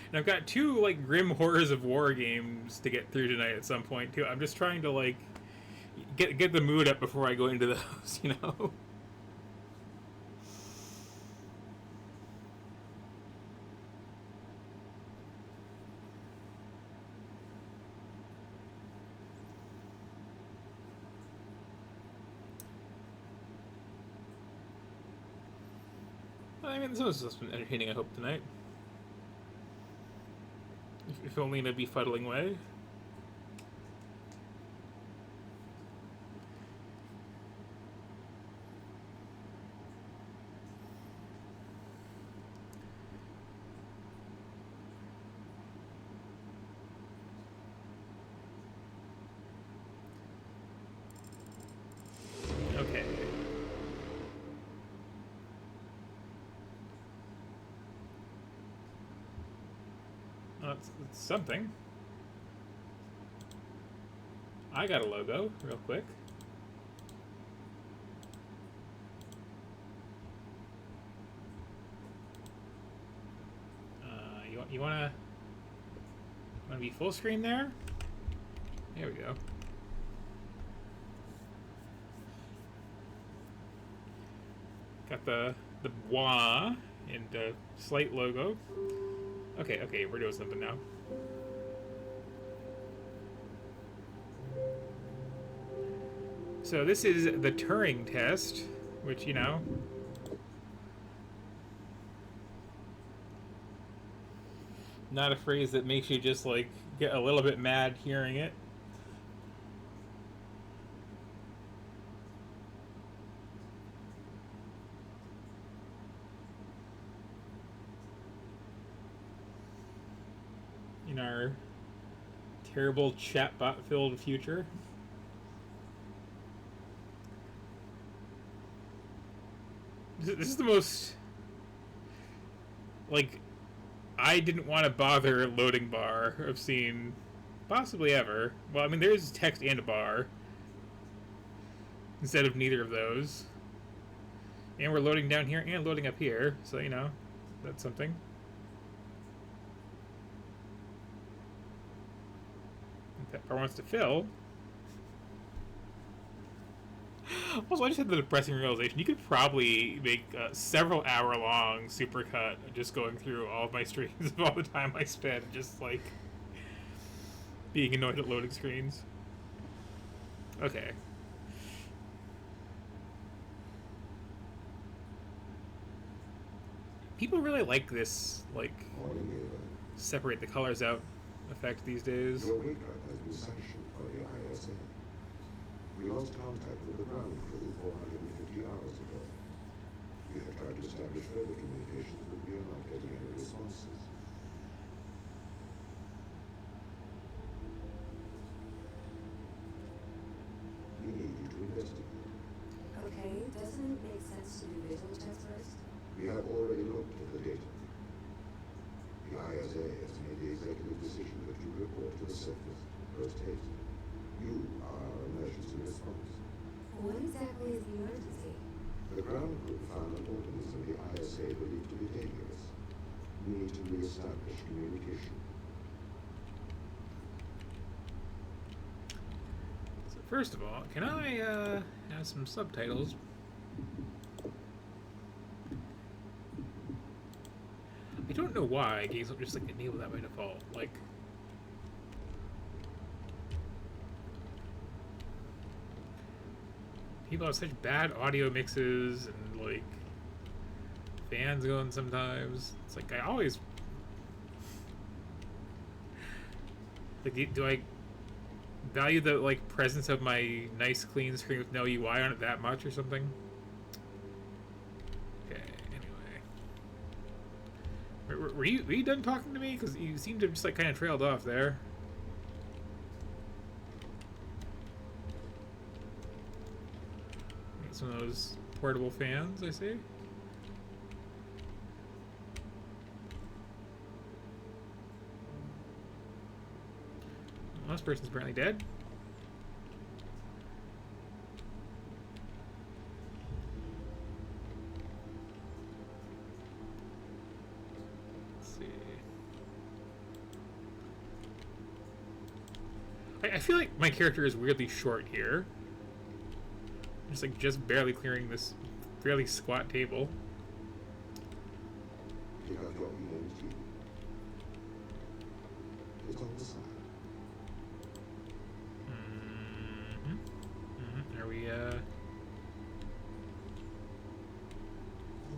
And I've got 2 like Grim Horrors of War games to get through tonight at some point too. I'm just trying to like get the mood up before I go into those, you know. I mean, this has been entertaining, I hope, tonight. If only in a befuddling way. Okay. Well, it's something. I got a logo, real quick. You wanna be full screen there? There we go. Got the wah and the Slate logo. Okay, we're doing something now. So this is the Turing test, which, you know, not a phrase that makes you just like get a little bit mad hearing it. In our terrible chatbot-filled future. This is the most, like, I didn't want to bother loading bar I've seen possibly ever. Well, I mean, there's text and a bar instead of neither of those. And we're loading down here and loading up here, so, you know, that's something. If that bar wants to fill. Also, I just had the depressing realization. You could probably make a several hour-long supercut just going through all of my streams of all the time I spend just, like, being annoyed at loading screens. Okay. People really like this, like, separate the colors out effect these days. Your wake up has been sanctioned by the ISA. We lost contact with the ground crew 450 hours ago. We have tried to establish further communications, but we are not getting any responses. We need you to investigate. Okay, doesn't it make sense to do visual checks first? We have already looked at the data. The ISA has made the executive decision that you report to the surface post-haste. You are our emergency response. What exactly is the emergency? The ground crew found an organism the ISA believed to be dangerous. We need to re-establish communication. So first of all, can I have some subtitles? I don't know why games don't just like enable that by default. Like, people have such bad audio mixes and like fans going sometimes. It's like I always like. Do I value the like presence of my nice clean screen with no UI on it that much or something? Okay. Anyway, were you done talking to me? Because you seemed to have just like kind of trailed off there. Some of those portable fans, I see. Well, this person's apparently dead. Let's see. I feel like my character is weirdly short here. Just barely clearing this fairly squat table. Pick up your EMT. It's on the side. Are we,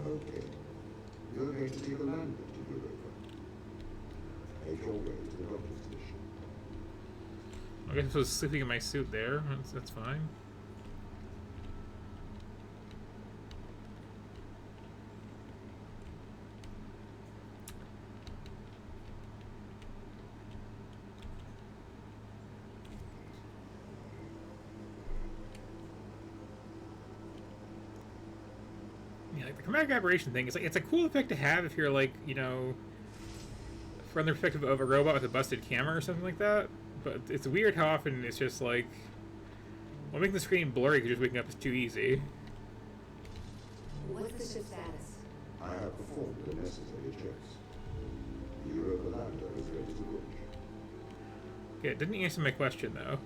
Okay. You're going to take a landing to Europa. Make your way to the docking station. I guess I was sleeping in my suit there. That's fine. Yeah, like the chromatic aberration thing is like it's a cool effect to have if you're like, you know, from the perspective of a robot with a busted camera or something like that. But it's weird how often it's just like, well, making the screen blurry because just waking up is too easy. What's the ship status? I have performed the necessary checks. The Europa lander is ready to launch. Yeah, it didn't answer my question though.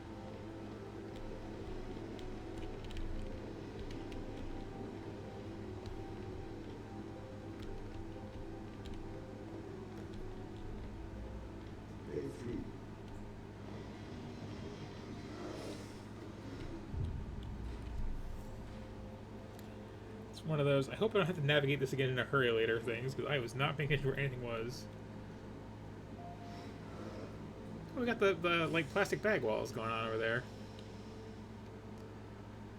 Day 3. It's one of those, I hope I don't have to navigate this again in a hurry later things, because I was not paying attention where anything was. Oh, we got the like plastic bag walls going on over there.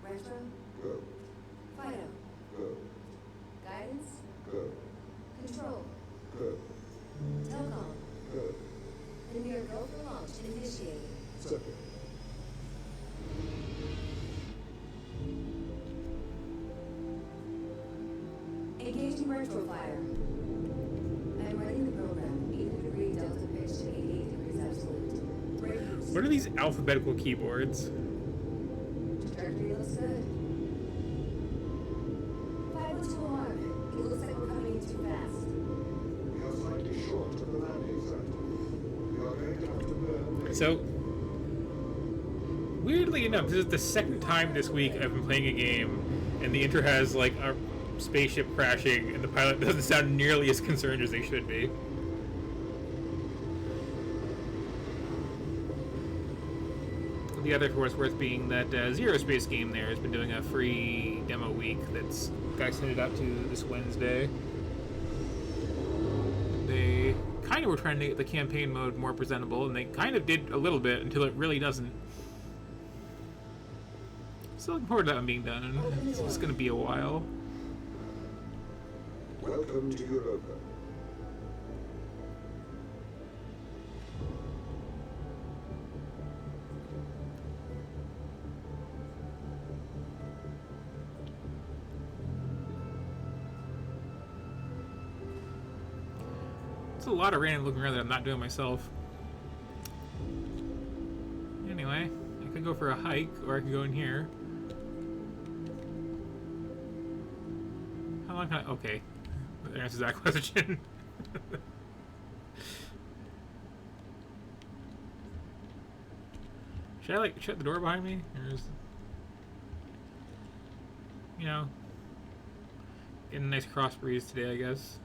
Retro? Go. Fido? Go. Guidance? Go. Control? Go. Telcom? Go. Linear go for launch initiated. Second. Engaging retro fire. I'm running the program. 80 degree delta pitch to 88 degrees absolute. Breaking. What are these alphabetical keyboards? Trajectory looks good. 502 alarm. It looks like we're coming in too fast. We are slightly short of the landing site. We are going to have to burn. So, weirdly enough, this is the second time this week I've been playing a game, and the intro has like a spaceship crashing, and the pilot doesn't sound nearly as concerned as they should be. The other, for what's worth, being that Zero Space game there has been doing a free demo week that's got extended out to this Wednesday. They kind of were trying to get the campaign mode more presentable, and they kind of did a little bit until it really doesn't. So looking forward to that one being done, and it's just going to be a while. Welcome to Europa. It's a lot of random looking around that I'm not doing myself. Anyway, I could go for a hike, or I could go in here. How long can I... Okay. That answers that question. Should I, like, shut the door behind me? Or is... You know... Getting a nice cross breeze today, I guess.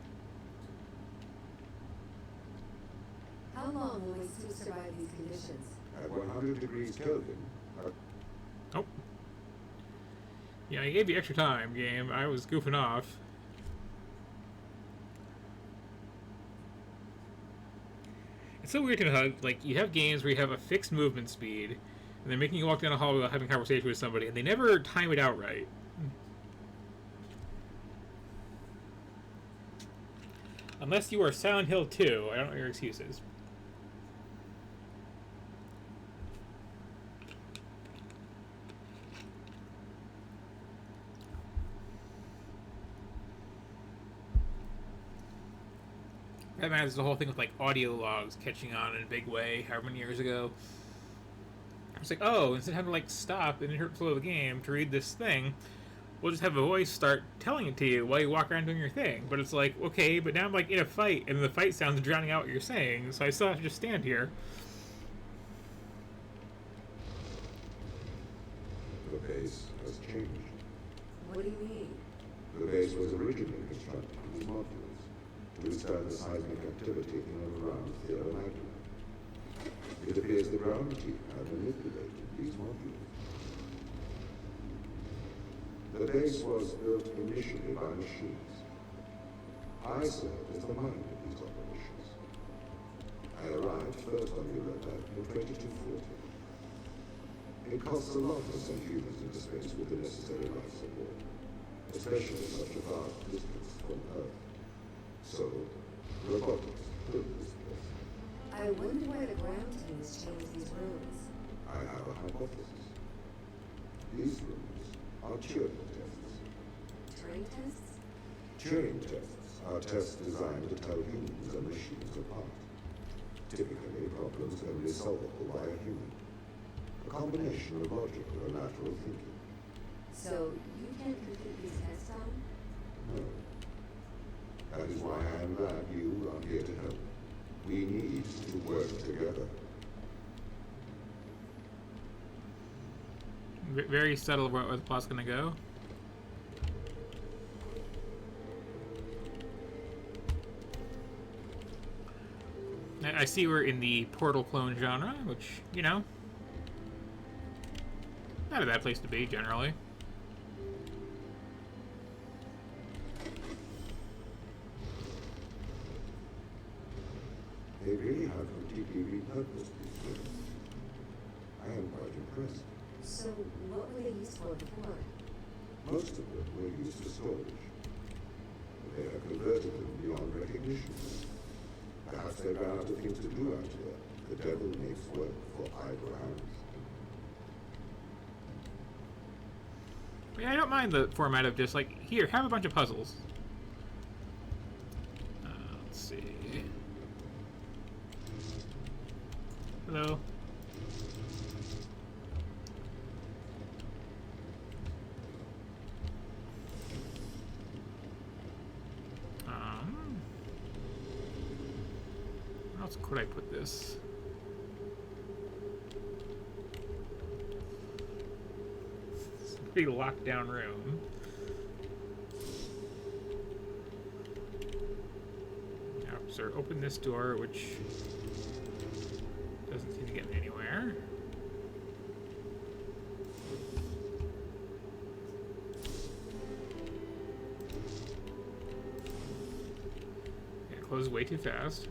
How long will we still survive these conditions? At 100 degrees Kelvin, Oh. Yeah, I gave you extra time, game. I was goofing off. It's so weird to me how, like, you have games where you have a fixed movement speed, and they're making you walk down a hallway while having a conversation with somebody, and they never time it out right. Unless you are Silent Hill 2, I don't know your excuses. Batman has the whole thing with, like, audio logs catching on in a big way, however many years ago. It's like, oh, instead of having to, like, stop in the flow of the game to read this thing, we'll just have a voice start telling it to you while you walk around doing your thing. But it's like, okay, but now I'm, like, in a fight, and the fight sounds drowning out what you're saying, so I still have to just stand here. the base has changed. What do you mean? The base was originally constructed with modules to withstand the seismic activity in and around Theodore Magdalene. It appears the ground team had manipulated these modules. The base was built initially by machines. I served as the mind of these operations. I arrived first on Europa in 2240. It costs a lot to send humans into space with the necessary life support, especially such a vast distance from Earth. So, robotics built this place. I wonder why the ground team has changed these rooms. I have a hypothesis. These rooms are Turing tests. Turing tests? Turing tests are tests designed to tell humans and machines apart. Typically, problems can be solvable by a human. A combination of logical and natural thinking. So, you can't complete these tests, Tom? No. That is why I am glad you are here to help. We need to work together. Very subtle about where the plot's gonna go. I see we're in the Portal clone genre, which, you know, not a bad place to be, generally. They really have completely repurposed these rooms. I am quite impressed. So, what were they used for before? Most of them were used for storage. They have converted them beyond recognition. Perhaps they ran out of things to do out here. The devil makes work for idle hands. Yeah, I don't mind the format of just like, here, have a bunch of puzzles. Let's see. Hello. Where else could I put this? It's a big locked down room. Now, sir, open this door, which doesn't seem to get me anywhere. It closed way too fast.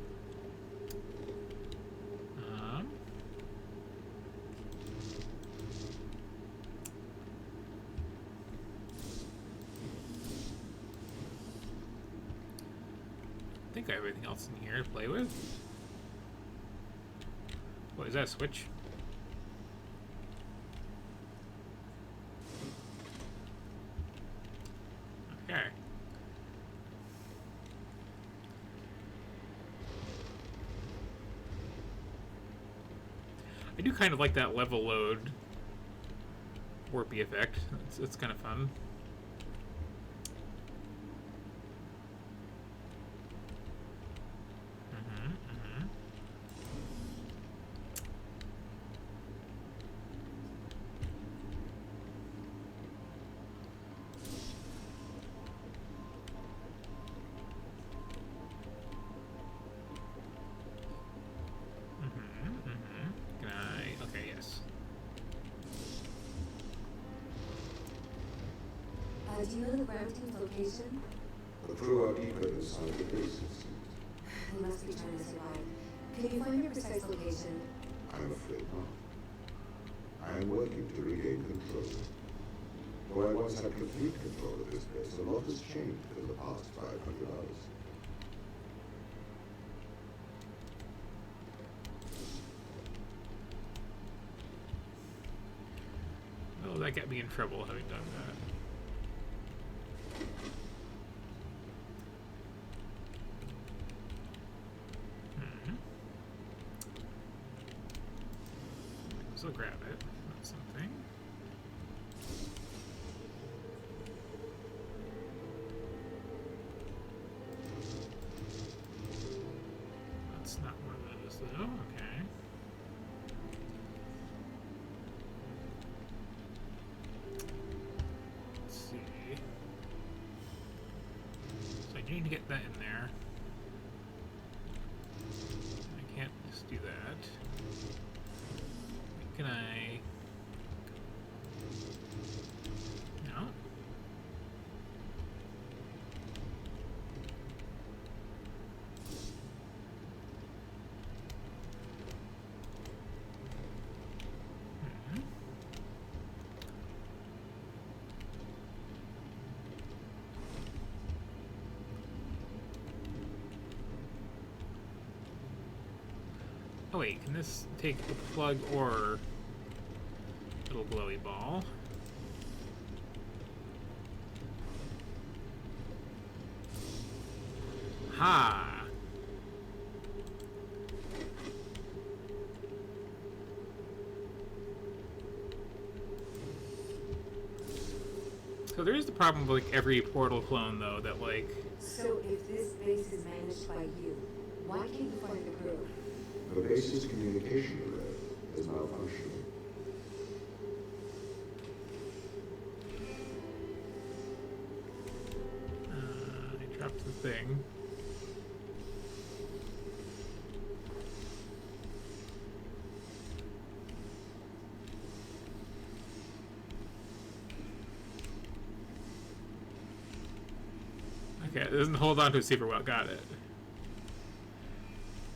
I think I have everything else in here to play with. What is that, a switch? Okay. I do kind of like that level load warpy effect. It's kind of fun. Can I? Okay, yes. Do you know the ground team's location? The crew are deep inside the base system. They must be trying to survive. Can you find their precise location? I'm afraid not. I am working to regain control. Though I once had complete control of this place, a lot has changed in the past 500 hours. Oh, that got me in trouble having done that. So grab it. That's something. That's not one of those though. Okay. Let's see. So I need to get that in there. I can't just do that. Can I? No. Oh wait, can this take the plug or little glowy ball? Ha! So there is the problem with like every Portal clone though, that like So if this base is managed by you, why can't you find the crew? The base's communication relay is malfunctioning. I dropped the thing. Okay, it doesn't hold on to it super well. Got it.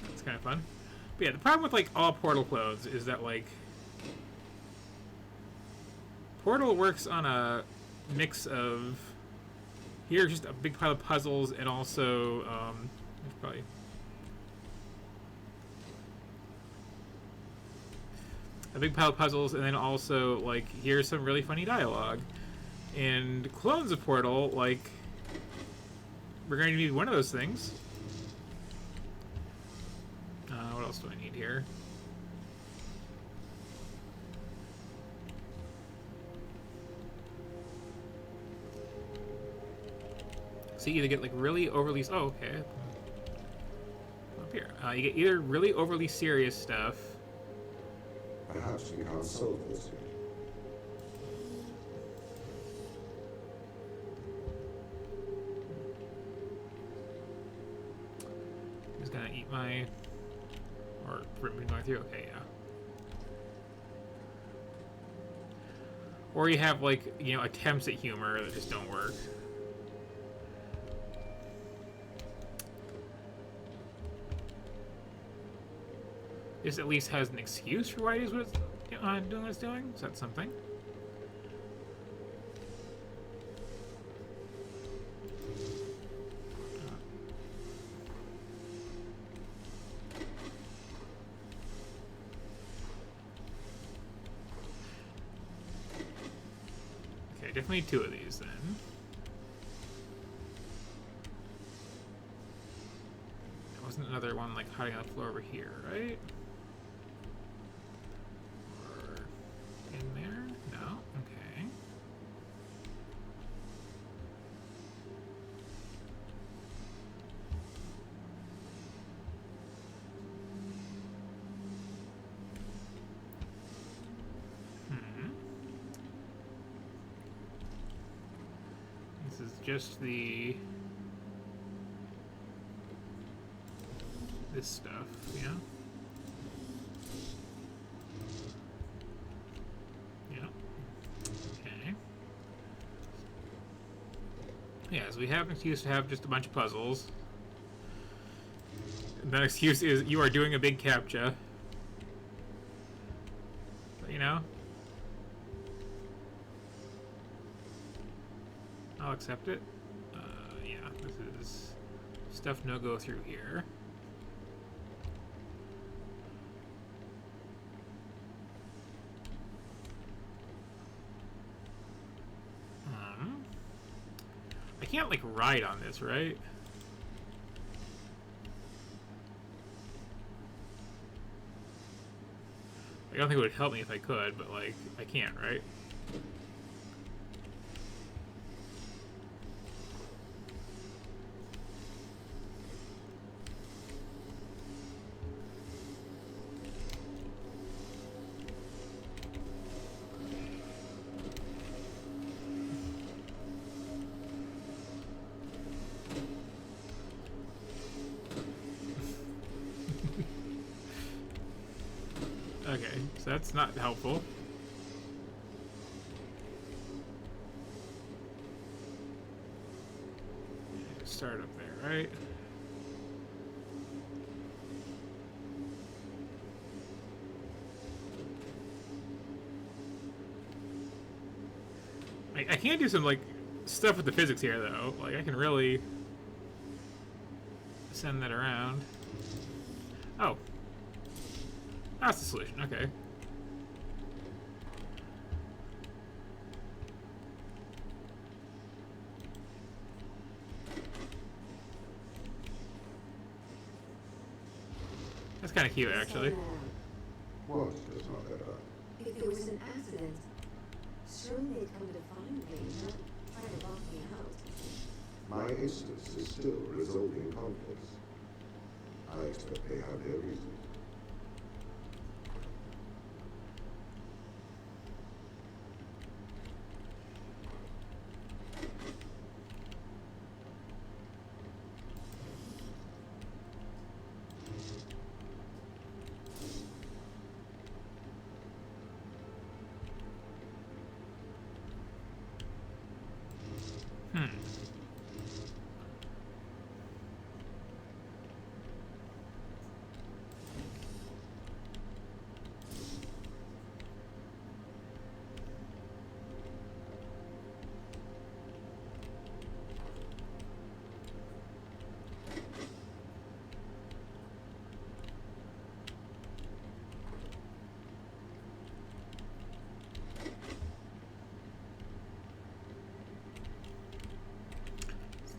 That's kind of fun. But yeah, the problem with like all Portal clones is that like Portal works on a mix of here's just a big pile of puzzles and also there's probably a big pile of puzzles and then also like here's some really funny dialogue. And clones of Portal, like, we're going to need one of those things. What else do I need here? So you either get like really overly... Oh, okay. Up here. You get either really overly serious stuff. Perhaps we can't solve this yet. Who's gonna eat my... Or me going through? Okay, yeah. Or you have like, you know, attempts at humor that just don't work. This at least has an excuse for why it is what it's doing what it's doing. So that's something. Okay, definitely two of these then. There wasn't another one like hiding on the floor over here, right? In there? No? Okay. just the this stuff, yeah. Yeah. Okay. Yeah, so we have an excuse to have just a bunch of puzzles. And that excuse is you are doing a big CAPTCHA. But, you know, I'll accept it. Yeah, this is stuff no go through here. I can't like ride on this, right? I don't think it would help me if I could, but like I can't, right? Okay, so that's not helpful. Start up there, right? I can't do some like stuff with the physics here though. Like I can really send that around. Oh. That's the solution, okay. That's kind of cute, actually. What does not add up? If there was an accident, surely they'd come to find me, not try to lock me out. My instance is still resolving conflicts. I expect they have their reasons.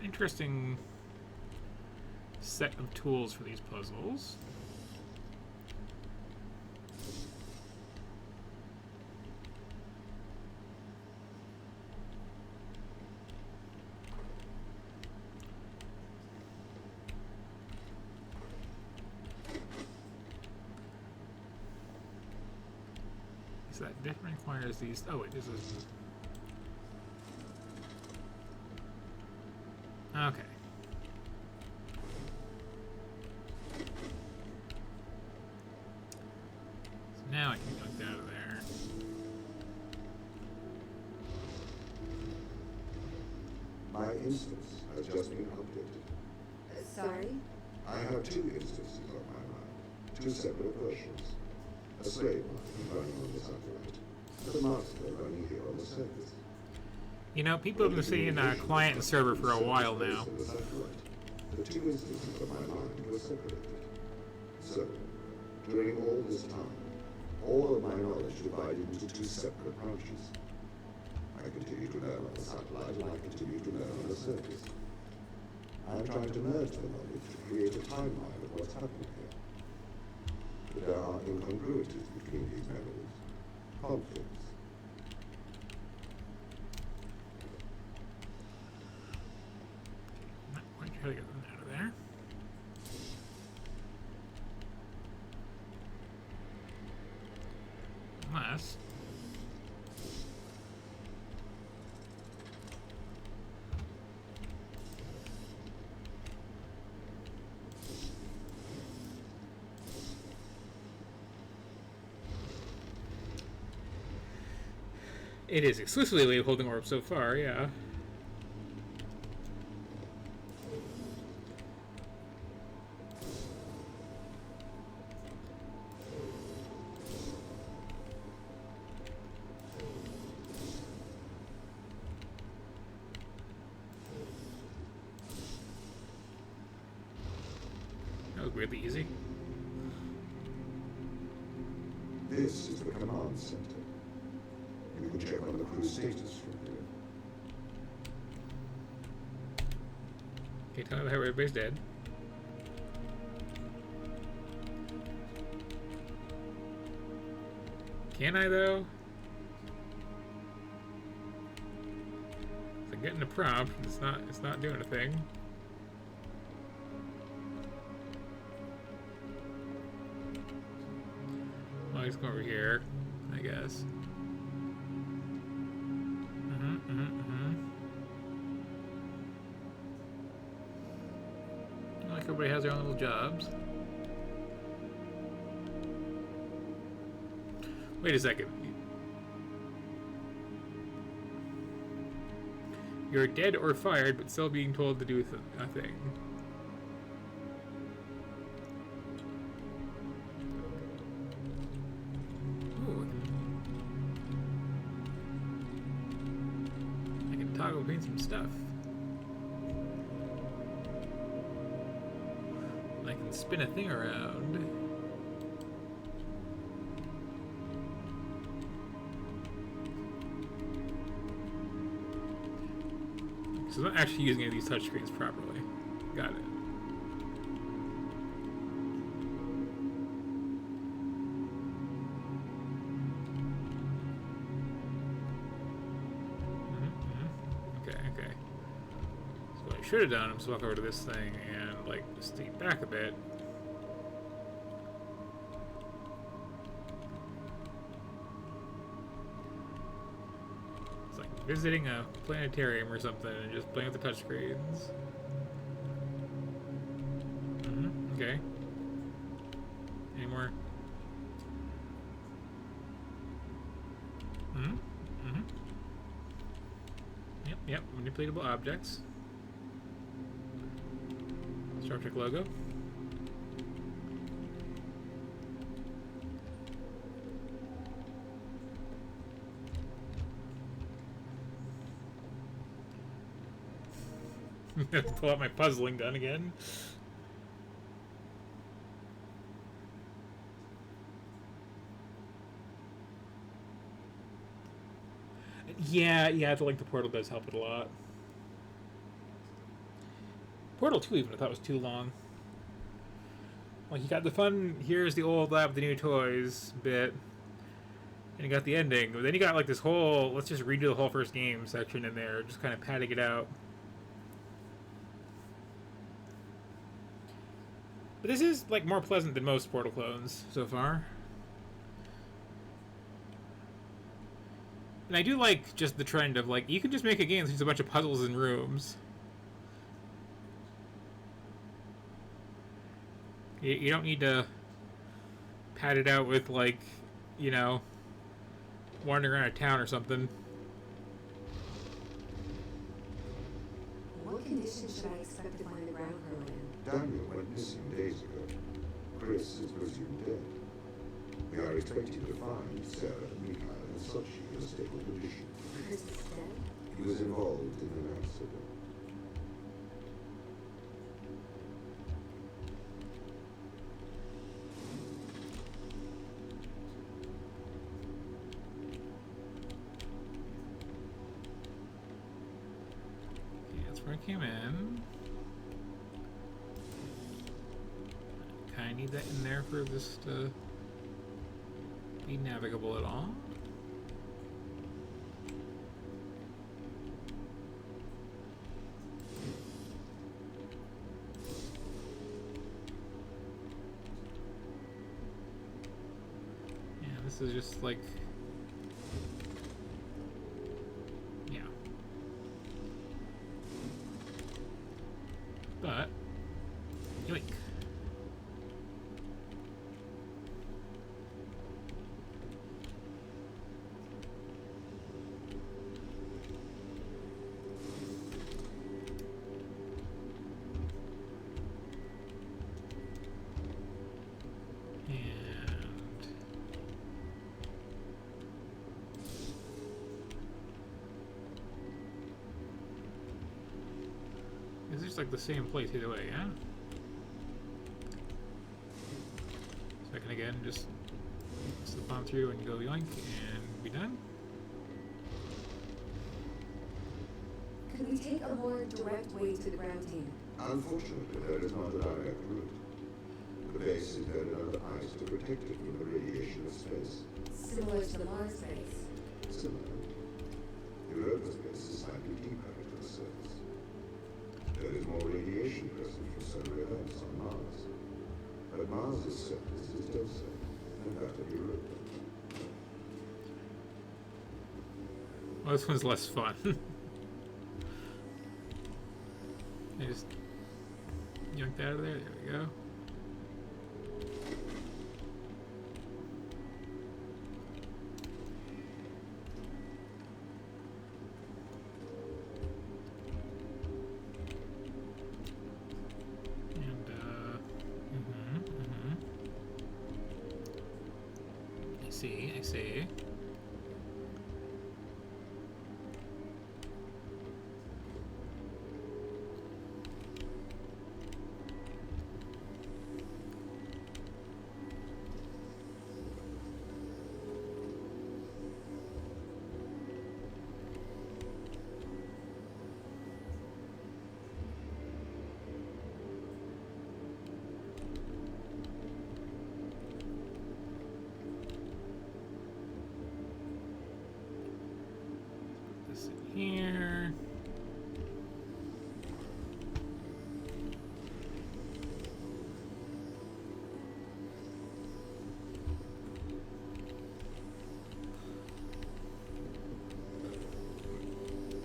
Interesting set of tools for these puzzles. Is that different? Requires these. Oh wait, this is. Okay. So now I can get out of there. My instance has just been updated. Sorry? I have two instances on my mind, two separate versions. A slave master running on the satellite, and a master running here on the surface. You know, people have been saying client and server for a while now. The two instances of my mind were separated. So, during all this time, all of my knowledge divided into two separate branches. I continue to learn on the satellite, and I continue to learn on the surface. I am trying to merge the knowledge to create a timeline of what's happening here. But there are incongruities between these memories, conflicts. Not quite sure how to get them out of there. Unless. It is exclusively a way of holding orbs so far, yeah. That was weirdly easy. This is the command center. You can check on the crew status from here. Okay, tell me how everybody's dead. Can I though? So getting a prompt, it's not doing a thing. Well, let's go over here, I guess. Like everybody has their own little jobs. Wait a second. You're dead or fired, but still being told to do a thing. Ooh. I can toggle between some stuff. I can spin a thing around. So I'm not actually using any of these touchscreens properly. Got it. Okay. So what I should have done is walk over to this thing and like step back a bit. Visiting a planetarium or something and just playing with the touchscreens. Okay. Any more? Yep. Manipulatable objects. Star Trek logo. Pull out my puzzling gun again. Yeah, the link to Portal does help it a lot. Portal 2 even I thought was too long. Like you got the fun, here's the old lab with the new toys bit. And you got the ending. But then you got like this whole, let's just redo the whole first game section in there, just kind of padding it out. But this is like more pleasant than most Portal clones so far. And I do like just the trend of like, you can just make a game that's just a bunch of puzzles and rooms. You don't need to pad it out with like, you know, wandering around a town or something. What conditions should I expect to find the ground crew in? Daniel went missing days ago. Chris is presumed dead. We are expecting to find Sarah and Mikhail in such a stable condition. Chris is dead? He was involved in an accident. Okay, that's where I came in. Kinda need that in there for this to be navigable at all. Yeah, this is just like, yeah. But, yoink. looks like the same place either way, yeah? So I can again just slip on through and go yoink and be done. Could we take a more direct way to the ground team? Unfortunately, there is not a direct route. The base is buried under ice to protect it from the radiation of space. Similar to the Mars base. Similar. Europa's base is slightly deeper into the surface. There is more radiation present from solar events on Mars. But Mars's surface is denser and that of Europa. Well, this one's less fun. I just yoink that out of there. There we go. And I see. I see. This in here.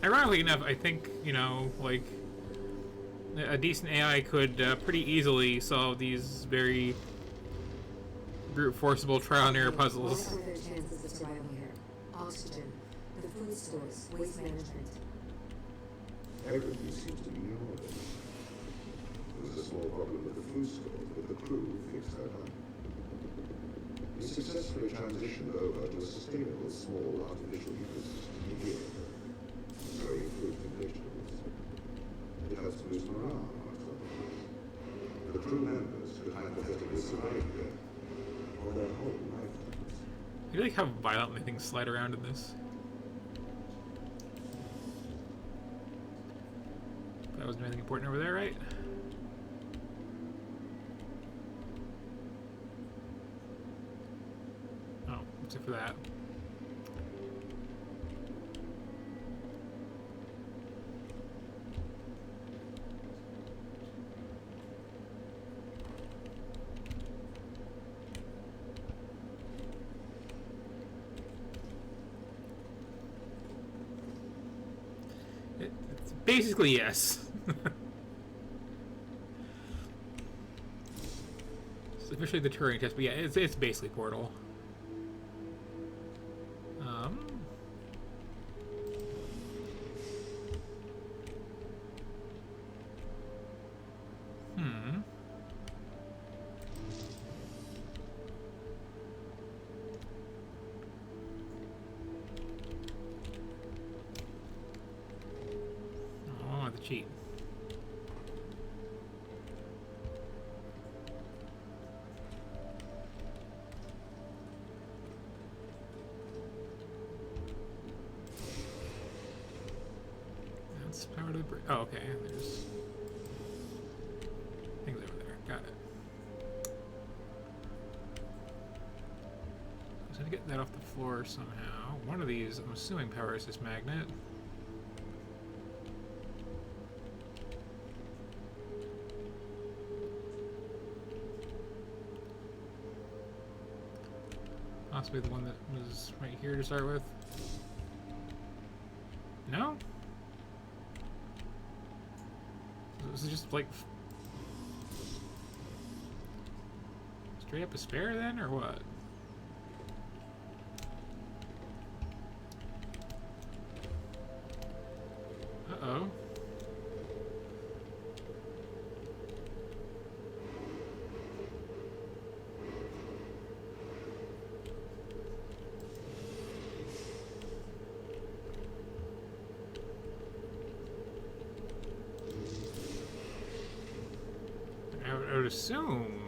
Ironically enough, I think, you know, like, a decent AI could pretty easily solve these very brute forcible trial and error puzzles. What are their chances of survival here? Oxygen, the food stores, waste management. Everything seems to be in order. There was a small problem with the food stores, but the crew fixed that up. We successfully transitioned over to a sustainable small artificial ecosystem here, growing fruit and vegetables. It helps boost morale, amongst other things. The crew members could hypothetically survive there for their whole lifetimes. I like how violently things slide around in this. That wasn't anything important over there, right? Oh, except for that. It's basically yes. It's officially the Turing test, but yeah, it's basically Portal. Oh, the cheat. That's power to the bridge. Oh, okay. There's things over there. Got it. So to get that off the floor somehow. One of these, I'm assuming, powers this magnet. Possibly the one that was right here to start with. No? Was it just like straight up a spare then, or what? Uh-oh. I would assume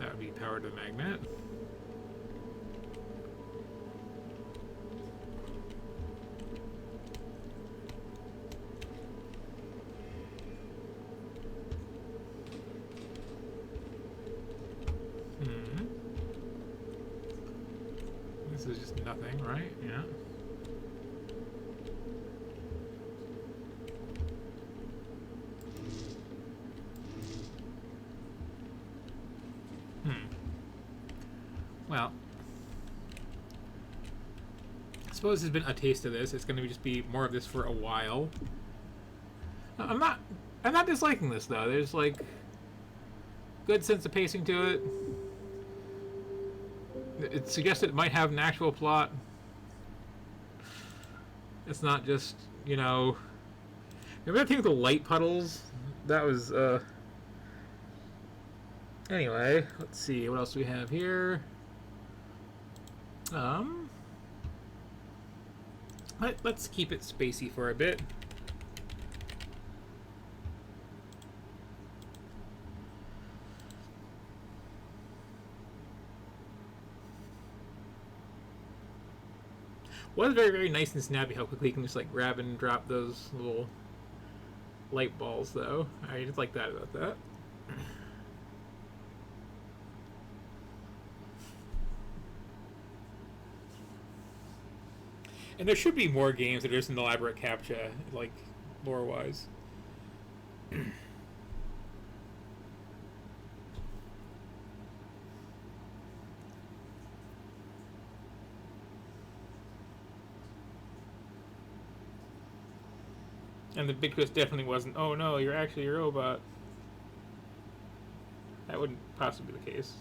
that would be powered to the magnet. This is just nothing, right? Yeah. Well, I suppose there's been a taste of this. It's going to just be more of this for a while. I'm not disliking this though. There's like good sense of pacing to it. It suggests it might have an actual plot. It's not just, you know. Remember that thing with the light puddles? That was anyway, let's see what else we have here. Let's keep it spacey for a bit. Was very, very nice and snappy how quickly you can just like grab and drop those little light balls, though. I just like that about that. And there should be more games that are just an elaborate captcha, like, lore-wise. And the big twist definitely wasn't, oh no, you're actually a robot. That wouldn't possibly be the case.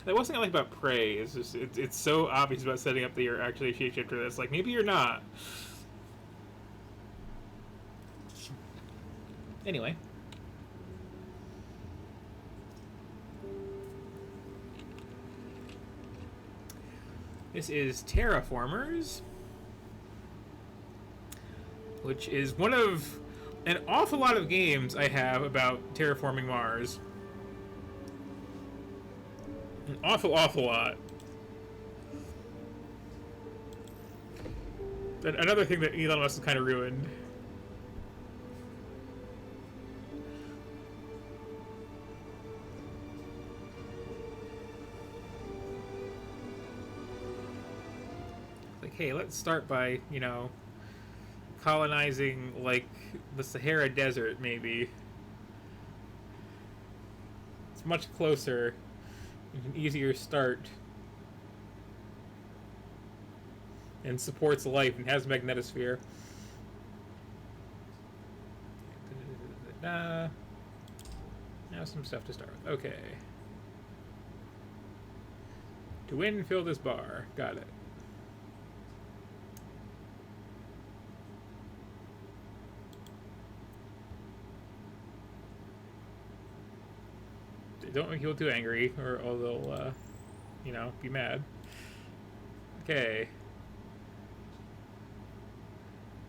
That one thing I like about Prey is just it's so obvious about setting up that you're actually a shapeshifter that's like, maybe you're not. Anyway. This is Terraformers, which is one of an awful lot of games I have about terraforming Mars. An awful lot. And another thing that Elon Musk has kind of ruined. Like, hey, let's start by, you know, colonizing, like, the Sahara Desert, maybe. It's much closer. An easier start, and supports life and has a magnetosphere. Now some stuff to start with. Okay. To win, fill this bar. Got it. Don't make people too angry, or they'll, you know, be mad. Okay.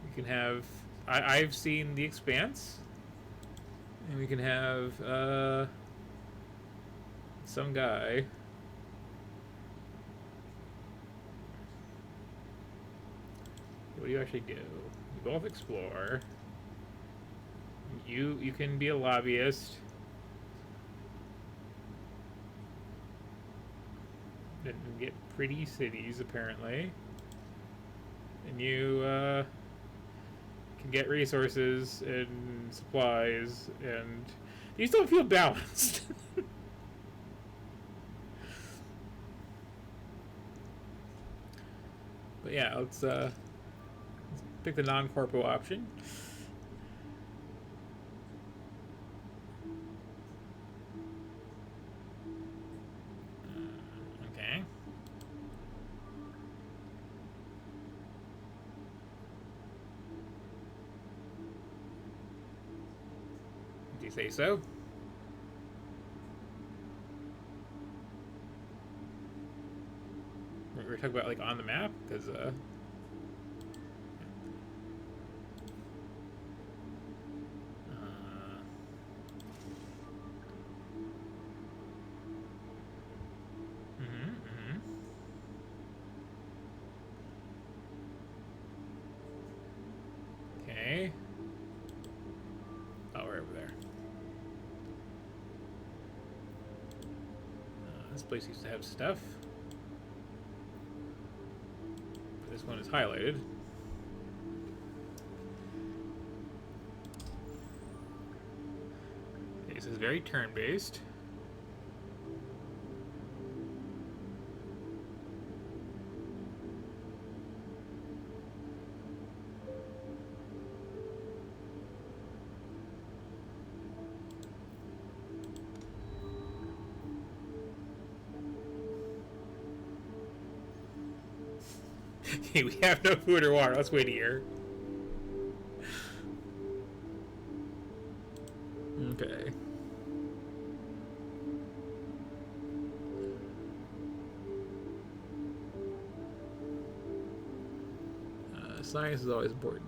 We can have... I've seen The Expanse. And we can have, some guy. What do you actually do? You both explore. You can be a lobbyist. And get pretty cities, apparently. And you can get resources and supplies, and you still feel balanced. But yeah, let's pick the non-corpo option. Say so. We're talking about like on the map, because This place used to have stuff. This one is highlighted. Okay, this is very turn-based. We have no food or water. Let's wait here. Okay. Science is always important.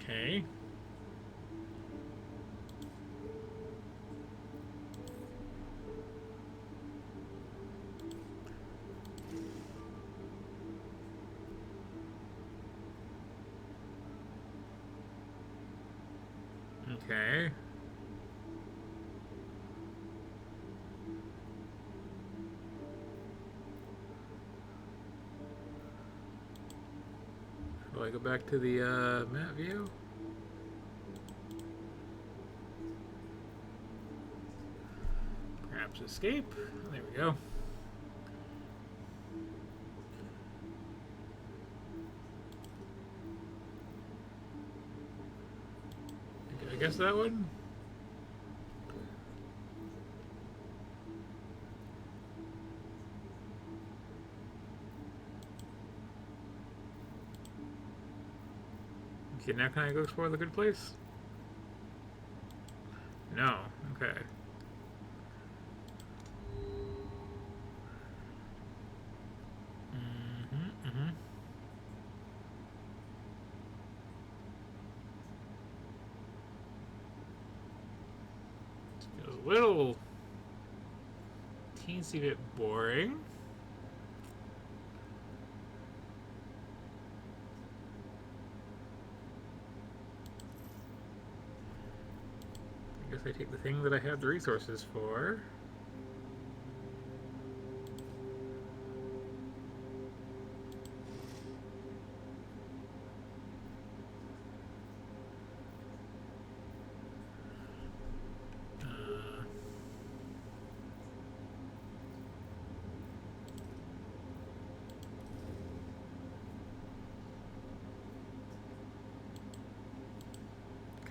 Okay. Okay. Do I go back to the map view? Perhaps escape. There we go. Okay, I guess that one. Okay, now can I go explore the good place? No. Okay. Feels a little teensy bit boring. I guess I take the thing that I have the resources for.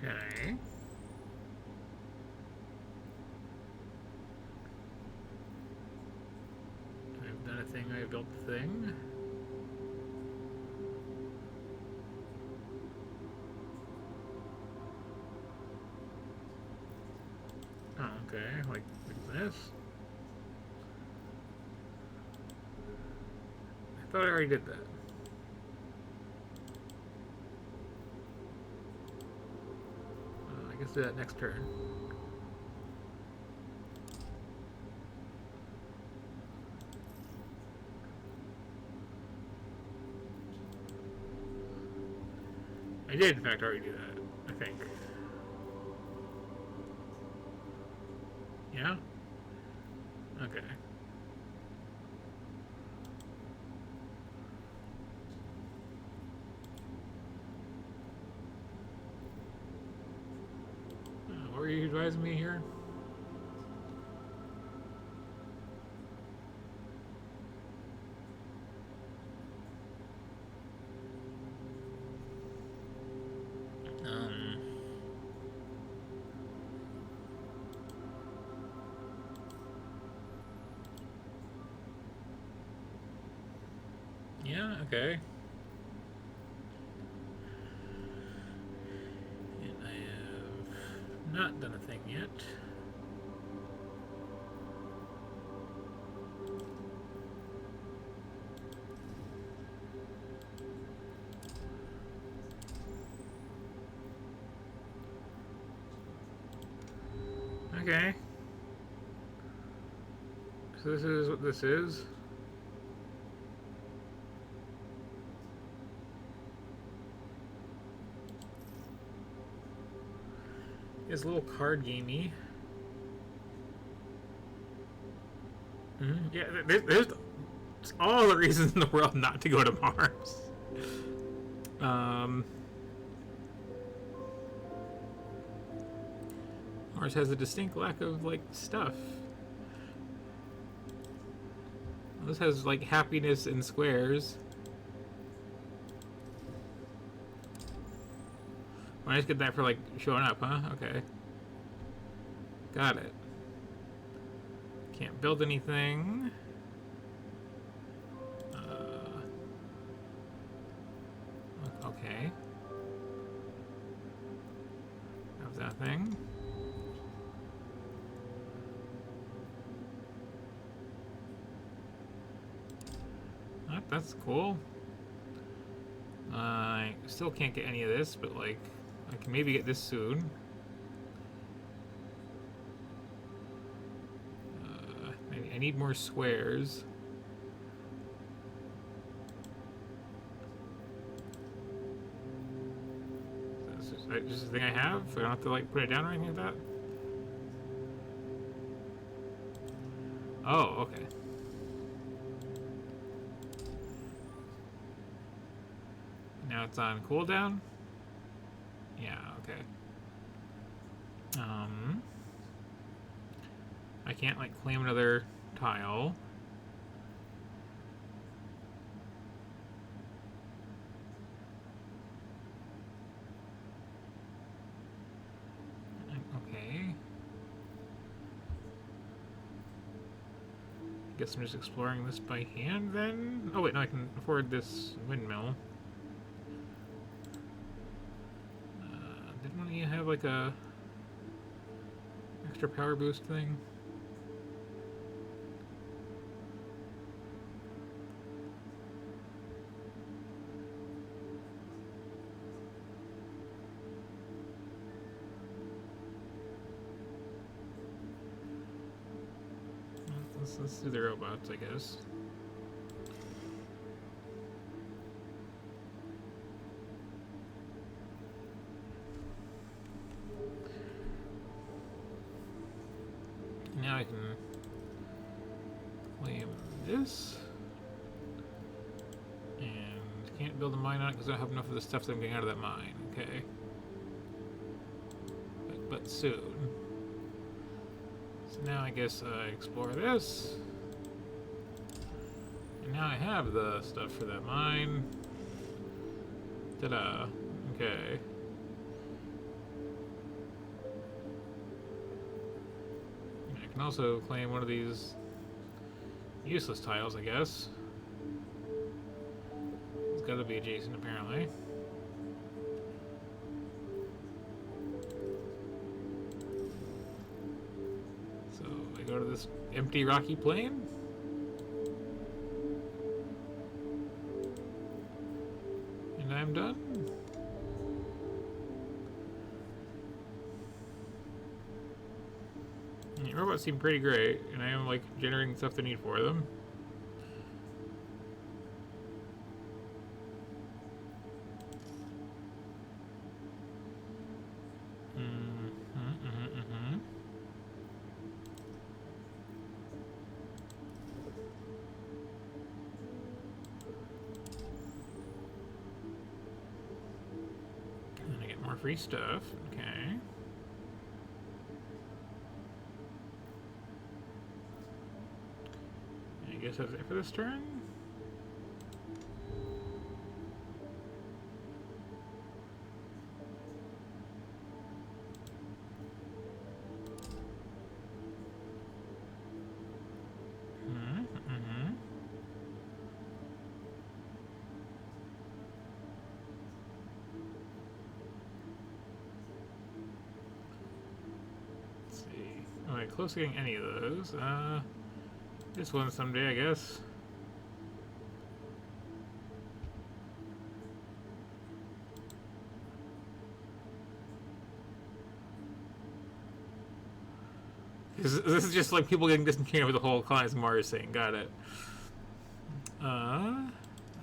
Okay. I've done a thing, I built the thing. Oh, okay, like this. I thought I already did that. I guess do that next turn. I did, in fact, already do that, I think. Yeah? Okay. What were you advising me here? Yeah, okay. And I have not done a thing yet. Okay. So this is what this is. It's a little card gamey. Yeah, there's all the reasons in the world not to go to Mars. Mars has a distinct lack of like stuff. This has like happiness in squares. Well, I just get that for like showing up, huh? Okay. Got it. Can't build anything. Okay. Have that thing. That's cool. I still can't get any of this, but like, I can maybe get this soon. I need more squares. That's just the thing I have. I don't have to like put it down or anything like that. Oh, okay. Now it's on cooldown. Yeah, okay. I can't like claim another tile. Okay. Guess I'm just exploring this by hand then? Oh wait, no, I can afford this windmill. Didn't one of you have like a extra power boost thing? Let's do the robots, I guess. Now I can claim this. And can't build a mine on it because I don't have enough of the stuff that I'm getting out of that mine. Okay. But soon. So now I guess I explore this. And now I have the stuff for that mine. Ta-da. Okay. And I can also claim one of these useless tiles, I guess. It's gotta be adjacent, apparently. Go to this empty rocky plain. And I'm done. And the robots seem pretty great, and I am like generating stuff they need for them. Free stuff, okay. I guess that's it for this turn. Close to getting any of those. This one someday, I guess. This is just like people getting disenchanted with the whole colonize Mars thing. Got it. That's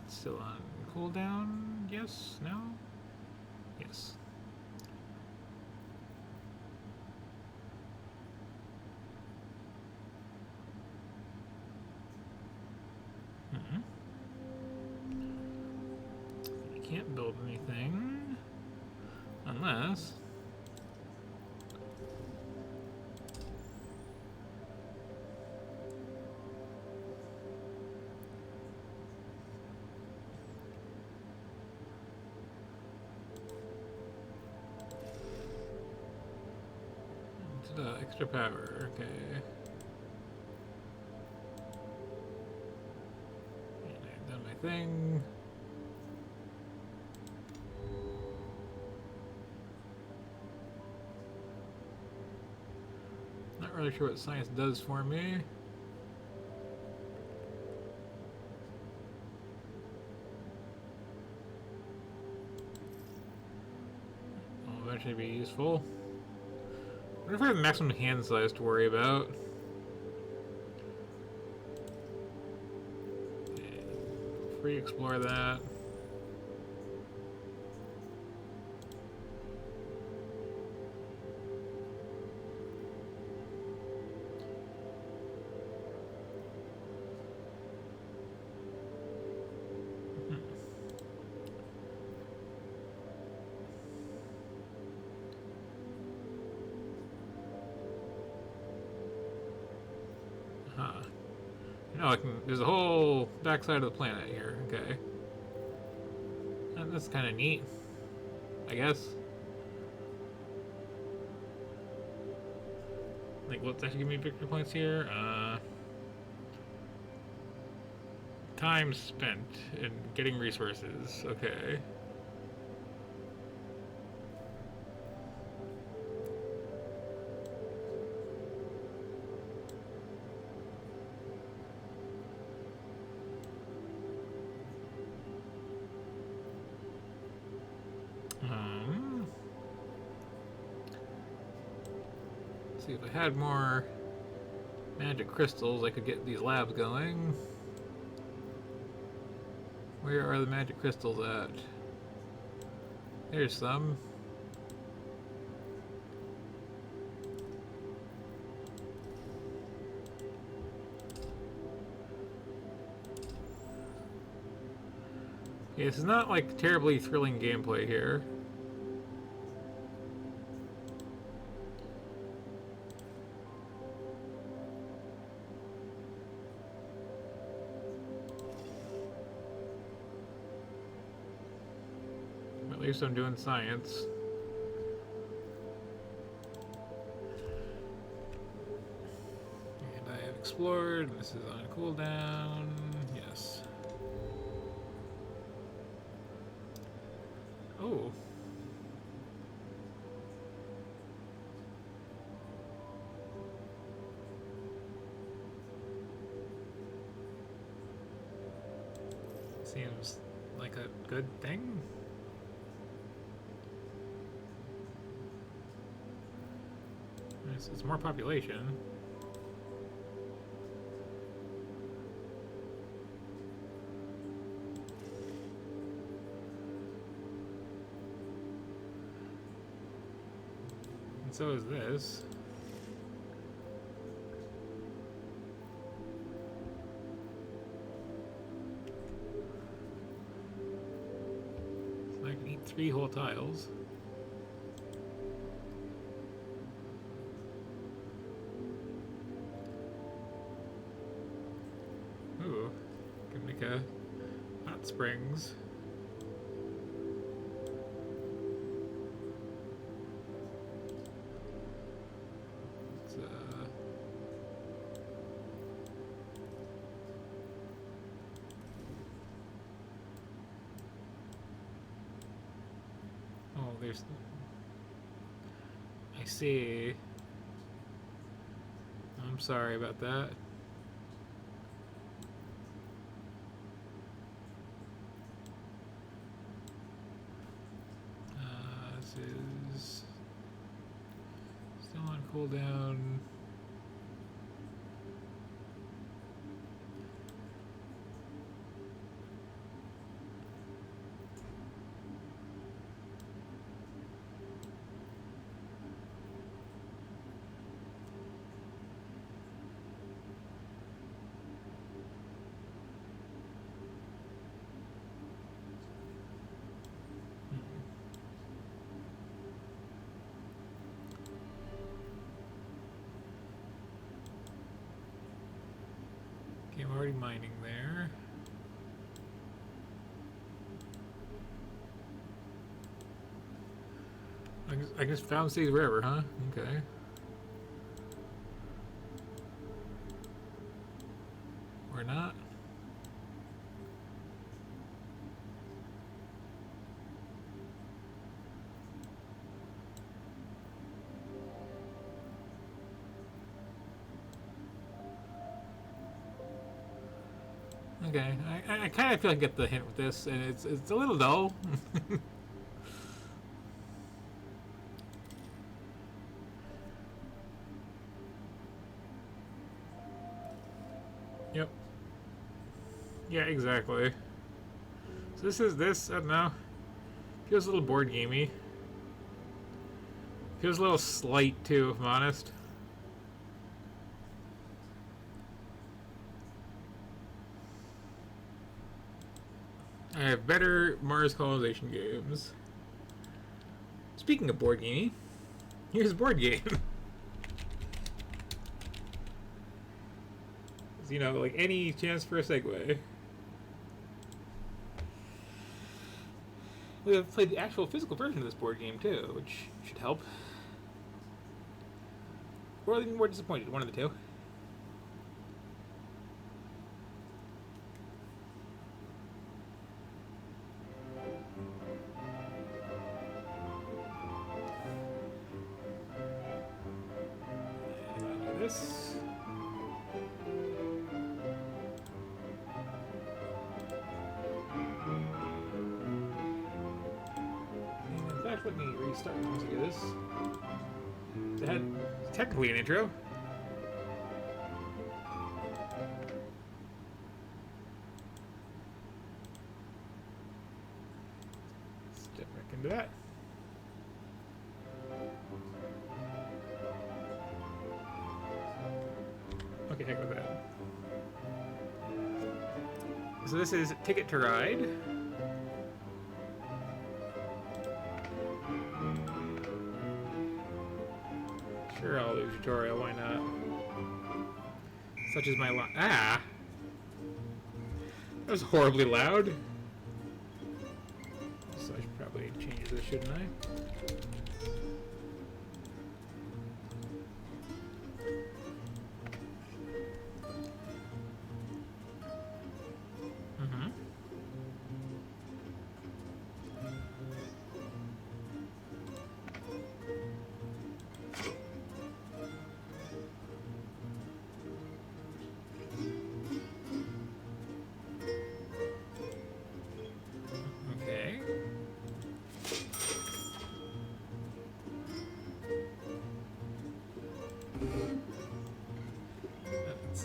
still on cooldown. Yes? No? Yes. You can't build anything unless. Extra power, okay. And I've done my thing. Not really sure what science does for me. Will eventually be useful. I wonder if I have maximum hand size to worry about. Free explore that. No, I can. There's a whole backside of the planet here. Okay, that's kind of neat, I guess. Like, what's actually give me victory points here? Time spent in getting resources. Okay. See, if I had more magic crystals, I could get these labs going. Where are the magic crystals at? There's some. Yeah, this is not like terribly thrilling gameplay here. At least I'm doing science. And I have explored, and this is on cooldown. Yes. Oh. Seems like a good thing. It's more population. And so is this. So I can eat 3 whole tiles. Ooh, can make a hot springs. It's, oh, there's. I see. I'm sorry about that. This is still on cooldown. Heavy mining there. I guess found stays wherever, huh? Okay. Or not. Okay, I kind of feel like I get the hint with this, and it's a little dull. Yep. Yeah, exactly. So this, I don't know. Feels a little board gamey. Feels a little slight too, if I'm honest. I have better Mars colonization games. Speaking of board gamey, here's a board game. You know, like any chance for a segue. We have played the actual physical version of this board game too, which should help. Or even more disappointed, one of the two. And this. Let me restart once I do this. It had technically an intro. Let's get back into that. Okay, heck with that. So this is Ticket to Ride. Sure, I'll do a tutorial, why not? Such as my that was horribly loud. So I should probably change this, shouldn't I?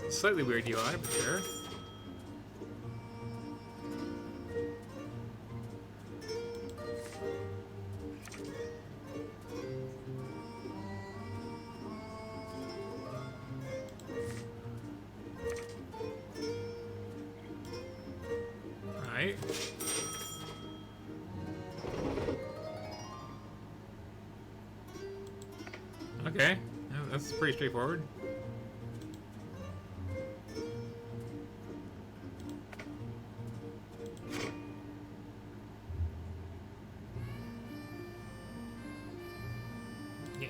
Slightly weird UI, but sure. Alright. Okay, that's pretty straightforward.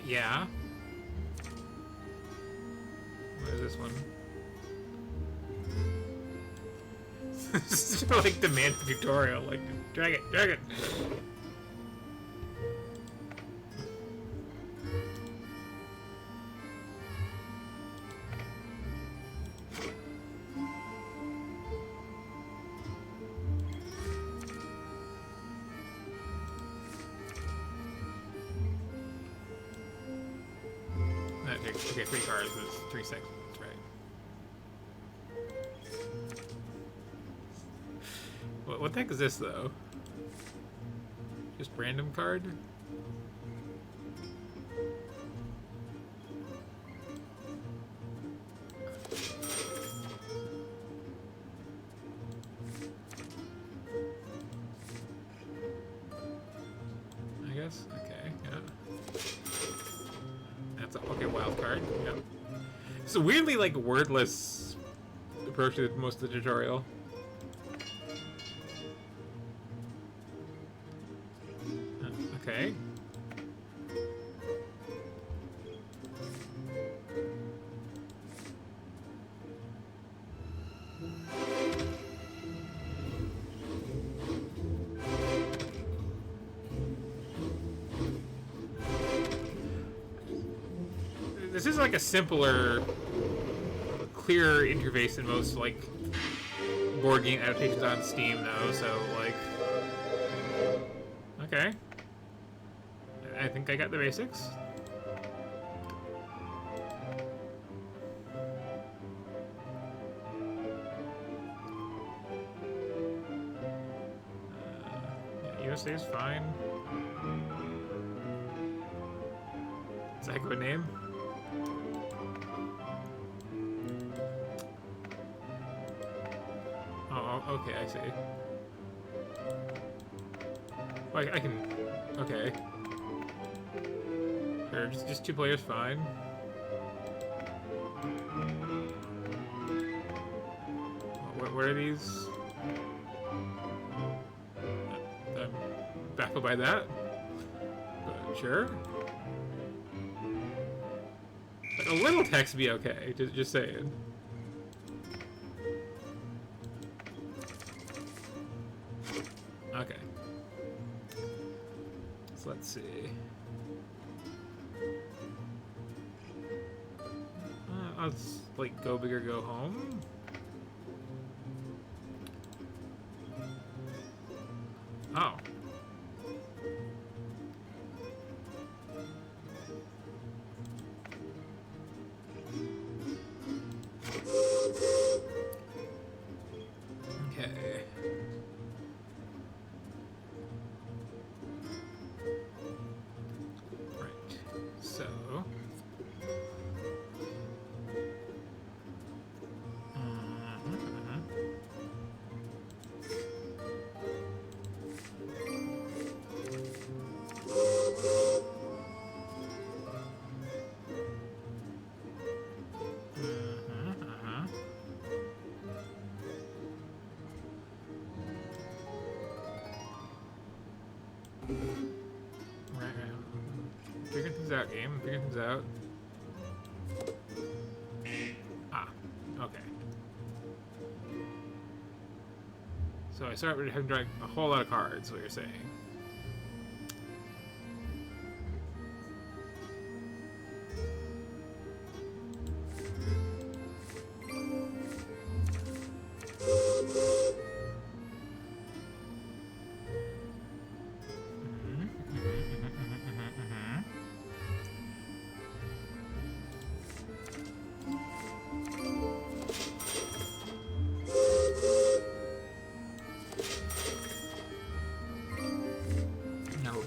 Yeah. Where's this one? This is like demand for tutorial. Like, drag it, drag it. Okay, 3 cards is 3 sections, right? What the heck is this, though? Just random card? I guess? Okay, yeah. That's a, okay, wild card, yeah. It's a weirdly, like, wordless approach to most of the tutorial. Okay. This is like a simpler, clearer interface than most like board game adaptations on Steam, though. So like, okay, I think I got the basics. Yeah, USA is fine. Is that a good name? Oh, okay, I see. Well, I can... Okay. Sure, just 2 players, fine. What are these? I'm baffled by that. But sure. Like, a little text would be okay, just saying. Okay. So let's see. Let's like go big or go home. Oh. Okay. Right. So. Figuring things out, game. Figuring things out. Ah, okay. So I start with having to drag a whole lot of cards, what you're saying.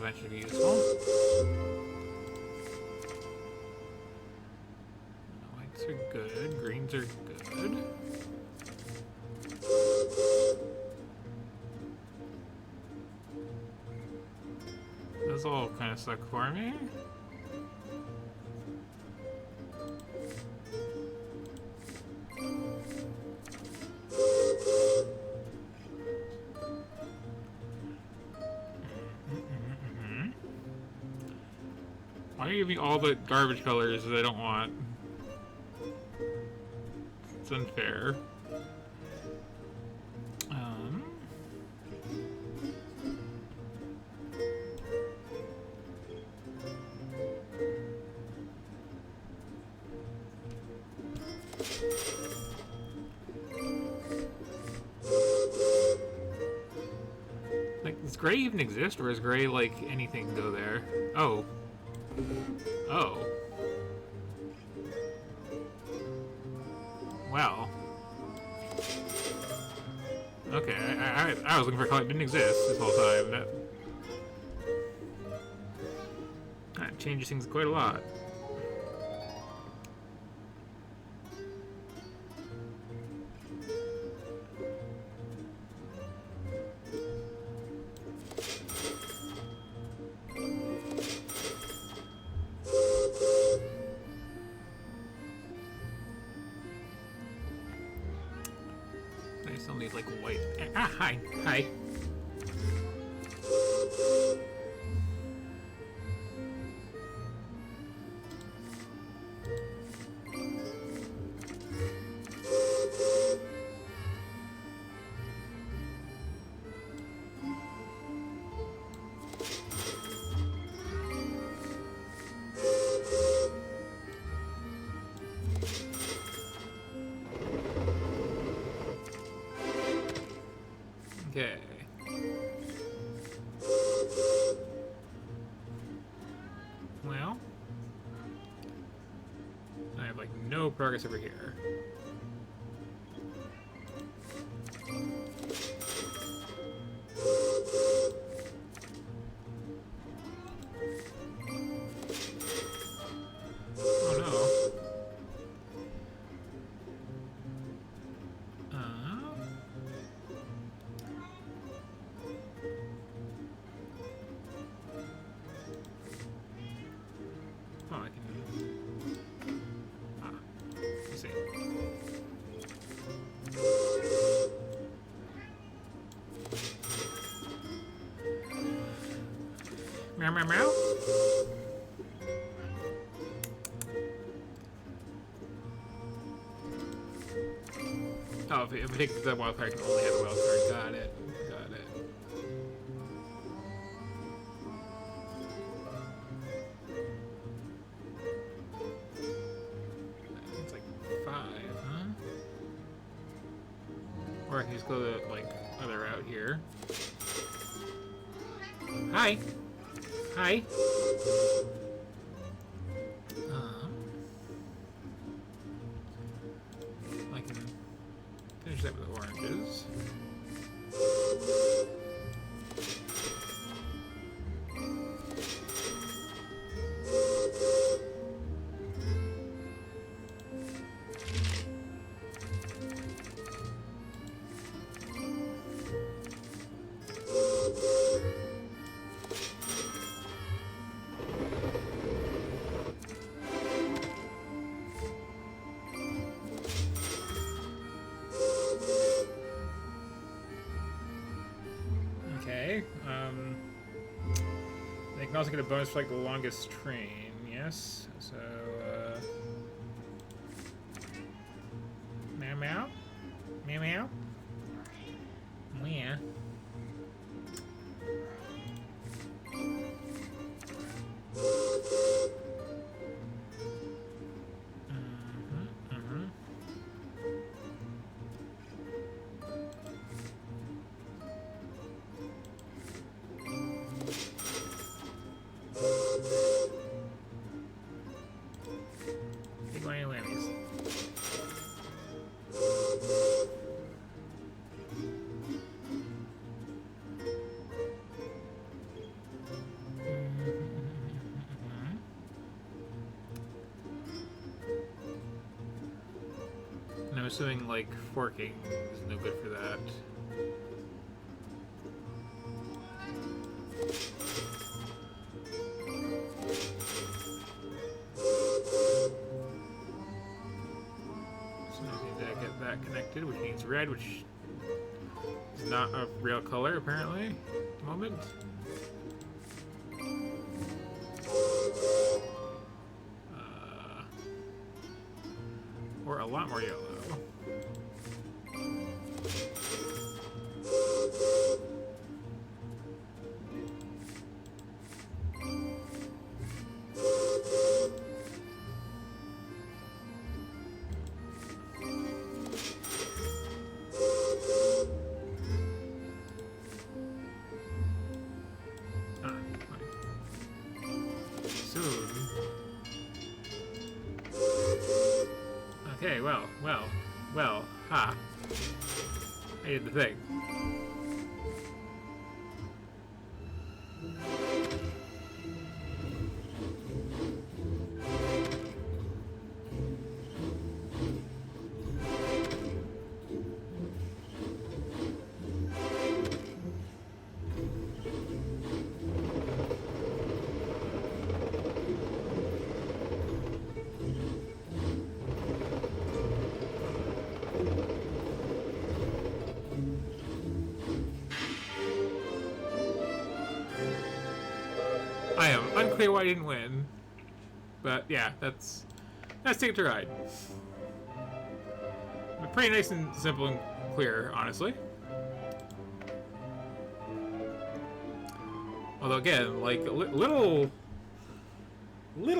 That should be useful. Whites are good, greens are good. Those all kind of suck for me. Why are you giving me all the garbage colors that I don't want? It's unfair. Like, does gray even exist, or is gray like anything go there? Oh. Oh. Well. Okay, I was looking for a color that didn't exist this whole time. That changes things quite a lot. he's like white. Ah, hi. Hi. Okay. Well, I have like no progress over here. Oh no. Oh, I can. Ah, let's see. Meow, meow, meow. Oh, if I take the wild card, I can only have a wild card. Got it. Got it. It's like 5, huh? Or I can just go the like other route here. Hi. Hi. I can finish that with oranges. Okay. They can also get a bonus for like the longest train. Yes. So. Meow meow. Meow meow. Meow. Big whammy whammies. And I'm assuming like forking is no good for that. So I need to get that connected, which needs red, which is not a real color apparently at the moment. Or a lot more yellow. Soon. Okay, well, ha. I did the thing. unclear why I didn't win. But yeah, that's Ticket to Ride. But pretty nice and simple and clear, honestly. Although again, like a little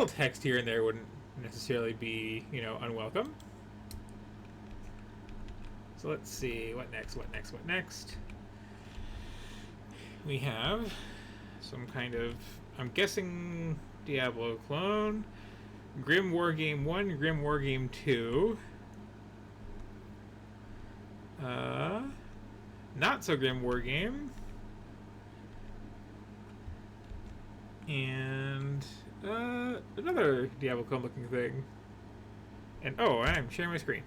text here and there wouldn't necessarily be, you know, unwelcome. So let's see, what next? We have some kind of, I'm guessing, Diablo clone, Grim Wargame 1, Grim Wargame 2, Not So Grim Wargame, and another Diablo clone looking thing. And oh, I'm sharing my screen.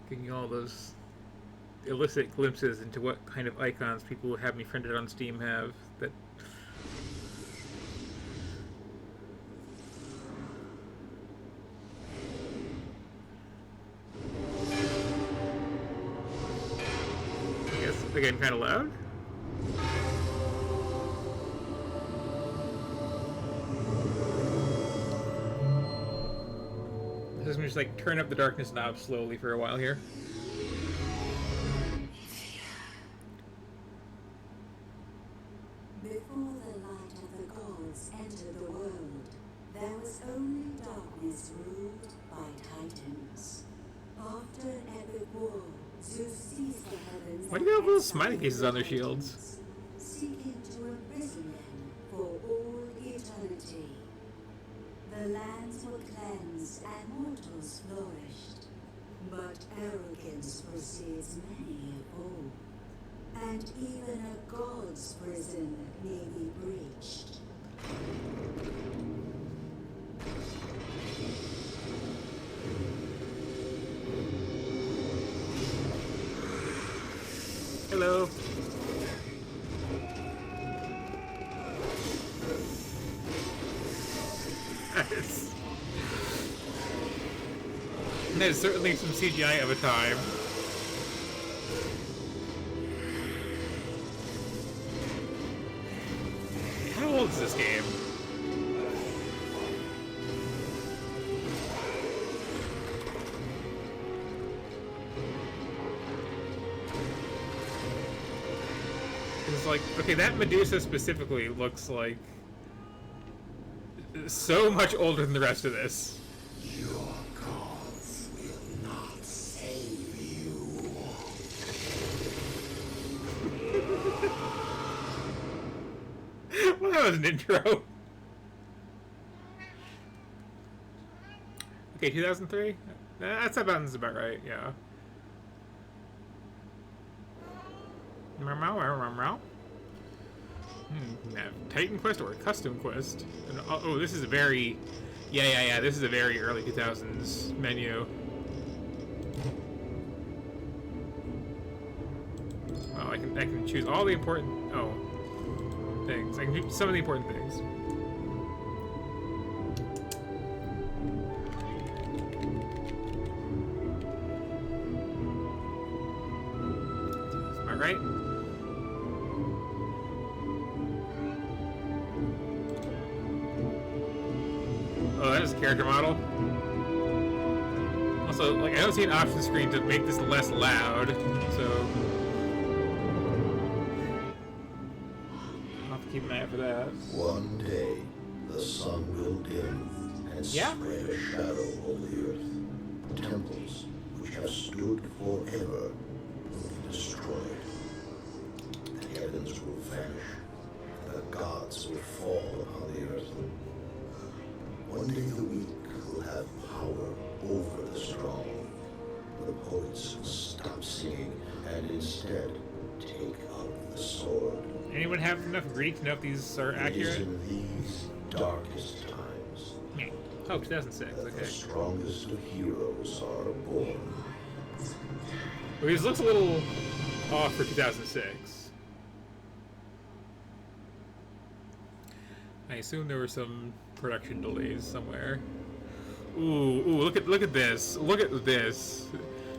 Giving you all those illicit glimpses into what kind of icons people who have me friended on Steam have. That I guess again kind of loud. I'm just like turn up the darkness knob slowly for a while here. Before the light of the gods entered the world, there was only darkness ruled by titans. After an epic war, Zeus seized the heavens. Why do you have little smiley faces on their shields? Seeking to imprison them for all eternity. The lands were cleansed and mortals flourished, but arrogance precedes many a fall, and even a god's prison may be breached. Hello. There's certainly some CGI of a time. How old is this game? It's like, okay, that Medusa specifically looks like so much older than the rest of this. Your gods will not save you. Well, that was an intro. Okay, 2003? That's about right, yeah. Titan Quest or a Custom Quest? And, oh, this is a very... Yeah, this is a very early 2000s menu. Well, I can choose all the important... things. I can do some of the important things. Am I right? Oh, that is a character model. Also, like, I don't see an option screen to make this less loud, so I'll have to keep an eye out for that. One day, the sun will dim and spread a shadow over the earth. Temples which have stood forever will be destroyed. The heavens will vanish, and the gods will fall upon the earth. One day the weak will have power over the strong. The poets will stop singing and instead take up the sword. Anyone have enough Greek to know if these are It is accurate? in these darkest times Yeah. Oh, 2006, that the okay. strongest of heroes are born. Well, this looks a little off for 2006. I assume there were some production delays somewhere. Ooh, look at this. Look at this.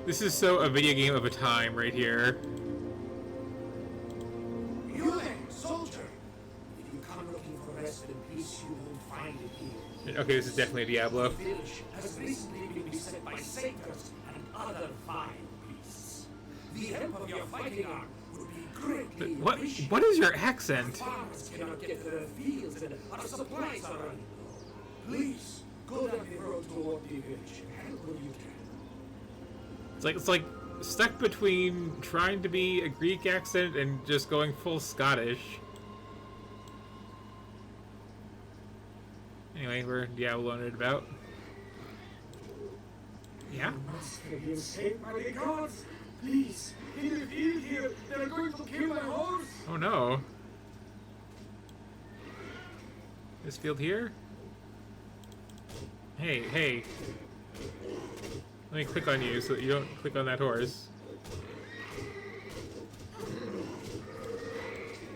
This is so a video game of a time right here. You there, soldier! If you come looking for rest and peace, you will find it here. Okay, this is definitely Diablo. The village has recently been beset by satyrs and other vile beasts. The help of your fighting arm would be greatly appreciated. What is your accent? Farmers cannot get to their fields and our supplies are running low. Please, go down the road toward the village and help when you can. It's like stuck between trying to be a Greek accent and just going full Scottish. Anyway, we're Diablo it about. Yeah? You must have been saved by the gods. Please, in the field here, they're going to kill my horse. Oh no. This field here? Hey. Let me click on you so that you don't click on that horse.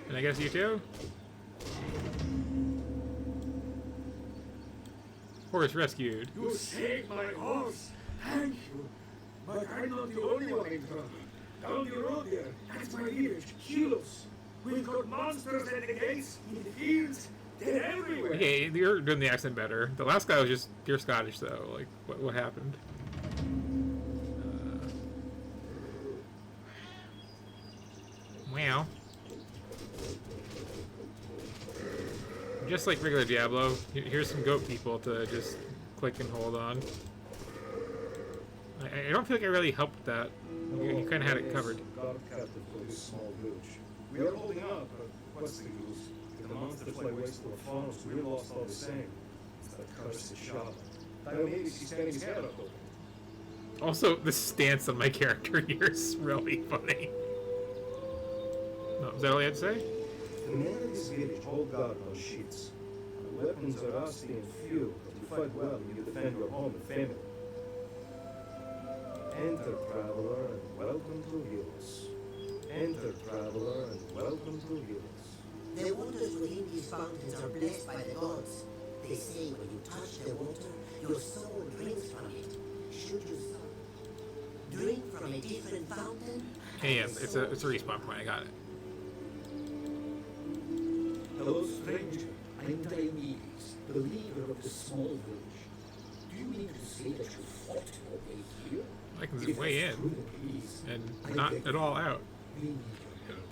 And I guess you too? Horse rescued. You saved my horse. Thank you. But I'm not the only one in trouble. Down the road there, that's my village, Helos. We've got monsters at the gates, in the fields, they're everywhere. Okay, you're doing the accent better. The last guy was just pure Scottish though. Like, what happened? Wow. Just like regular Diablo, here's some goat people to just click and hold on. I don't feel like I really helped that. You kind of had it covered. God captive for this small village. We are holding out, but what's the use? If the monsters lay waste to our farms, we're lost all the same. It's that cursed shop. Diomedes, he's standing his head up open. Also, the stance on my character here is really funny. No, is that all you had to say? The men of this village hold guard on shields. Our weapons are rusty and few, but you fight well when you defend your home and family. Enter, traveler, and welcome to Helos. Enter, traveler, and welcome to Helos. The waters within these fountains are blessed by the gods. They say when you touch the water, your soul drinks from it. Should you drink from a different fountain? Hey, yeah, it's a respawn point. I got it. Hello, stranger. I'm Diomedes, the leader of the small village. Do you mean to say that you fought your way here? I can way in and not at all out. We need your help.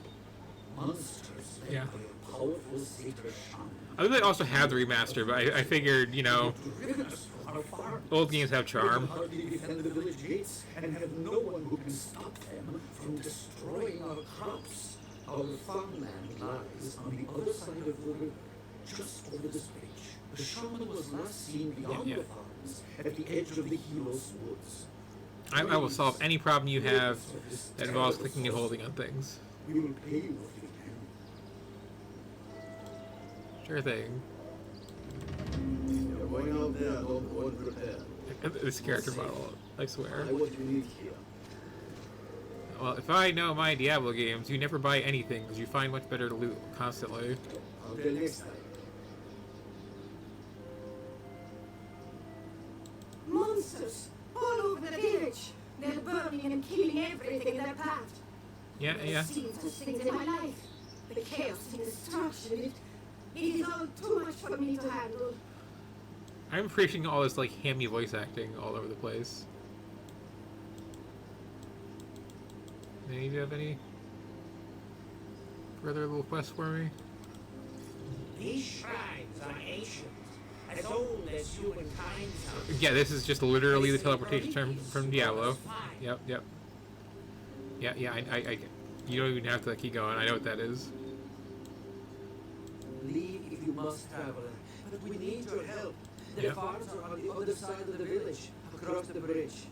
Monsters led Yeah. by a powerful satyr shaman. I think they also have the remaster, but I figured, you know, Driven us from our farm. old games have We charm. can hardly defend the village gates and have no one who can stop them from destroying our crops. Our farmland lies on the other side of the river, just over this bridge. The shaman was last seen beyond Yeah. the farms, at the edge of the Helos woods. I will solve any problem you have that involves clicking and holding on things. We will pay you what we can. Sure thing. You're going out there, don't go unprepared. This character model, I swear. Buy what you need here. Well, if I know my Diablo games, you never buy anything because you find much better to loot constantly. Until next time. Monsters! All over the village! They're burning and killing everything in their path. Yeah. I've seen such things in my life. The chaos and destruction, it is all too much for me to handle. I'm appreciating all this like hammy voice acting all over the place. Any of you have any further little quests for me? These shrines are ancient, as old as humankind's are. Yeah, this is just literally the teleportation term from Diablo. Yep. Yeah, I you don't even have to keep going. I know what that is. Leave if you must, traveler, but we need your help. The Yeah. farms are on the other side of the village, across the bridge.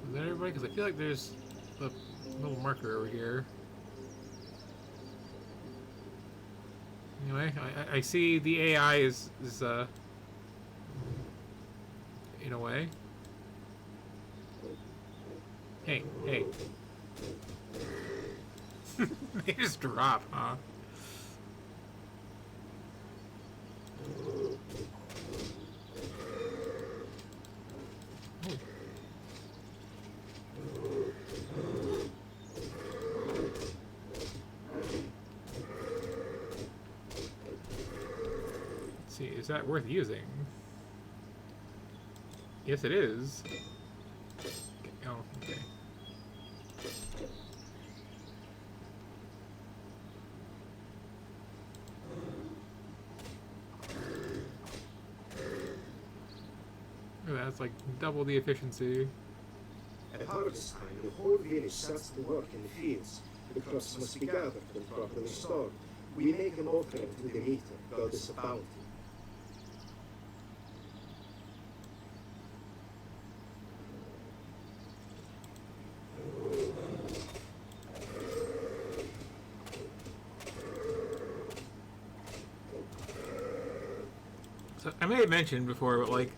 Is that everybody? Because I feel like there's a little marker over here. Anyway, I see the AI is in a way. Hey, hey. They just drop, huh? Let's see, is that worth using? Yes, it is. Okay. Oh, okay. Oh, that's like double the efficiency. At harvest time, the whole village sets to work in the fields. The crops must be gathered and properly stored. We make an offering to Demeter, goddess of bounty. So I may have mentioned before, but like,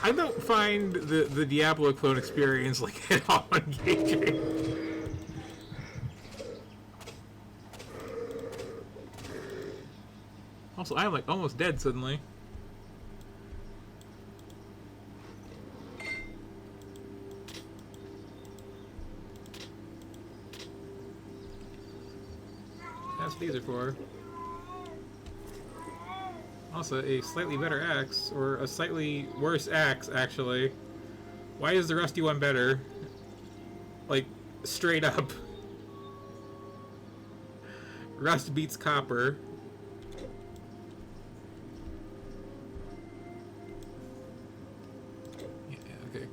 I don't find the Diablo clone experience like at all engaging. Also, I'm like almost dead suddenly. That's what these are for. Also, a slightly better axe, or a slightly worse axe, actually. Why is the rusty one better? Like, straight up. Rust beats copper. Yeah, okay.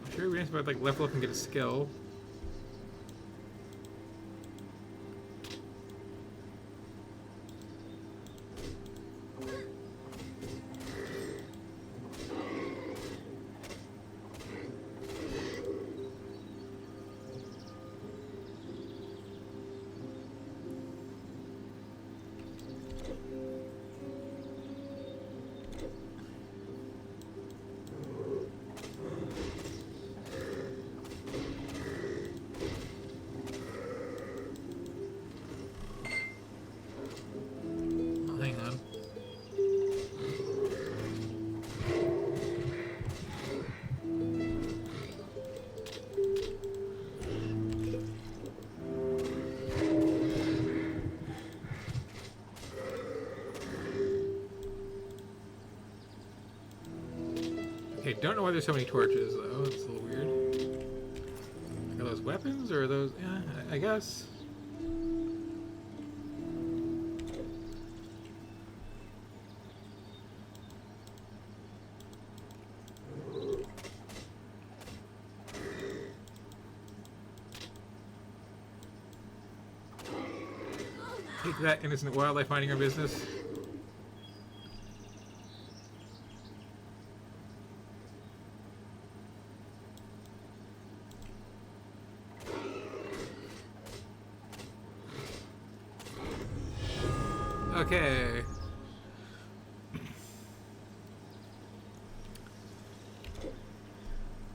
I'm sure we have to like level up and get a skill. Oh, hang on. Okay, don't know why there's so many torches though. It's a little weird. Are those weapons or are those? Yeah, I guess. Take that, innocent wildlife minding our business. Okay.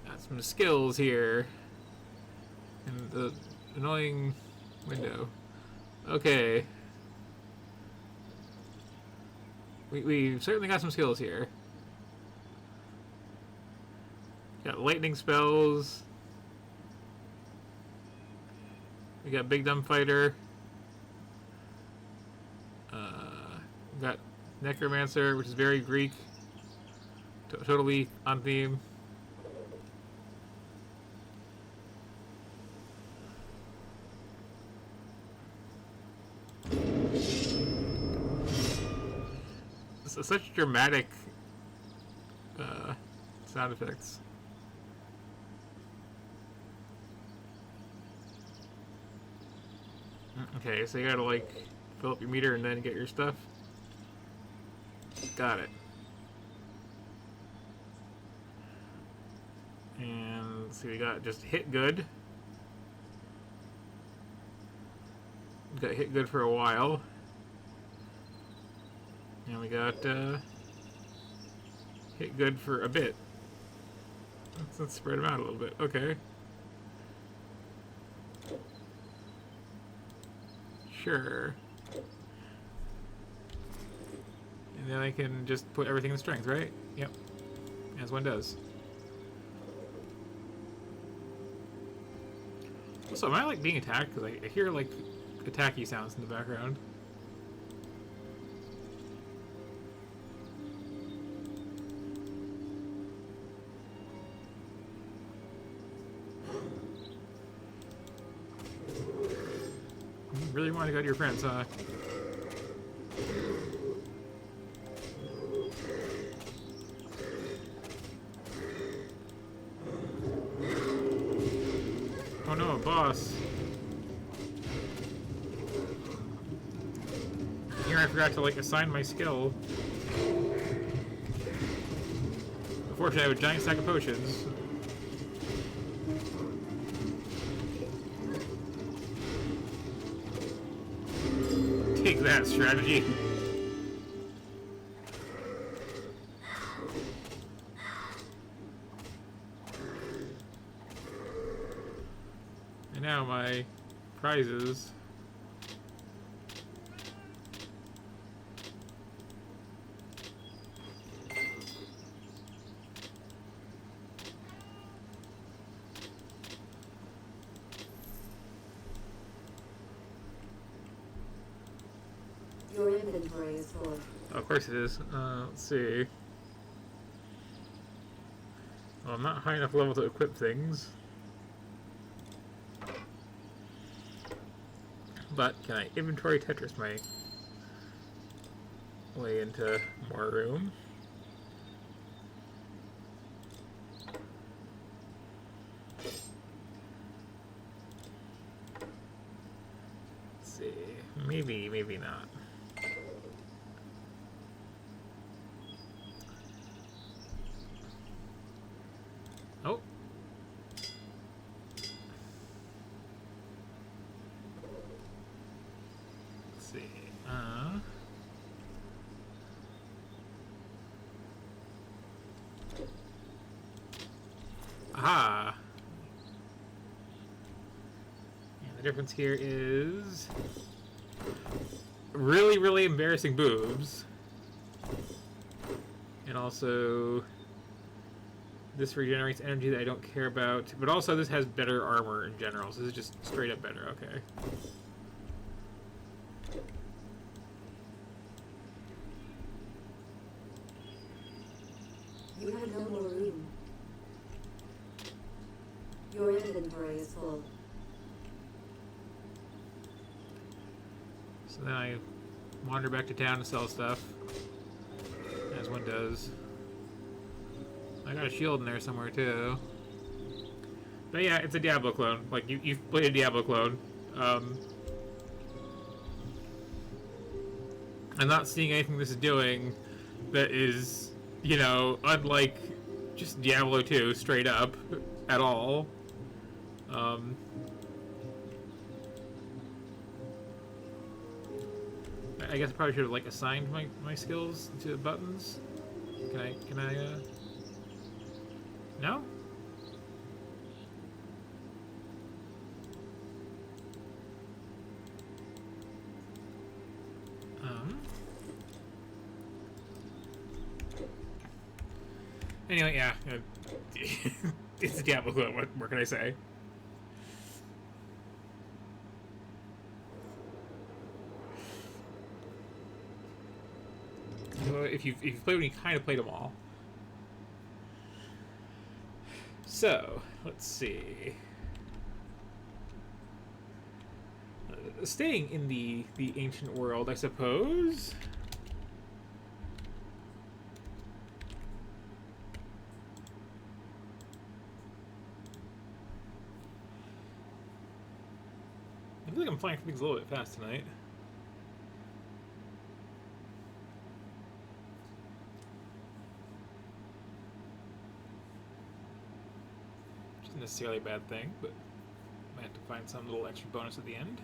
Got some skills here. And the annoying window. Okay. We've certainly got some skills here. Got lightning spells. We got Big Dumb Fighter. We got Necromancer, which is very Greek. Totally on theme. Such dramatic sound effects. Okay, so you gotta like fill up your meter and then get your stuff. Got it. And let's see, we got just hit good. We got hit good for a while. And we got hit good for a bit. Let's spread them out a little bit. Okay. Sure. And then I can just put everything in strength, right? Yep. As one does. Also, am I like being attacked? Because I hear like attacky sounds in the background. You really want to go to your friends, huh? Oh no, a boss. Here I forgot to like assign my skill. Unfortunately, I have a giant stack of potions. Take that, strategy. And now my prizes. Your inventory is full. Oh, of course it is. Let's see. Well, I'm not high enough level to equip things. But can I inventory Tetris my way into more room? Let's see. Maybe, maybe not. Oh. Let's see. Aha. Yeah, the difference here is really, really embarrassing boobs. And also this regenerates energy that I don't care about. But also this has better armor in general. So this is just straight up better. Okay. You have no more room. Your inventory is full. So then I wander back to town to sell stuff. As one does. I got a shield in there somewhere too. But yeah, it's a Diablo clone. Like, you've played a Diablo clone. I'm not seeing anything this is doing that is, you know, unlike just Diablo 2 straight up at all. I guess I probably should have like assigned my skills to buttons. Can I no? Anyway, yeah. It's a Diablo clone. What more can I say? So if you've played them, you kind of played them all. So, let's see. Staying in the ancient world, I suppose. I feel like I'm flying things a little bit fast tonight. Which isn't necessarily a bad thing, but I might have to find some little extra bonus at the end.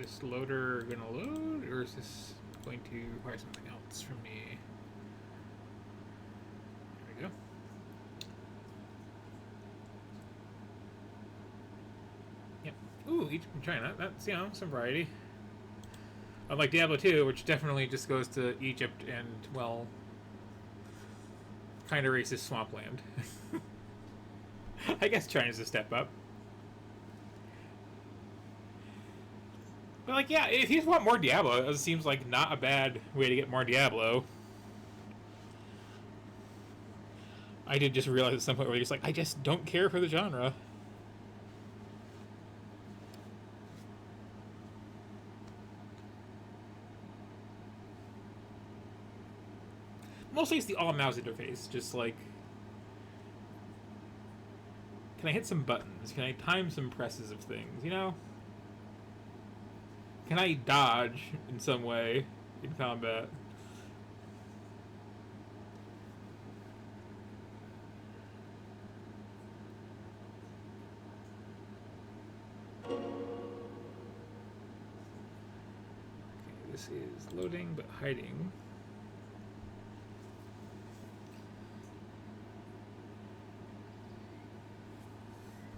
this loader gonna load, or is this going to require something else from me? There we go. Yep. Ooh, each from China. That's, you know, some variety. Unlike Diablo 2, which definitely just goes to Egypt and, well, kind of racist swampland. I guess China's a step up. But, like, yeah, if you want more Diablo, it seems like not a bad way to get more Diablo. I did just realize at some point where you're just like, I just don't care for the genre. Mostly it's the all-mouse interface, just like... Can I hit some buttons? Can I time some presses of things, you know? Can I dodge in some way in combat? Okay, this is loading but hiding.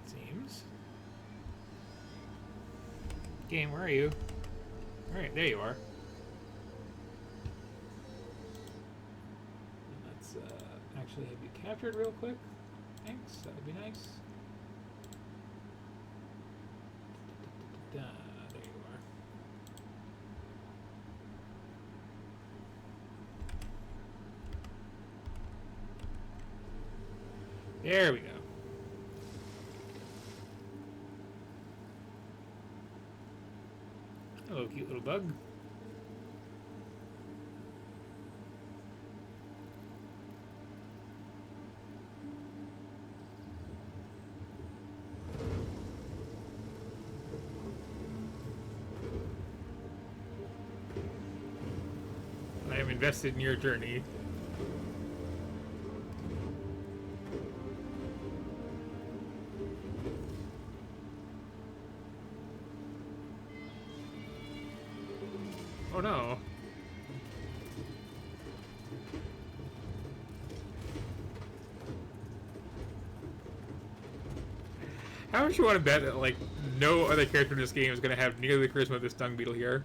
Seems. Game, where are you? Alright, there you are. Let's actually have you captured real quick. Thanks, that would be nice. There you are. There we go. Hello, cute little bug. I am invested in your journey. Oh no. How much you want to bet that, like, no other character in this game is going to have nearly the charisma of this dung beetle here?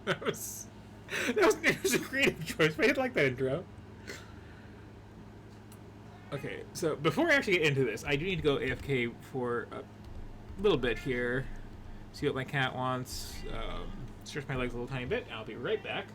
That was an interesting creative choice, but I didn't like that intro. Okay, so before I actually get into this, I do need to go AFK for a little bit here. See what my cat wants. Stretch my legs a little tiny bit. I'll be right back.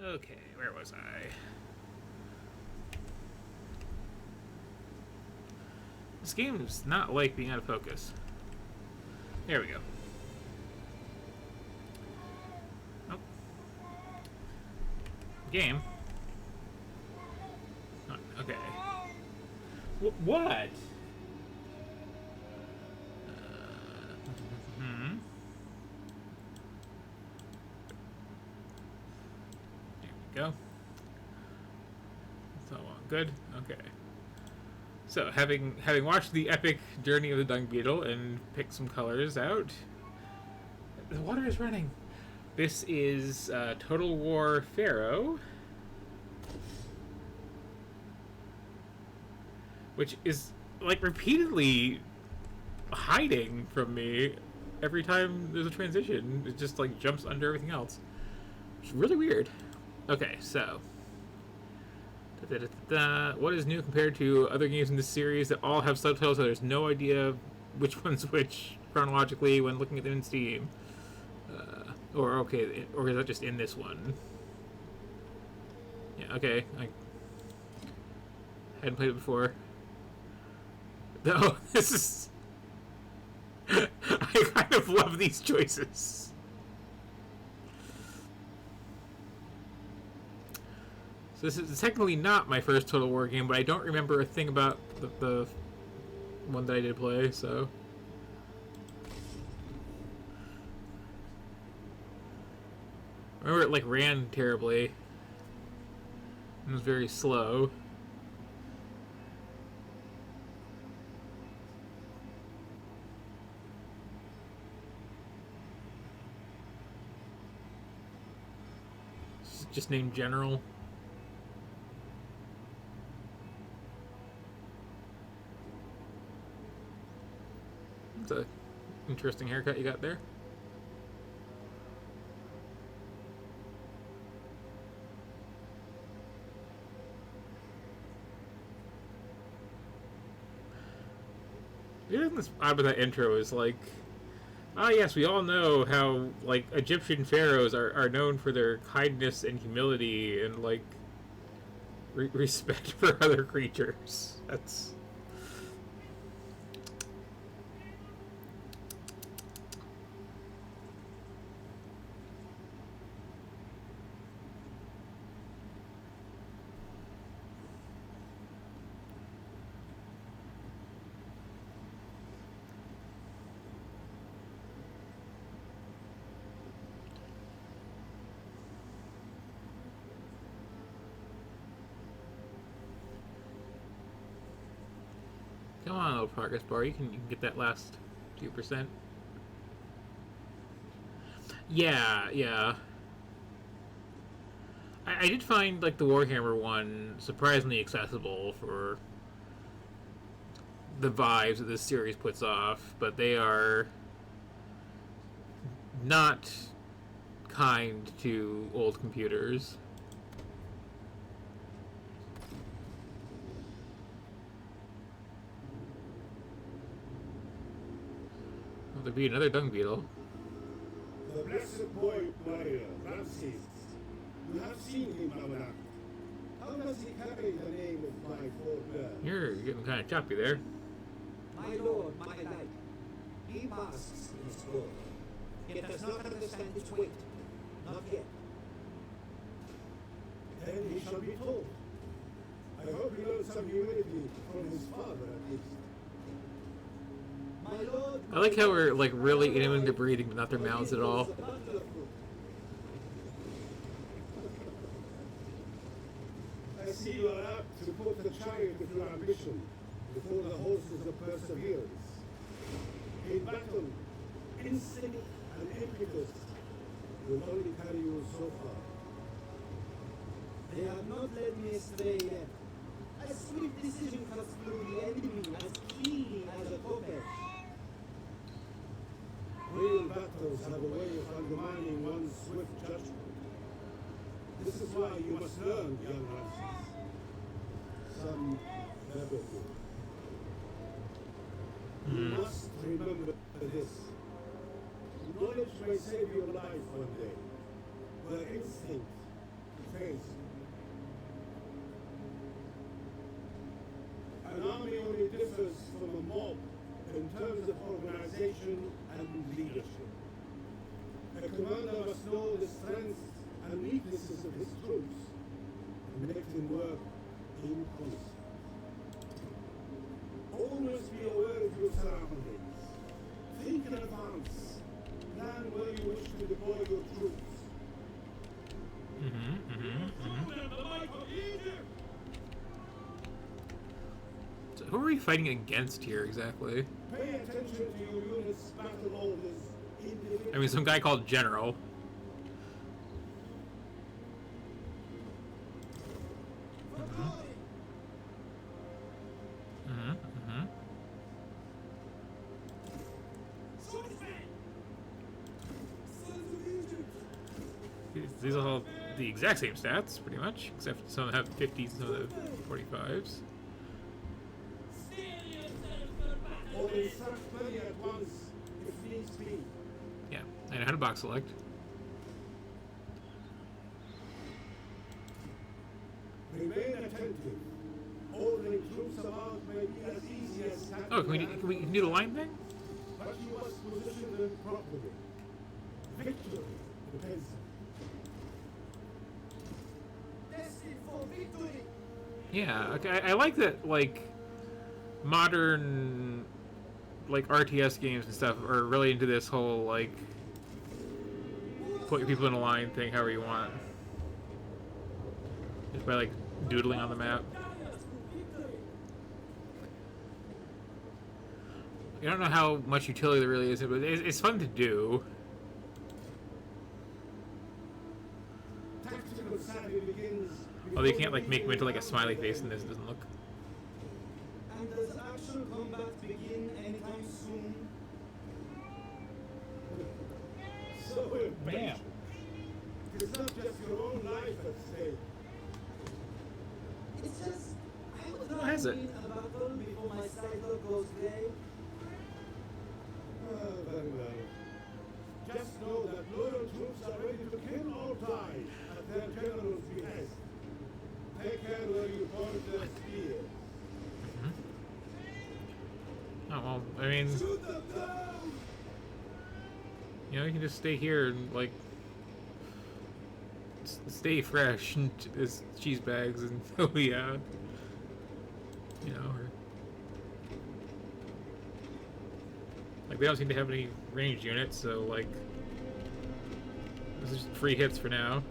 Okay, where was I? This game's not like being out of focus. There we go. Oh. Game. Oh, okay. What? Hmm. There we go. It's all good. Okay. So, having watched the epic journey of the dung beetle and picked some colors out, the water is running. This is Total War Pharaoh, which is like repeatedly hiding from me every time there's a transition. It just like jumps under everything else. It's really weird. Okay, so. What is new compared to other games in this series that all have subtitles so there's no idea which one's which chronologically when looking at them in Steam? Or is that just in this one? Yeah, okay. I hadn't played it before. No, this is... I kind of love these choices. So this is technically not my first Total War game, but I don't remember a thing about the one that I did play, so... I remember it, like, ran terribly. It was very slow. It's just named General. It's a interesting haircut you got there. The other thing that's odd about that intro is like, yes, we all know how like Egyptian pharaohs are known for their kindness and humility and like respect for other creatures. That's... Come on, little progress bar. You can get that last 2%. Yeah. I did find like the Warhammer one surprisingly accessible for the vibes that this series puts off, but they are not kind to old computers. There'll be another dung beetle. The blessed boy warrior, Ramses. You have seen him, Amanak. How does he carry the name of my forebear? You're getting kind of choppy there. My lord, my knight, he basks in his glory, yet does not understand its weight. Not yet. Then he shall be told. I hope he learns some humility from his father at least. My lord, I like how we're like really inhibiting their breathing, but not their mouths at all. I see you are apt to put the chariot of your ambition before the horses of perseverance. In battle, instinct and impetus will only carry you so far. they have not led me astray yet. A swift decision cuts through the enemy as keenly as a kopesh. Real battles have a way of undermining one's swift judgment. This is why you must learn, young Ramses. Some never do. You must remember this. Knowledge may save your life one day, where instinct face. An army only differs from a mob in terms of organization and leadership. A commander must know the strengths and weaknesses of his troops and make them work in concert. Always be aware of your surroundings. Think in advance. Plan where you wish to deploy your troops. So who are we fighting against here exactly? Pay attention to your unit's battle orders individually. I mean, some guy called General. These all have the exact same stats, pretty much, except some have 50s and some have 45s. Or instruct many at once if needs be. Yeah, I know how to box select. Remain attentive. Ordering troops about may be as easy as tactical. Oh, can we do the line thing? But you must position them properly. Victory depends on it. Destined for victory. Yeah, okay. I like that, like, modern, like, RTS games and stuff are really into this whole, like, put your people in a line thing however you want. Just by, like, doodling on the map. I don't know how much utility there really is, but it's fun to do. Tactical savvy begins. Although you can't, like, make him into, like, a smiley face and this doesn't look. And does actual combat begin anytime soon? So Bam. It's not just your own life at stake. It's just, I would How has it? win a battle before my cycle goes gray. Very well. Just know that loyal troops are ready to kill all ties at their general's behest. Take care where you point their spear. Oh, well, I mean, Shoot them down! you know, you can just stay here and, like, stay fresh and as cheese bags and oh yeah, you know, or like they don't seem to have any ranged units, so like this is just free hits for now.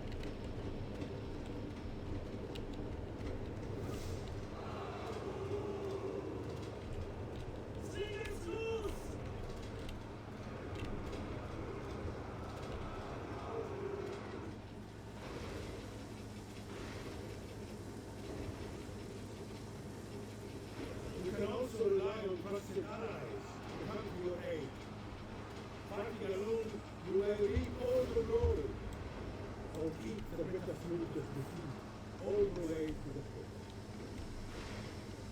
You can also rely on trusted allies to come to your aid. Fighting alone, you may reap all the glory, or eat the bitter fruit of defeat all the way to the pit.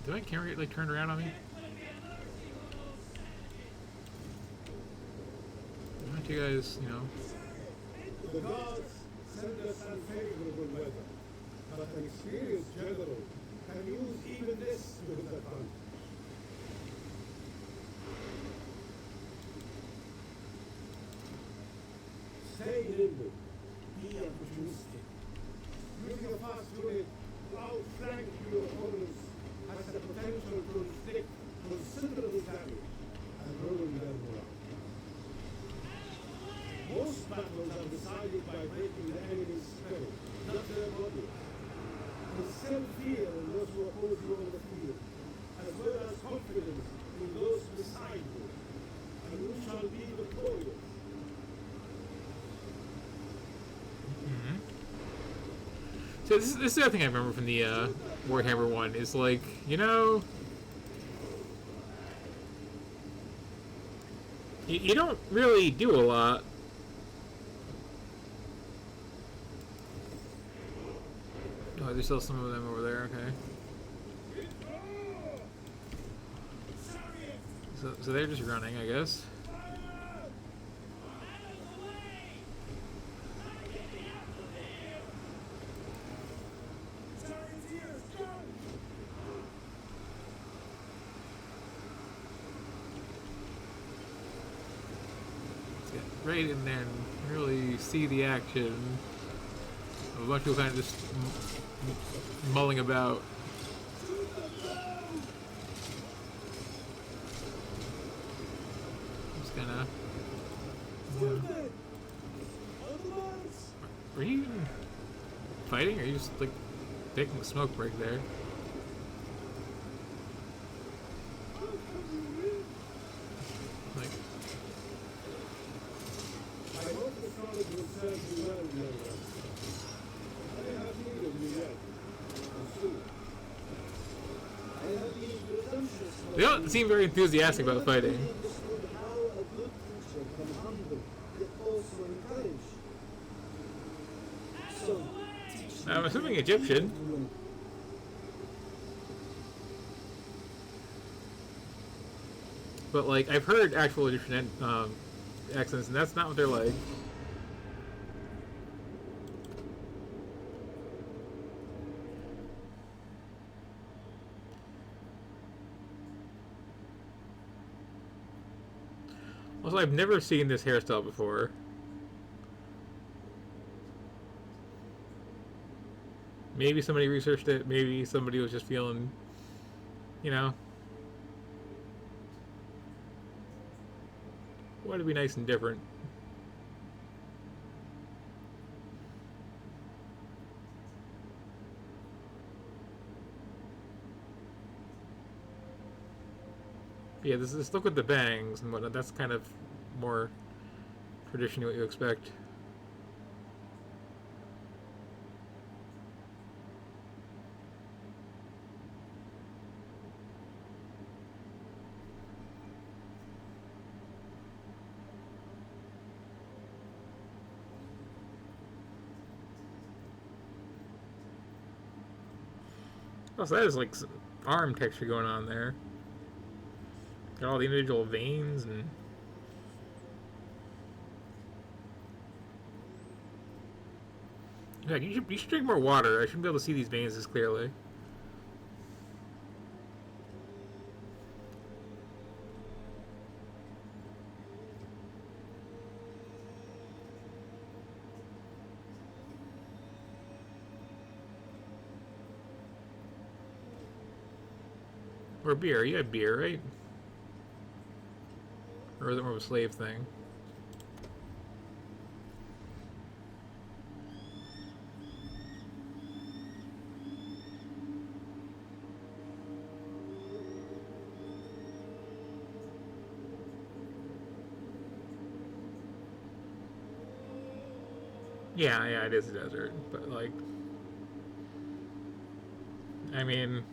Did my camera get like turned around on me? Why don't you guys, you know? The gods send us unfavorable weather, but an experienced general can use even this to his advantage. Stay nimble, be opportunistic. Using a fast unit to outflank your opponents has the potential to inflict considerable damage and ruin their morale. Most battles are decided by breaking the enemy's spirit, not their body. Instill fear in those who oppose you on the field, as well as confidence in those beside you, and you shall be victorious. So this is the other thing I remember from the Warhammer 1 is like, you know, you don't really do a lot. Oh, there's still some of them over there, okay. So they're just running, I guess. right in there and really see the action. A bunch of people kind of just mulling about. Just gonna. Are you even fighting, or are you just like taking a smoke break there? Like, I hope the college will serve you well, Leonard. I have need of you yet. Soon. I have been presumptuous. they don't seem very enthusiastic about fighting. Understood how a good teacher can humble, yet also encourage. So, teach I'm assuming Egyptian. me. But like, I've heard actual Egyptian accents, and that's not what they're like. Also, I've never seen this hairstyle before. Maybe somebody researched it, maybe somebody was just feeling, you know, want to be nice and different. Yeah, this look with the bangs and whatnot, that's kind of more traditionally what you expect. Also, that is like some arm texture going on there. Got all the individual veins and. Yeah, you should drink more water. I shouldn't be able to see these veins as clearly. Or beer. You had beer, right? Or is it more of a slave thing? Yeah, it is a desert, but like, I mean,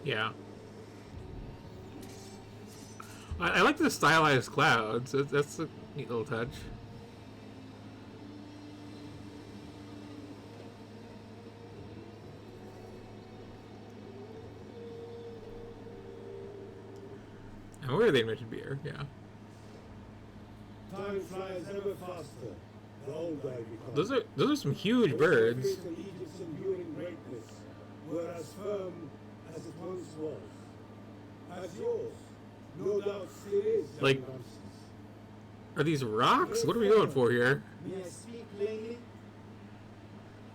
yeah. I like the stylized clouds. That's a neat little touch. And where they mentioned beer, yeah. Time flies ever faster. The older I become. Those are some huge birds. Egypt's enduring greatness were as firm as it once was. As yours, no doubt still is. Like, young Ramses. are these rocks? What are we going for here? May I speak plainly?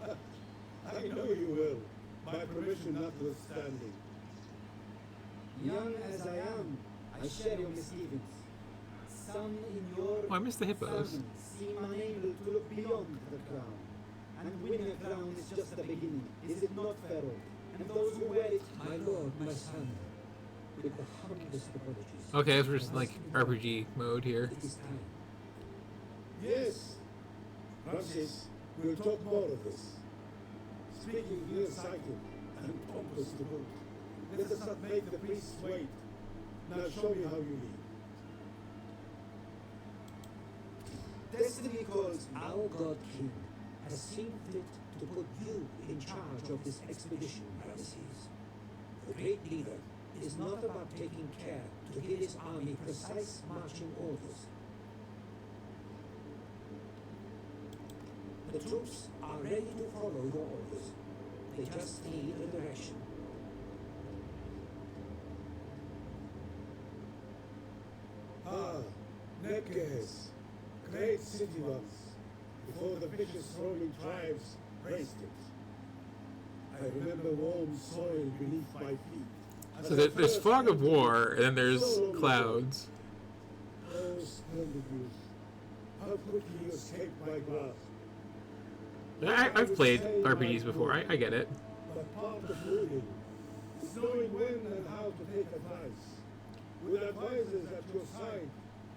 I know you will, my permission notwithstanding. Young as I am, I share your misgivings. Some in your Oh, I missed the hippos. family seem unable to look beyond the crown. And winning a crown is just the beginning, is it not, Pharaoh? And those who wear it, my lord, my son, with the humblest apologies. Okay, so we're just like RPG mode here. It is time. Yes, Ramses, we'll talk more of this. Speaking nearsighted and pompous to boot, let us not make the priests wait. Now show me how you lead. Destiny calls our God King has seen fit to put you in charge of this expedition, Ramses. The great leader is not about taking care to give his army precise marching orders. The troops are ready to follow your orders. They just need a direction. Ah, Neches, great city once, before the vicious roaming tribes razed it. I remember warm soil beneath my feet. So there's fog of war, and then there's clouds. Oh, splendid youth. How quickly you escaped my grasp. I've played RPGs before. I get it. But part of ruling is knowing when and how to take advice. With advisors at your side,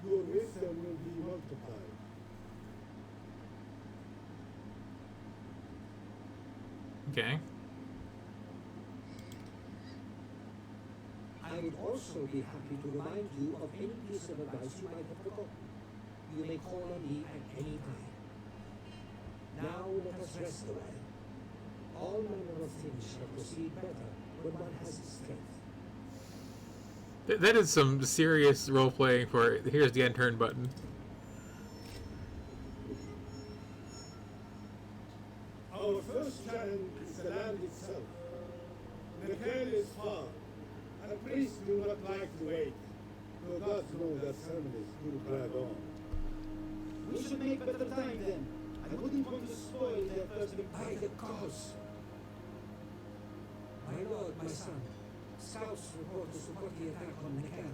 your wisdom will be multiplied. Okay. I would also be happy to remind you of any piece of advice you might have forgotten. You may call on me at any time. Now let us rest a while. All manner of things shall proceed better when one has strength. That is some serious role playing for here's the end turn button. Our first challenge is the land itself. Nekel is far, and priests do not like to wait. The gods know that ceremonies do drag on. We should make better time then. I wouldn't want to spoil their first By the gods! My lord, my son, scouts report to support the attack on Nekel.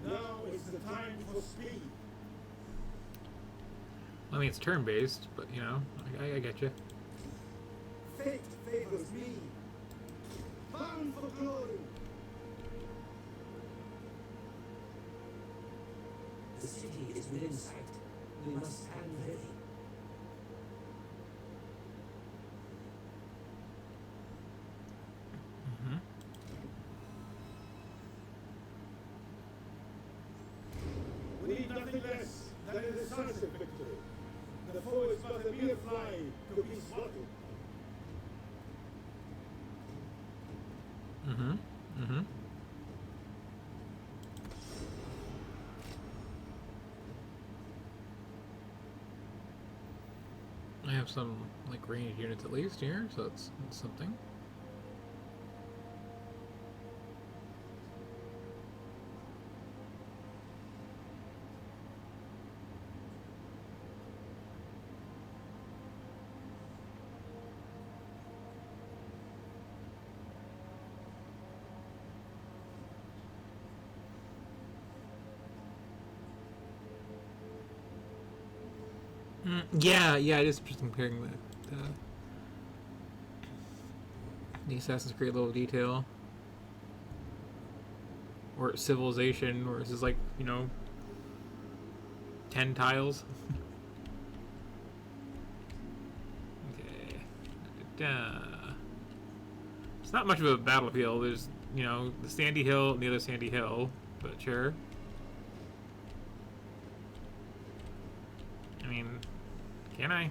Now is the time for speed. I mean, it's turn based, but you know, I get you. Fate favors me. Bound for glory. The city is within sight. We must stand ready. Mm-hmm. We need nothing less than a decisive victory. The foe is but a mere fly to be slaughtered. Mm-hmm. Mm-hmm. I have some like ranged units at least here, so that's something. Yeah, just comparing the Assassin's Creed level of detail. Or Civilization, where this is like, you know, 10 tiles. Okay. It's not much of a battlefield. There's, you know, the sandy hill and the other sandy hill, but sure. I mean, can I?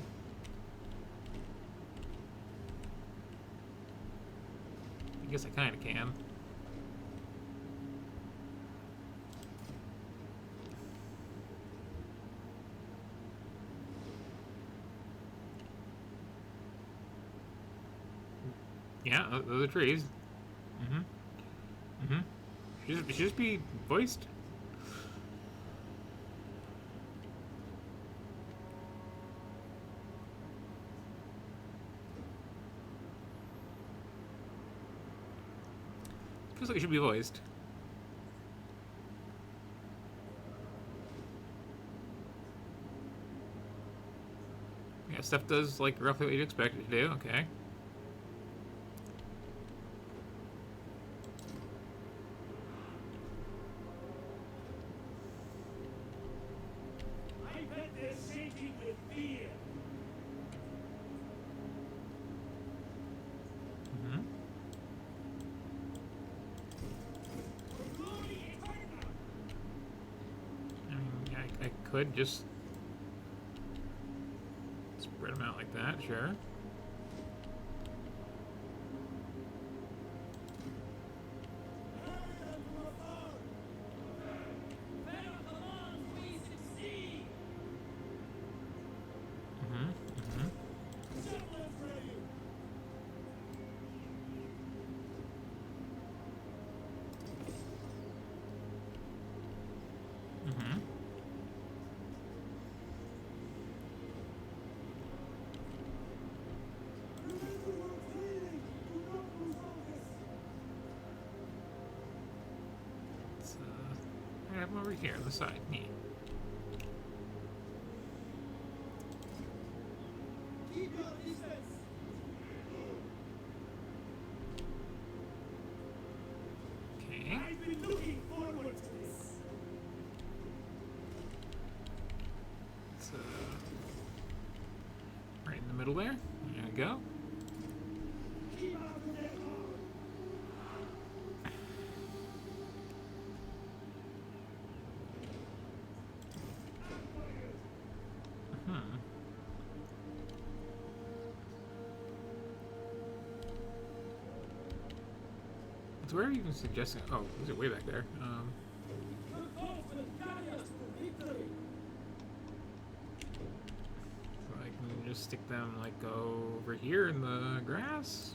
I guess I kind of can. Yeah, those are trees. Mm-hmm. Should just be voiced. Feels like it should be voiced. Yeah, stuff does like roughly what you'd expect it to do. Okay. I bet they're shaking with fear. Mm-hmm. I mean, I could just like that, sure. I have them over here on the side. Neat. Keep your distance. Okay. I've been looking forward to this. It's right in the middle there. There we go. Keep out of their guard. So where are you even suggesting? Oh, is it way back there? Your thoughts will carry us to victory. So I can just stick them like over here in the grass.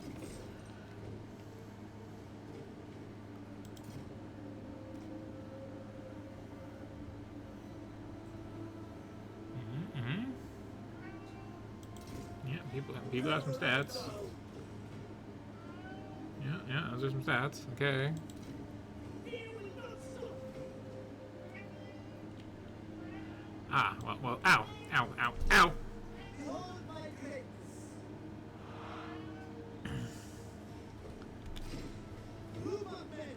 Yeah, people have some stats. Yeah, those are some stats. Okay. Ah, well, ow, ow, ow, ow! Behold my greatness. Group of men.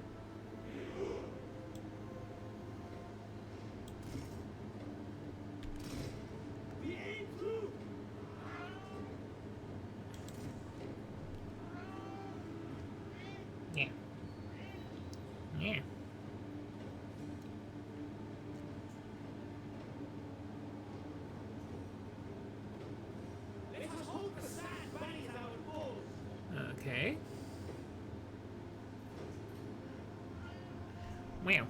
We aim true. Yeah. Yeah. Let us hope the sand buries our foes. Okay. Wow.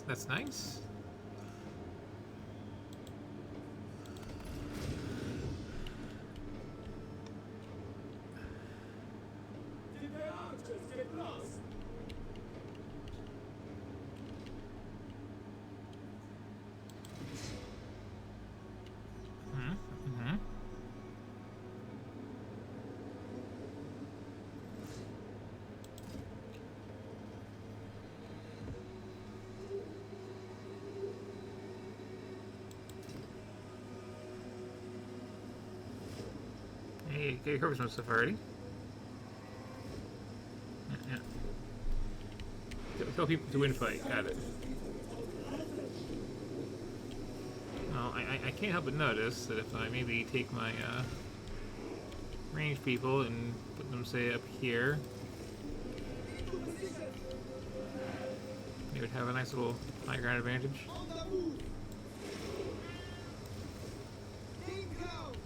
That's nice. Did the archers get lost? Hey, you covered some stuff already. Yeah. Tell people to win fight. Got it. Well, I can't help but notice that if I maybe take my ranged people and put them, say, up here, they would have a nice little high ground advantage. On the move. Think out.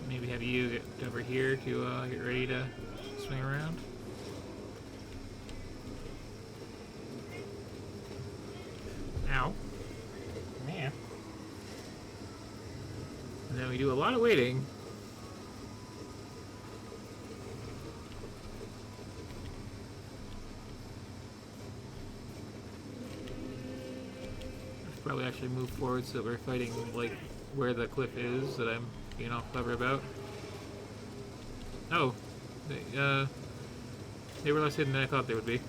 Maybe have you get over here to get ready to swing around. Ow. Man. And then we do a lot of waiting. I should probably actually move forward so that we're fighting like where the cliff is that I'm being all clever about. Oh, they were less hidden than I thought they would be.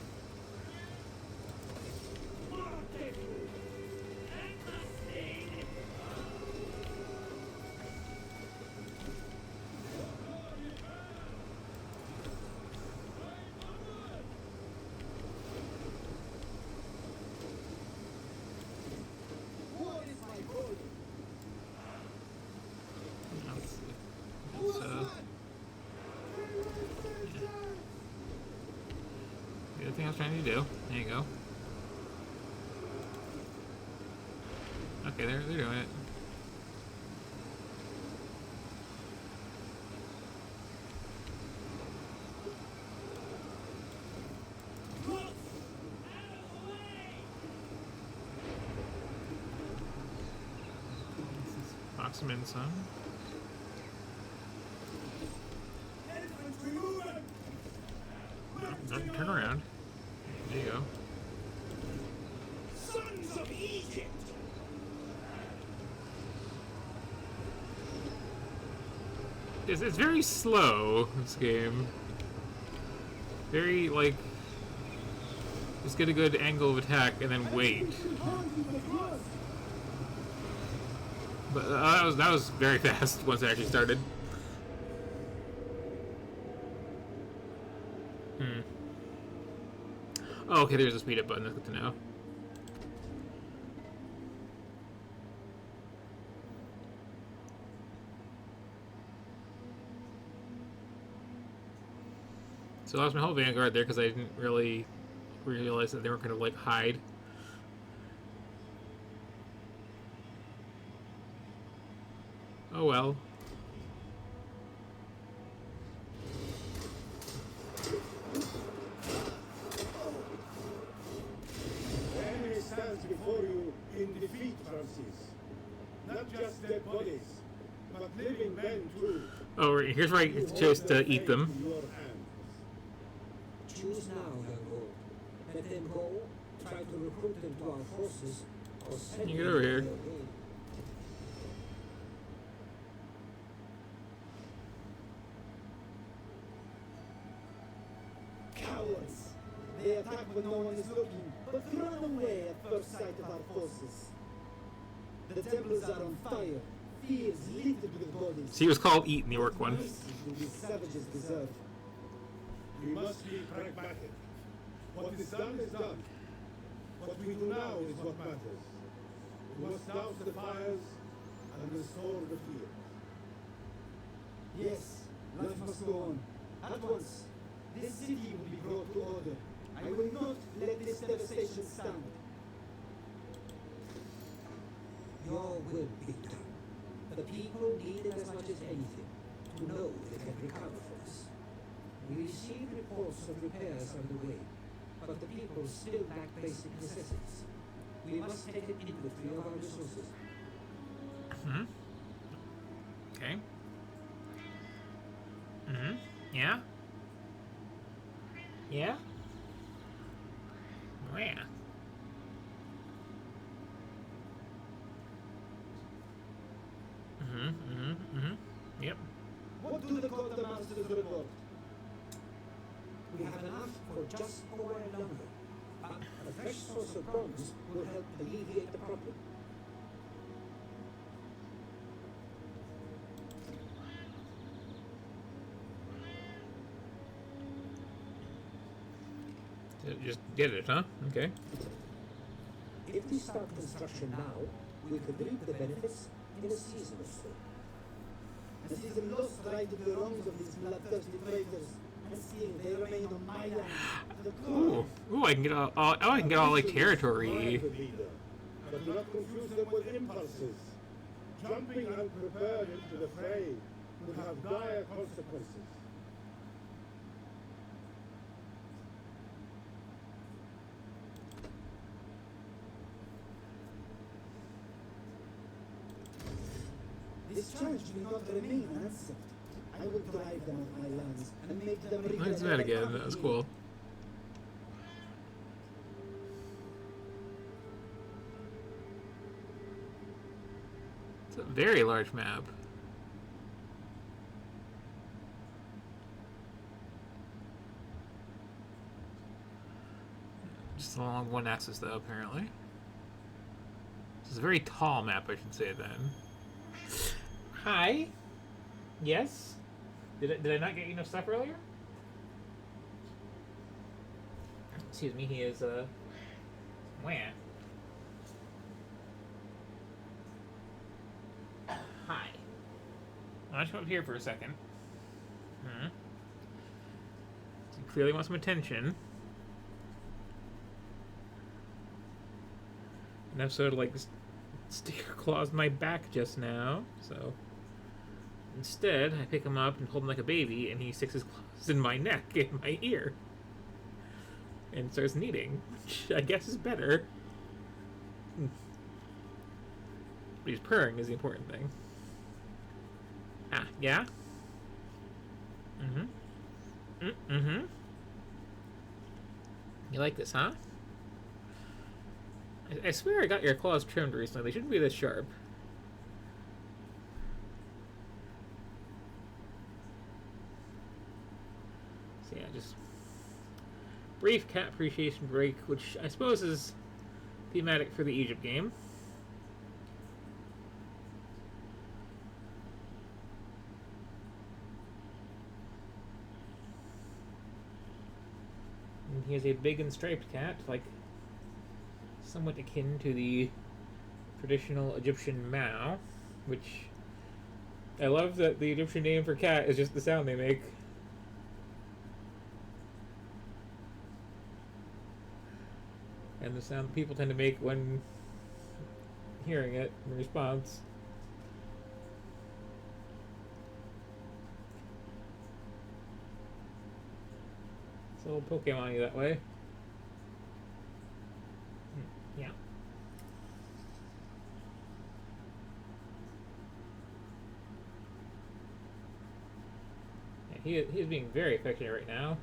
War is my goal. Let's see. Who Let's, has won? trying to do. There you go. Okay, they're doing it. Box them in some. No, turn around. There you go. Sons of Egypt! It's very slow, this game. Very, like, just get a good angle of attack and then wait. But that was very fast once it actually started. Oh, okay, there's a speed up button. That's good to know. So I lost my whole vanguard there because I didn't really realize that they weren't going to, like, hide. Oh well. The enemy stands before you in defeat, Francis. Not just dead bodies, but living men too. Oh, here's where I chose to eat them. Choose now, young lord. Let them go, try to recruit them to our forces, or send You get them over on here. their way. Cowards! They attack when no one is looking, but run away at first sight of our forces. The temples are on fire, fields littered with bodies. So he was called Eat in the orc one. These savages deserve. We must be pragmatic. What is done is done. What we do now is what matters. We must douse the fires and restore the fields. Yes, life must go on. At once. This city will be brought to order. I will not let this devastation stand. Your will be done. The people need it as much as anything to know they can recover from this. We received reports of repairs underway, but the people still lack basic necessities. We must take an inventory of our resources. Hmm. Okay. Hmm. Yeah. Yeah. Where? Yep. What do the quartermasters report? We have enough for just over a lumber. A fresh source of bronze will help alleviate the problem. Just did it, huh? Okay. If we start construction now, we could reap the benefits in a season or so. A season lost righted the wrongs of these bloodthirsty traders, and still they remain on my land. Ooh, I can get all I can get all like territory. But do not confuse them with impulses. Jumping unprepared into the fray would have dire consequences. This charge will not remain unanswered. I will drive them off my lands and make them regret. Let's do that again. That was cool. It's a very large map. Just along one axis, though, apparently. It's a very tall map, I should say, then. Hi. Yes? Did I not get you enough stuff earlier? Excuse me, he is, where? Hi. I'll just come up here for a second. He clearly wants some attention. enough so to like just stick her claws in my back just now. So instead, I pick him up and hold him like a baby, and he sticks his claws in my neck and my ear, and starts kneading, which I guess is better. But he's purring is the important thing. Ah, yeah? Mm-hmm. Mm-hmm. You like this, huh? I swear I got your claws trimmed recently. They shouldn't be this sharp. So yeah, just brief cat appreciation break, which I suppose is thematic for the Egypt game. And he is a big and striped cat, like somewhat akin to the traditional Egyptian Mao, which I love that the Egyptian name for cat is just the sound they make. And the sound people tend to make when hearing it in response. It's a little Pokemon-y that way. Yeah. Yeah, he is being very affectionate right now.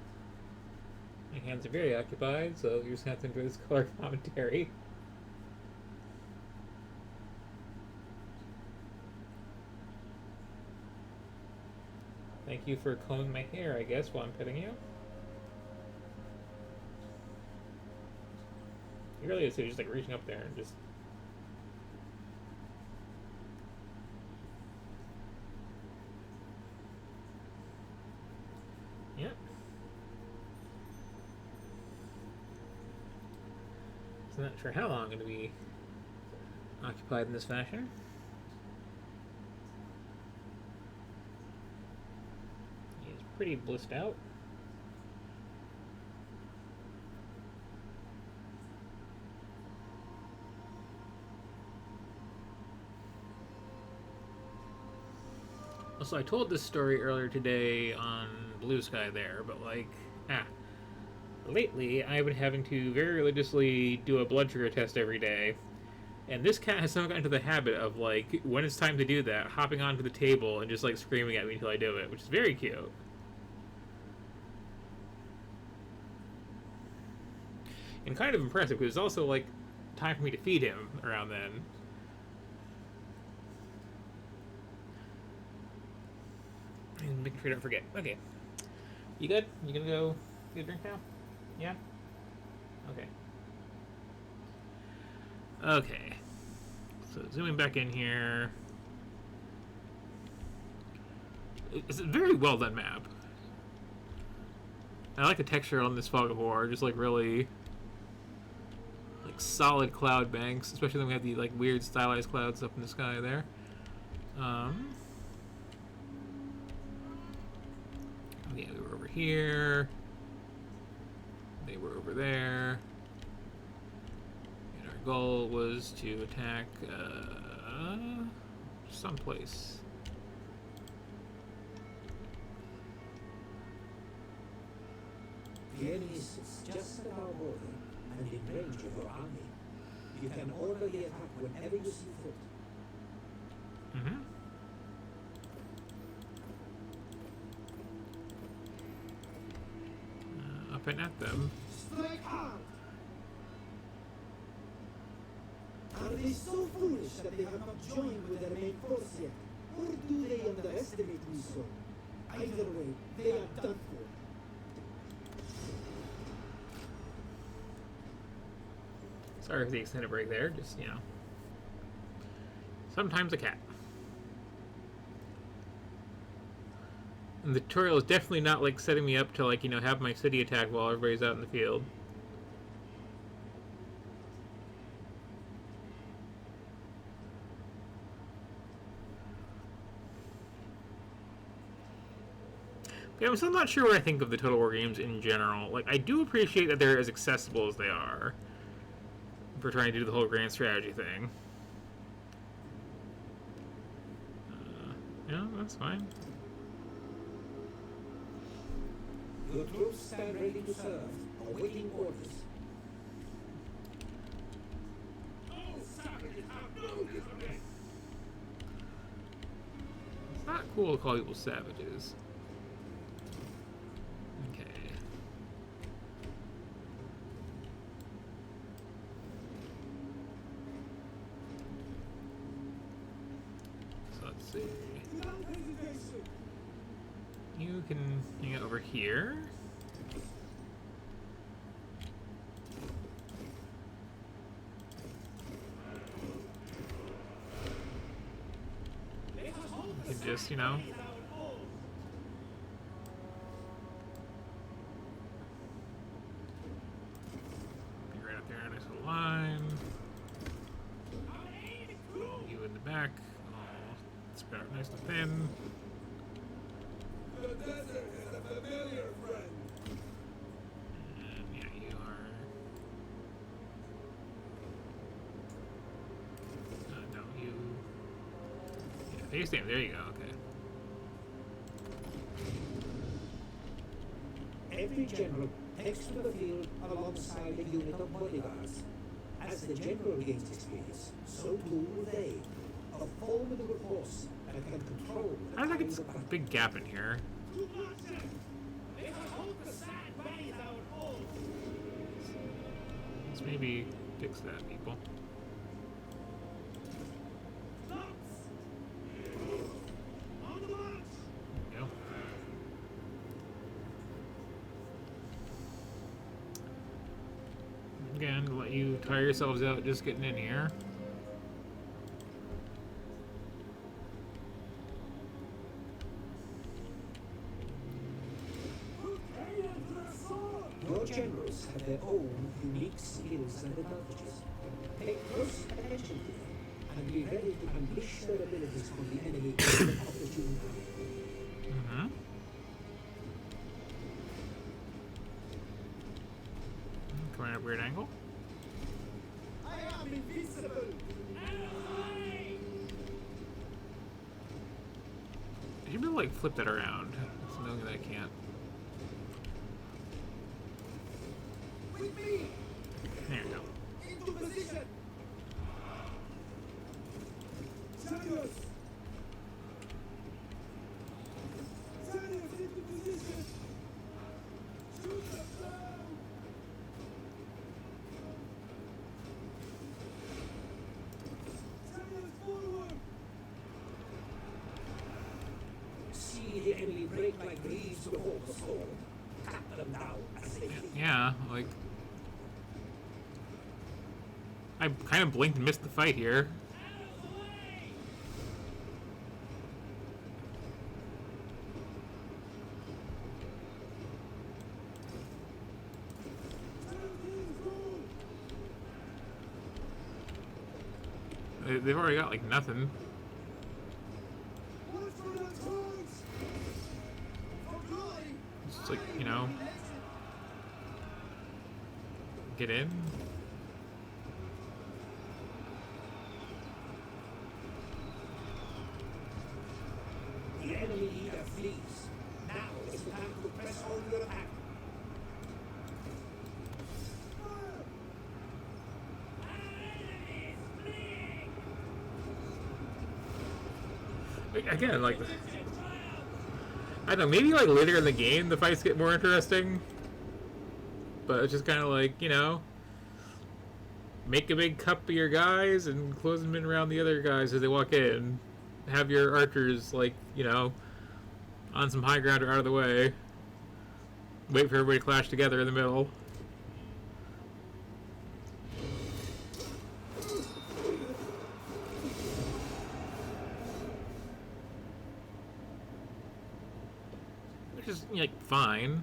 My hands are very occupied, so you just have to enjoy this color commentary. Thank you for combing my hair, I guess, while I'm petting you. He really is just like reaching up there and just... Yep. So not sure how long I'm going to be occupied in this fashion. He is pretty blissed out. So I told this story earlier today on Blue Sky there, but like, lately I've been having to very religiously do a blood sugar test every day, and this cat has somehow gotten into the habit of like, when it's time to do that, hopping onto the table and just like screaming at me until I do it, which is very cute. And kind of impressive, because it's also like time for me to feed him around then. And making sure I don't forget. Okay. You good? You gonna go get a drink now? Yeah? Okay. Okay. So zooming back in here. It's a very well done map. I like the texture on this Fog of War, just like really like solid cloud banks, especially when we have the like weird stylized clouds up in the sky there. Yeah, we were over here. They were over there. And our goal was to attack someplace. The enemy sits just at our border and in range of your army. You can orderly attack whenever you see fit. Mm-hmm. Up and at them. Strike hard! Are they so foolish that they have not joined with their main force yet? Or do they underestimate me so? Either way, they are done for. Sorry for the extended break there, just, you know. Sometimes a cat. And the tutorial is definitely not, like, setting me up to, like, you know, have my city attack while everybody's out in the field. Yeah, I'm still not sure what I think of the Total War games in general. Like, I do appreciate that they're as accessible as they are. for trying to do the whole grand strategy thing. Yeah, that's fine. Your troops stand ready to serve, awaiting orders. It's not cool to call people savages. Okay. So let's see. You can hang out over here. You can just, you know, be right up there, nice little line. You in the back. Oh, spread out nice and thin. The desert is a familiar friend. And yeah, you are. No, you. Yeah, face stand. There you go. Okay. Every general takes to the field alongside a unit of bodyguards. As the general gains experience, so too will they. A formidable force that can control the I think tides it's of a battle. big gap in here. Let's maybe fix that, people. There we go. Again, let you tire yourselves out just getting in here. Your generals have their own unique skills and advantages. Pay close attention to them and be ready to unleash their abilities on the enemy at an opportune time. Mm-hmm. Coming at a weird angle. I am invincible. I should be able to like flip that around. That's annoying that I can't. With me. There you go. Into position. Chariots. Chariots into position. Shoot them down. Chariots forward. See the enemy break like leaves before the storm. Cut them down as they flee. Yeah, like I kind of blinked and missed the fight here. They've already got like nothing. Watch for the trunks. For glory. It's just like, you know, get in. The enemy leader flees. Now is the time to press on your attack. Again, like, I don't know, maybe like later in the game the fights get more interesting. But it's just kind of like, you know, make a big cup of your guys and close them in around the other guys as they walk in. Have your archers, like, you know, on some high ground or out of the way. Wait for everybody to clash together in the middle. Which is, like, fine.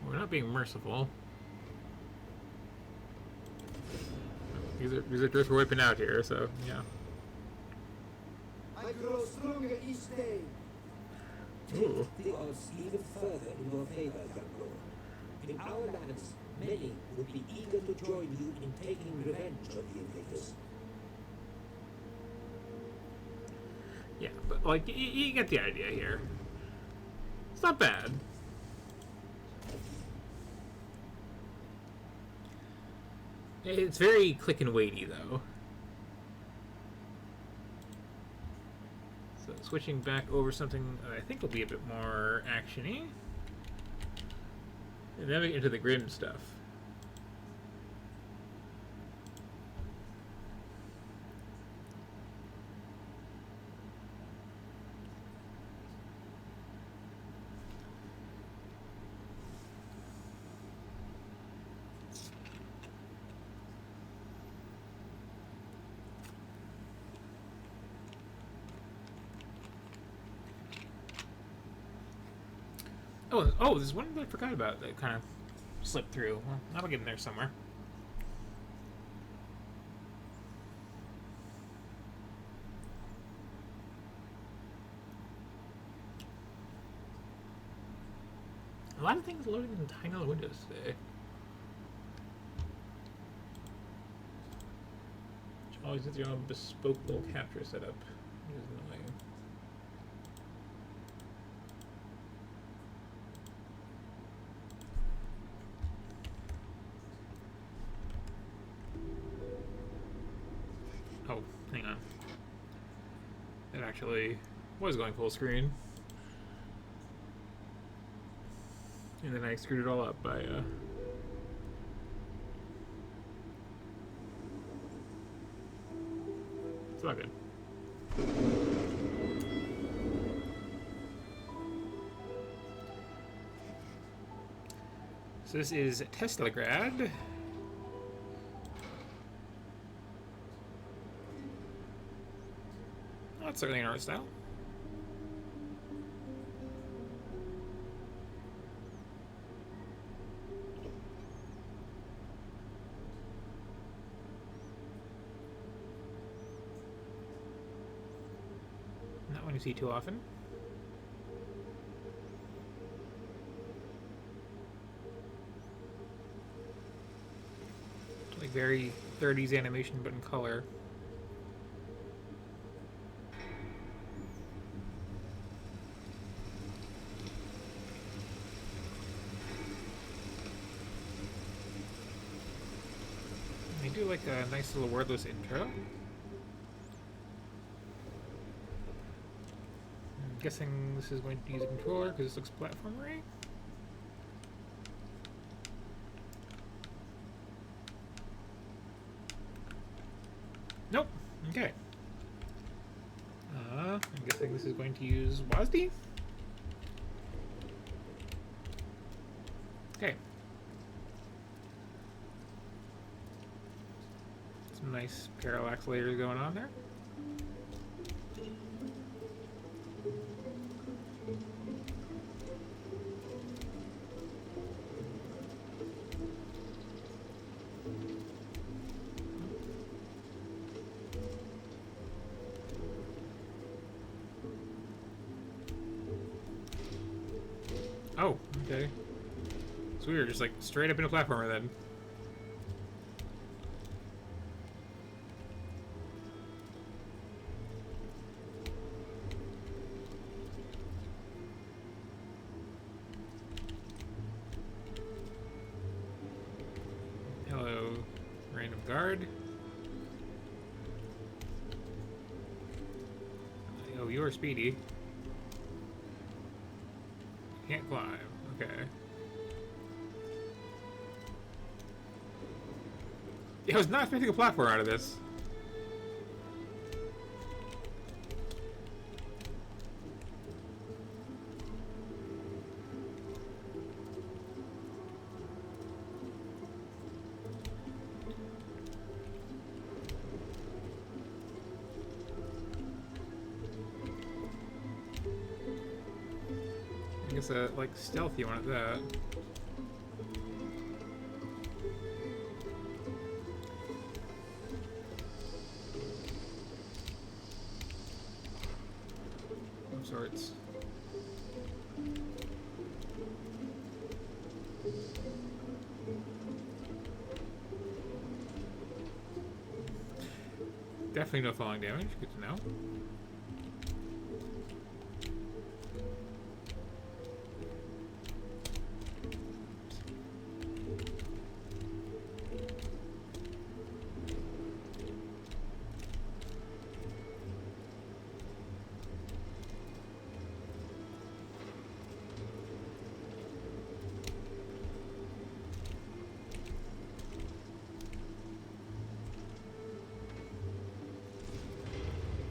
We're not being merciful. These are just we're whipping out here, so yeah. I grow stronger each day. Ooh. The odds even further in your favor, young lord. In our lands, many would be eager to join you in taking revenge of the invaders. Yeah, but like you get the idea here. It's not bad. It's very click and weighty though. So switching back over something that I think will be a bit more actiony. And then we get into the grim stuff. Oh, there's one that I forgot about that kind of slipped through. Well, that'll get in there somewhere. A lot of things loading in tiny little windows today. Which always gets your own bespoke little capture setup. Which is annoying. Oh, hang on. It actually was going full screen. And then I screwed it all up by, It's not good. So this is Teslagrad. That's certainly an art style. Not one you see too often. Like very 30s animation, but in color. They do like a nice little wordless intro. I'm guessing this is going to use a controller because this looks platformery. Nope. Okay. I'm guessing this is going to use WASD. Okay. Some nice parallax layers going on there. Oh, okay. So we were just like straight up in a platformer then. Hello, random guard. Oh, you're speedy. Can't climb. Okay. I was not expecting a platform out of this. I guess a like stealthy one at that. Definitely no falling damage. Good to know.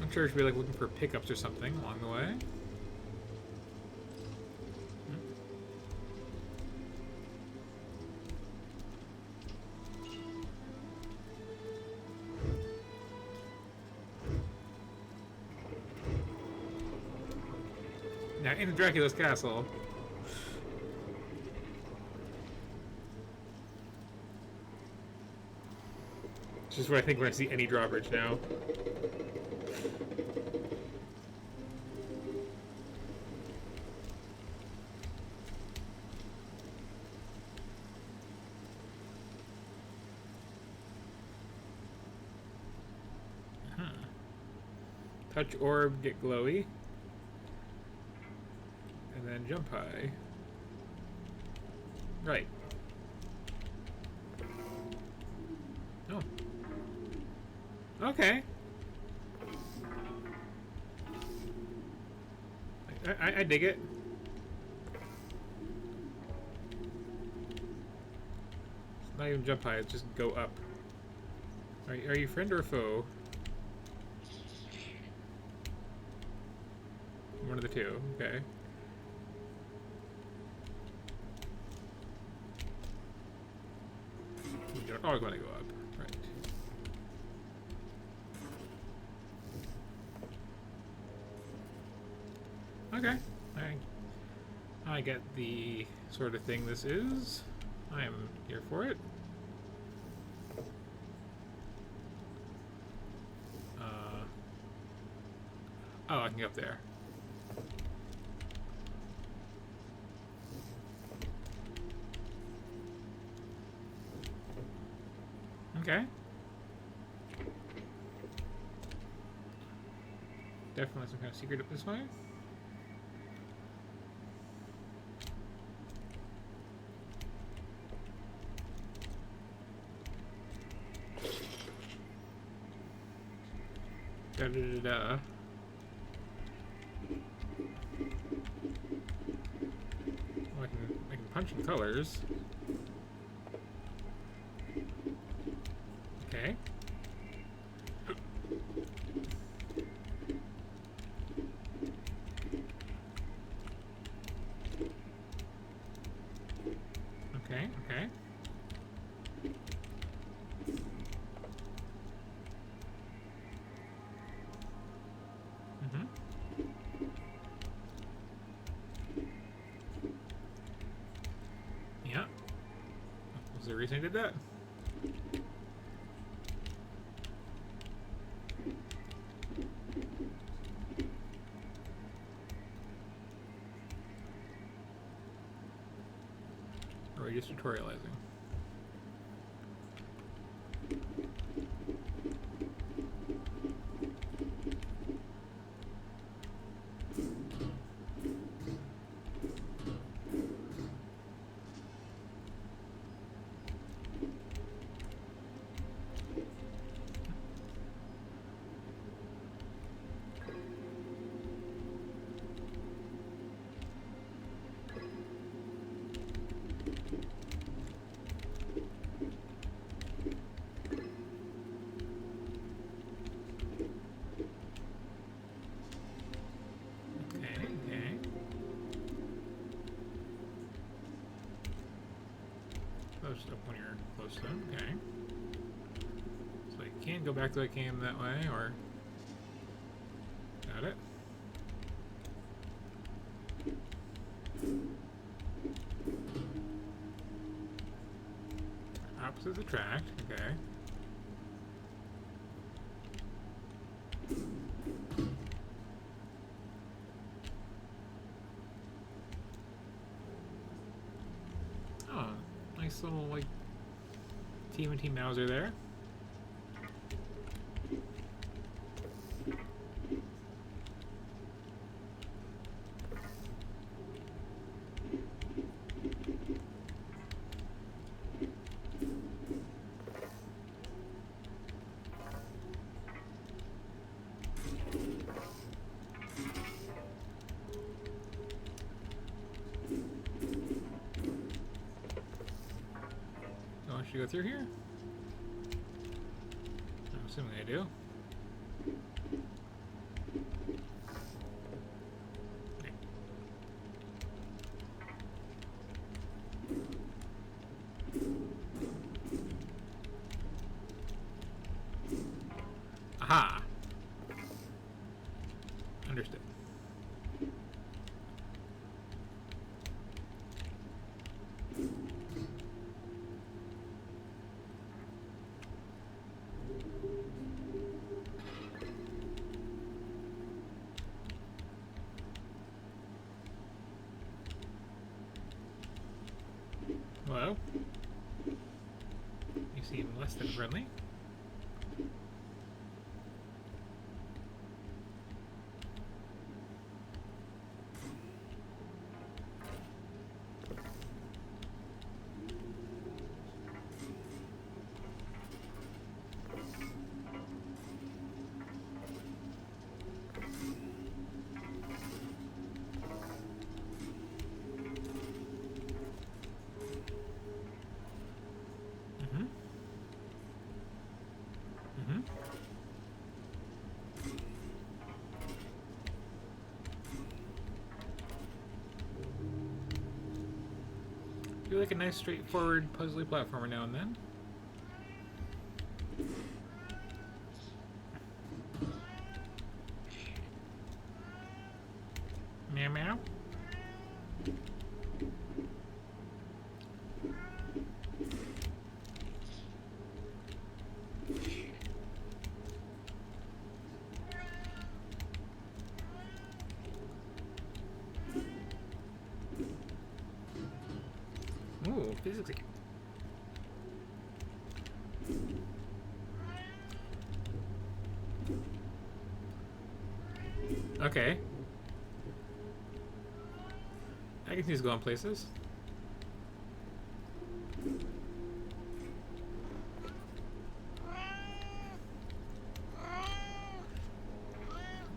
I'm sure we should be like looking for pickups or something along the way. Now in Dracula's castle. Which is what I think when I see any drawbridge now. Touch orb, get glowy. And then jump high. Right. Oh. Okay. I dig it. It's not even jump high, it's just go up. Are you friend or foe? One of the two, okay. You don't always want to go up, right. Okay, I get the sort of thing this is. I am here for it. Oh, I can get up there. Okay. Definitely some kind of secret up this way. Da-da-da-da. Oh, I can punch in colors. Okay. Okay, okay. Yeah. Was there a reason I did that? Or are we just tutorializing? Up when you're close to them, okay. So I can go back to I came that way, or... Got it. Opposites attract, okay. Oh, Nice little, like, TMNT Mauser there. Go through here? I'm assuming I do. Okay. Aha! Understood. Hello? You seem less than friendly. You like a nice, straightforward, puzzly platformer now and then. Meow meow. Ooh, physics. Okay. I can see these going places.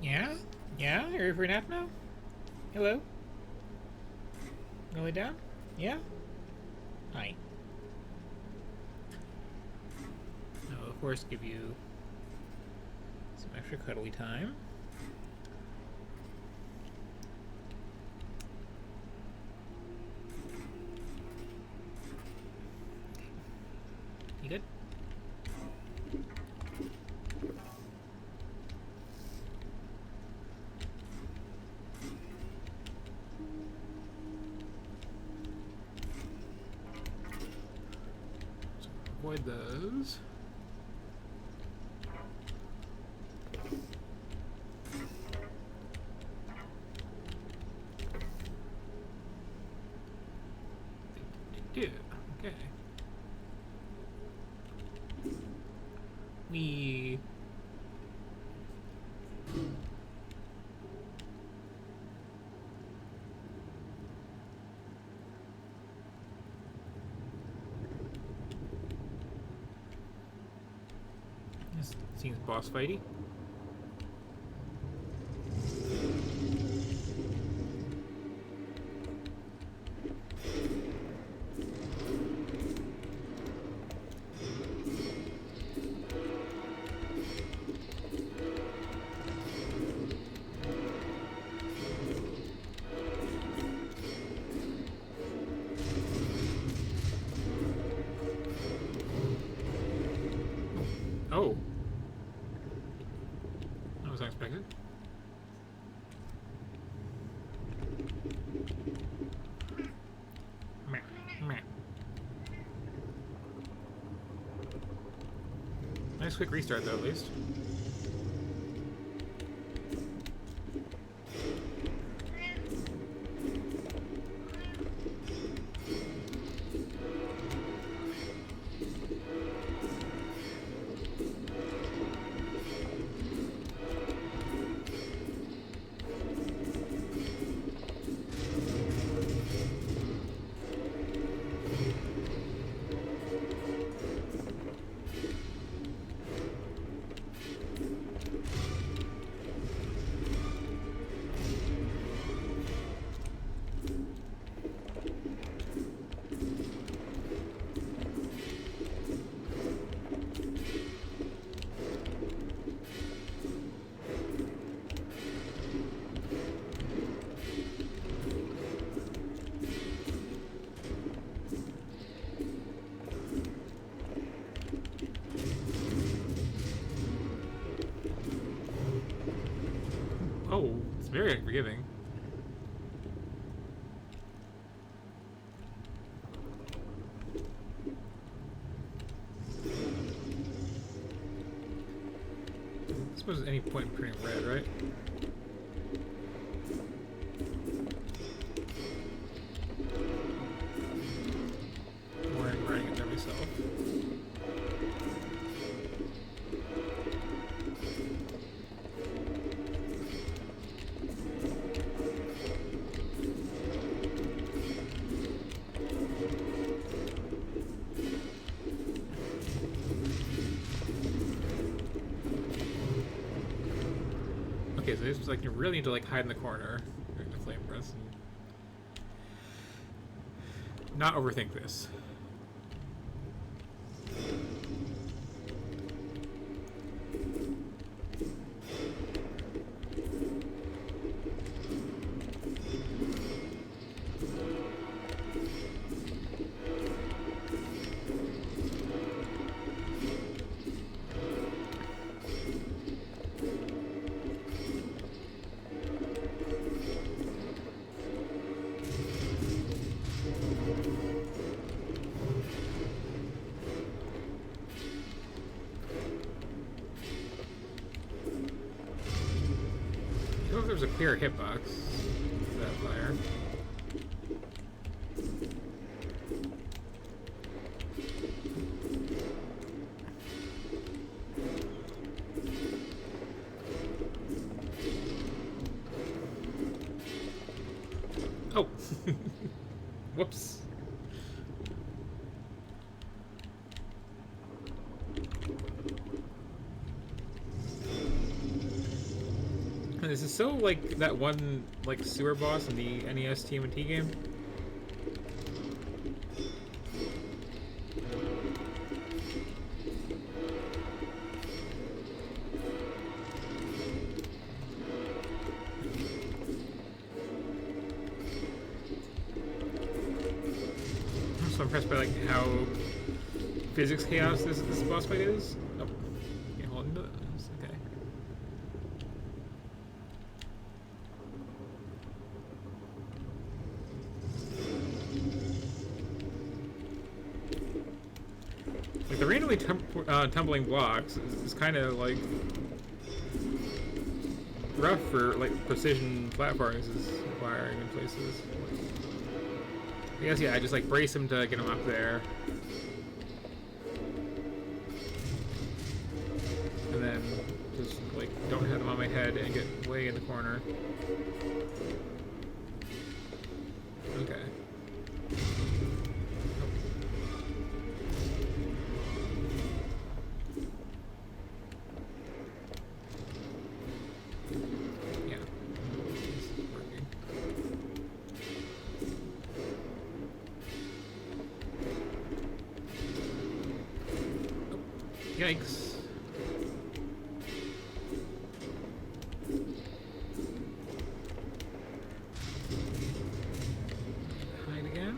Yeah? Yeah? You're ready for a nap now? Hello? Gonna lay down? Yeah? Hi. I'll of course give you some extra cuddly time. You good? So avoid those. Okay. We this seems boss fighty. Oh. That was unexpected. Meh, meh. Nice quick restart though, at least. very forgiving. I suppose there's any point in printing red, right? Or in writing it there myself. Okay, so this was like you really need to like hide in the corner during the flame press and not overthink this. I don't know if there's a clear hitbox for that fire. Oh! Whoops. And this is so like that one like sewer boss in the NES TMNT game. I'm so impressed by like how physics chaos this boss fight is. Oh, can't hold into this. Okay. Like the randomly tumbling blocks is kind of like rough for like precision platforms is requiring in places. I guess yeah, I just like brace him to get him up there, and then just like don't hit him on my head and get way in the corner. Okay. Yeah. This is working. Oh, yikes. Hide again.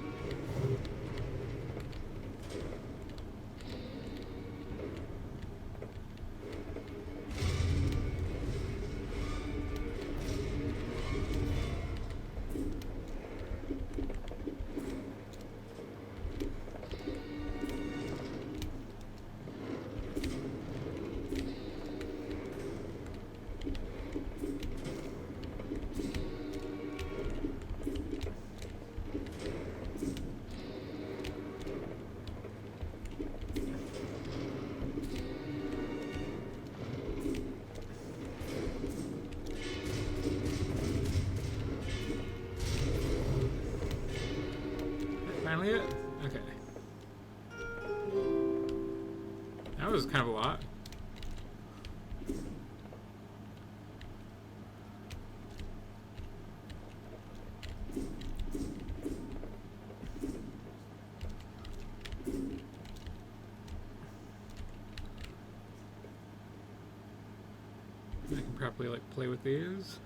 Finally it? Okay. That was kind of a lot. I can probably like play with these.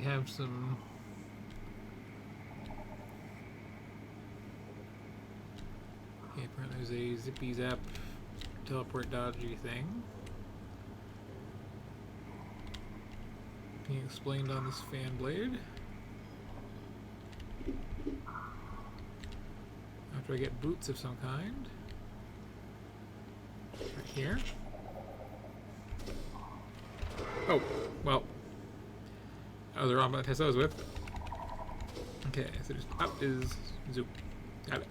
have some... Okay, apparently there's a zippy zap teleport dodgy thing. Being explained on this fan blade. After I get boots of some kind. Right here. Oh, well. That was the wrong button test I was with. Okay, so just up is zoom. Got it.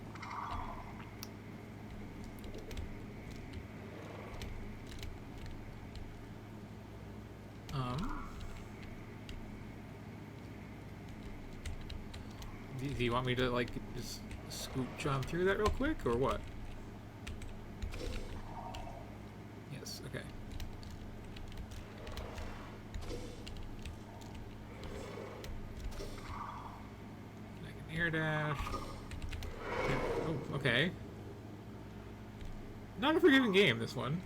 Do you want me to, like, just scooch on through that real quick, or what? Yes, okay. I can air dash. Oh, okay. Not a forgiving game, this one.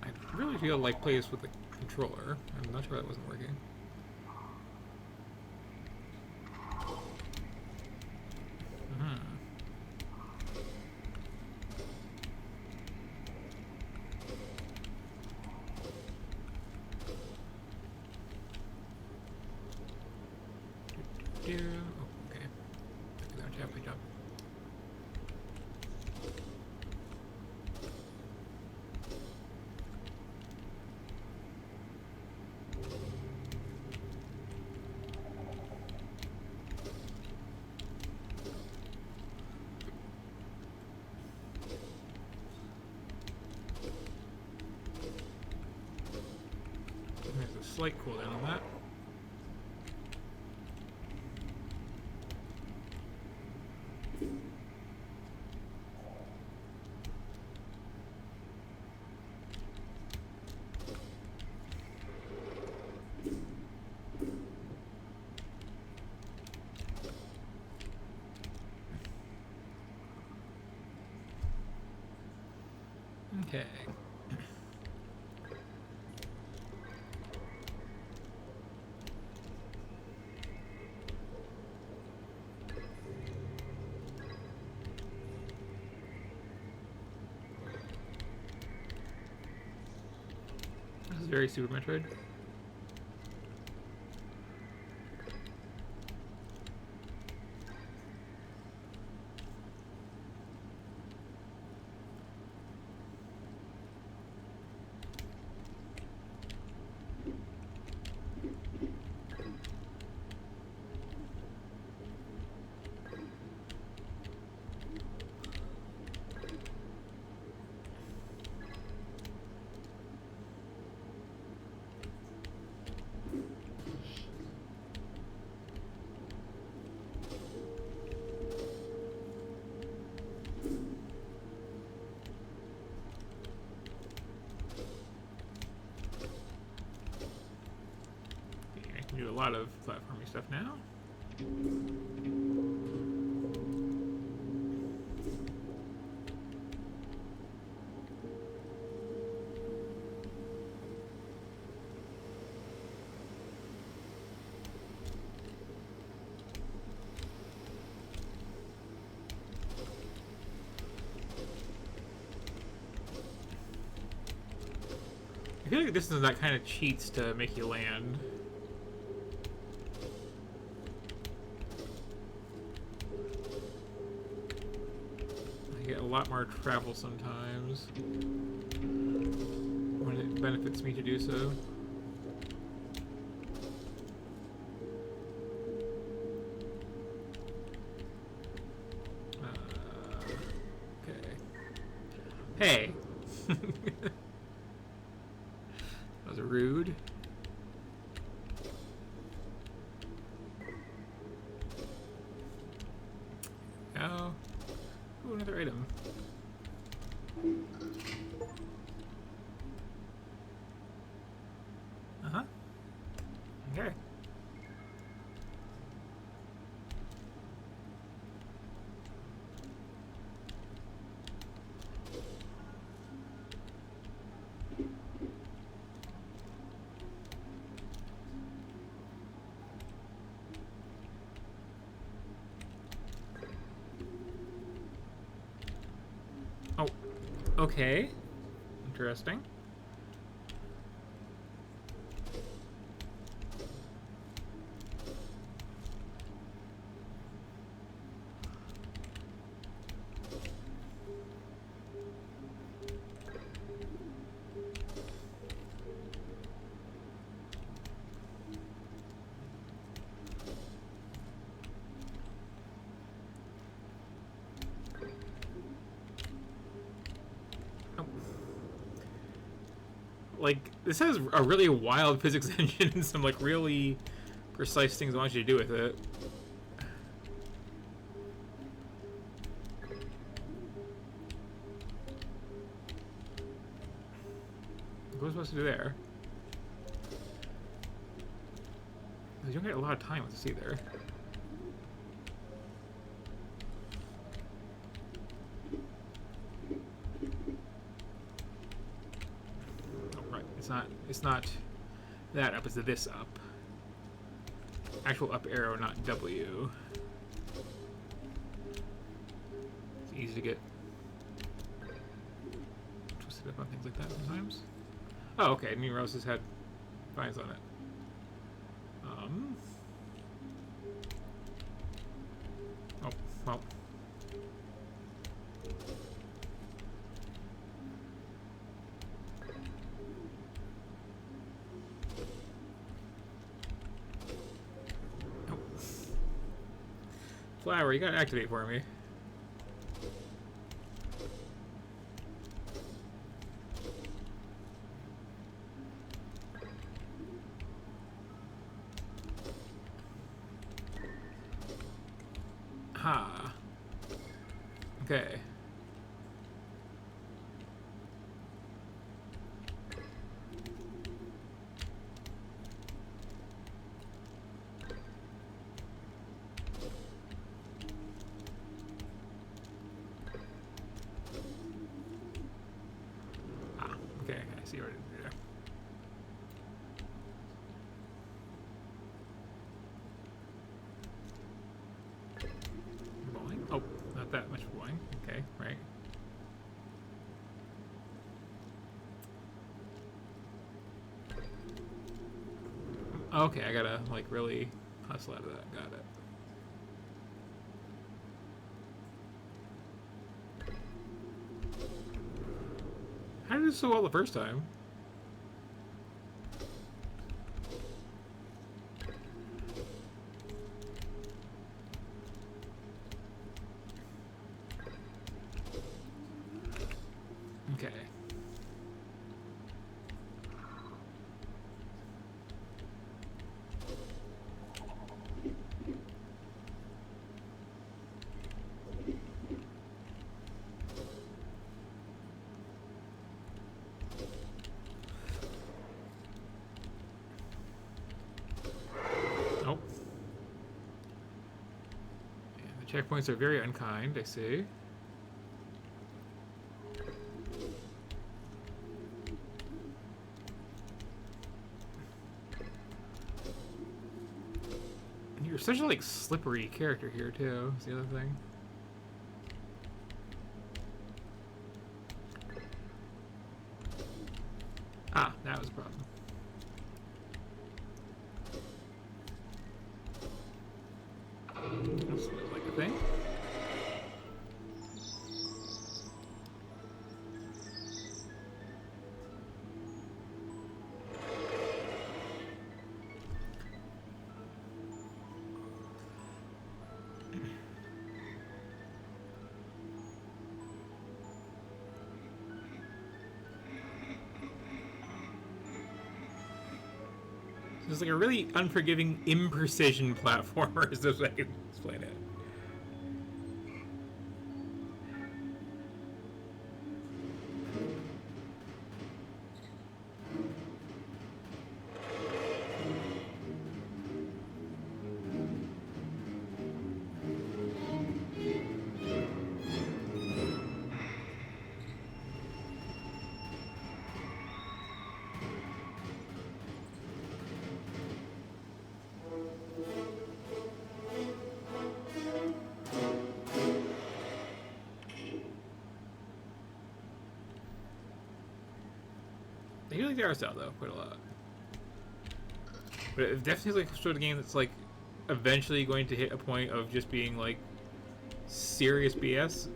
I really feel like play this with the controller. I'm not sure that wasn't working. Oh, okay. That's halfway jump. There's a slight cooldown on that. Okay. This is very Super Metroid. Do a lot of platforming stuff now. I feel like this is that kind of cheats to make you land. Get a lot more travel sometimes when it benefits me to do so. Okay. Hey! That was rude. Oh. Ooh, another item. Uh-huh. Okay. Okay. Interesting. Like, this has a really wild physics engine and some, like, really precise things I want you to do with it. What was I supposed to do there? You don't get a lot of time with this either. It's not that up, it's this up. Actual up arrow, not W. It's easy to get twisted up on things like that sometimes. Oh, okay, New Rose has had vines on it. Oh, well. Flower, you gotta activate for me. Ha. Okay. Okay, I see what I did there. Bowling? Oh, not that much bowling. Okay, right. Okay, I gotta, like, really hustle out of that. Got it. How did it do so well the first time? Okay. Nope. Yeah, the checkpoints are very unkind, I see. You're such a, like, slippery character here, too, is the other thing. Ah, that was a problem. Looks like a thing. It's like a really unforgiving imprecision platformer is the way I can explain it. I do like the art style though, quite a lot. But it definitely is like a sort of game that's like eventually going to hit a point of just being like serious BS.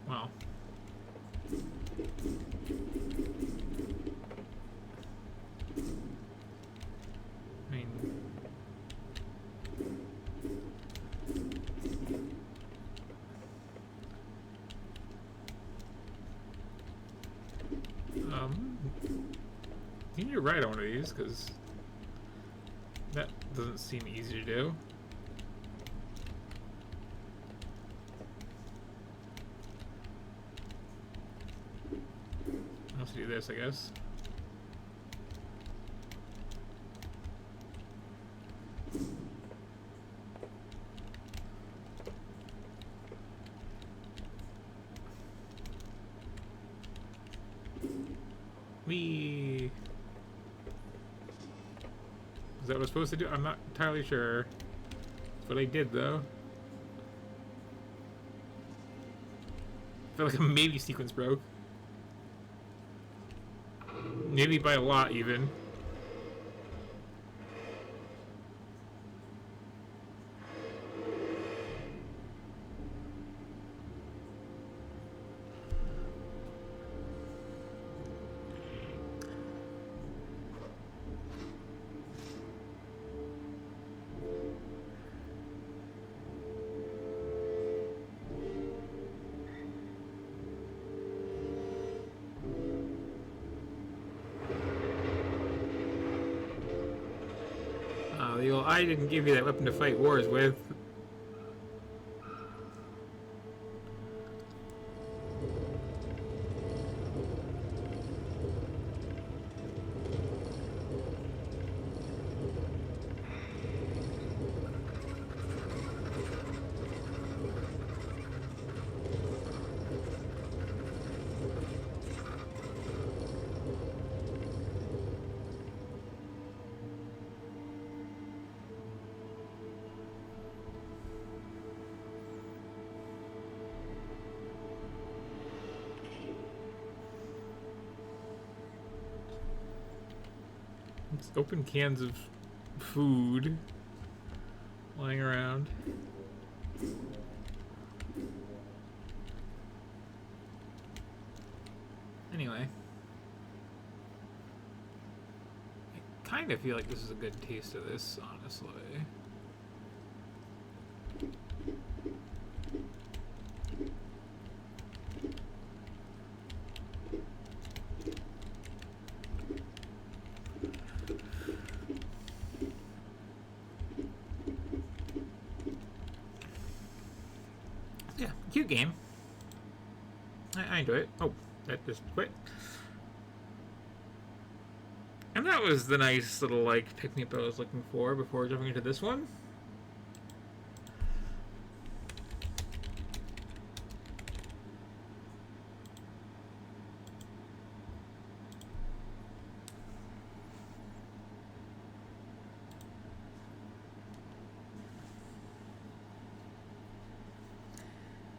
Wow. I mean, you need to write on one of these because that doesn't seem easy to do. Let's do this, I guess. Whee! Is that what I was supposed to do? I'm not entirely sure. That's what I did, though. I feel like a maybe sequence broke. Maybe by a lot, even. I didn't give you that weapon to fight wars with. It's open cans of food lying around. Anyway, I kind of feel like this is a good taste of this, honestly. Yeah, cute game. I enjoy it. Oh, that just quit. And that was the nice little, like, pick-me-up I was looking for before jumping into this one.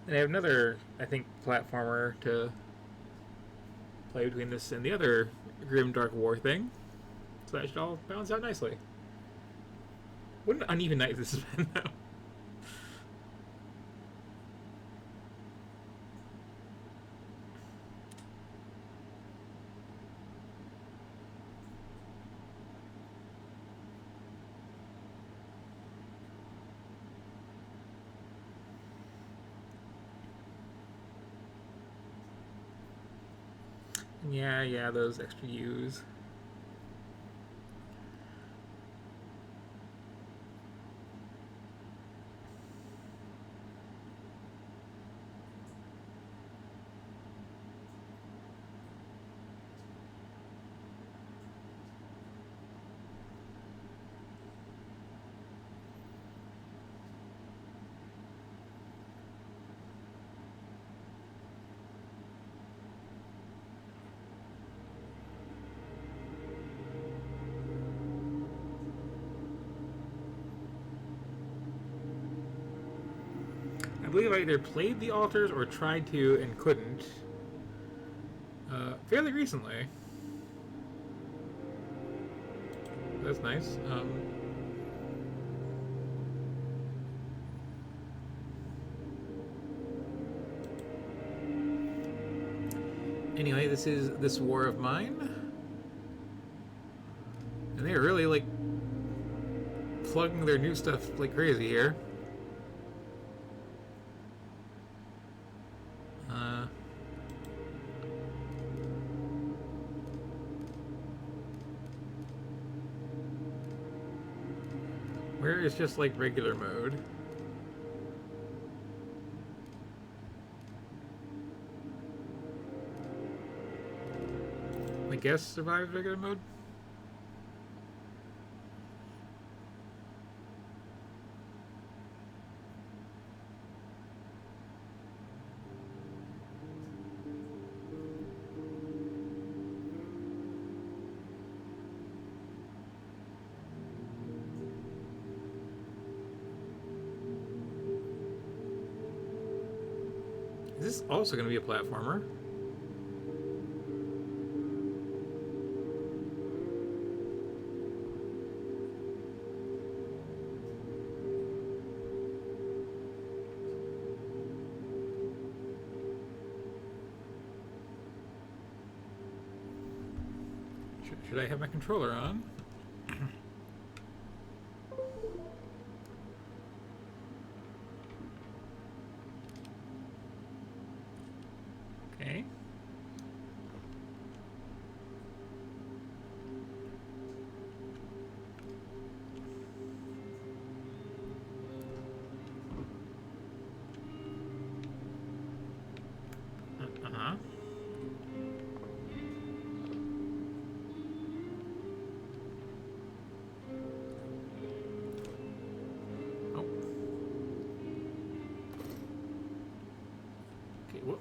And I have another, I think, platformer to play between this and the other Grim Dark War thing. So that should all balance out nicely. What an uneven night this has been, though. Yeah, those extra U's. I believe I either played the altars or tried to and couldn't. Fairly recently. That's nice. Anyway, this is This War of Mine. And they're really, like, plugging their new stuff like crazy here. Where is just, like, regular mode? I guess survive regular mode? Is this also going to be a platformer? Should I have my controller on? Okay. Uh-huh.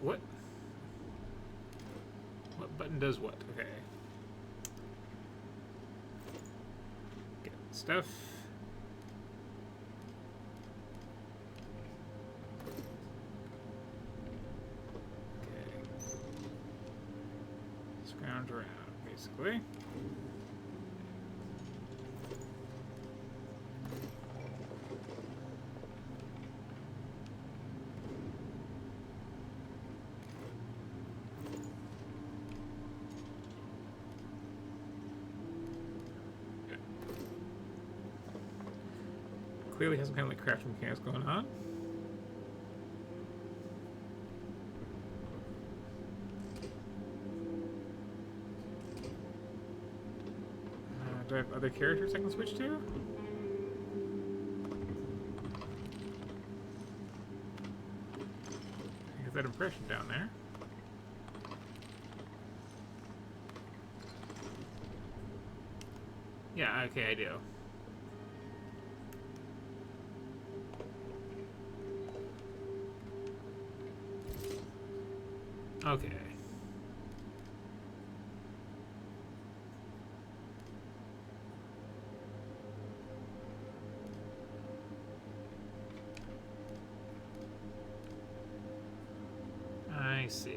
What? What button does what? Okay. Get stuff. Okay. Scrounge around, basically. Clearly has some kind of like crafting mechanics going on. Do I have other characters I can switch to? I get that impression down there. Yeah, okay, I do. Okay. I see.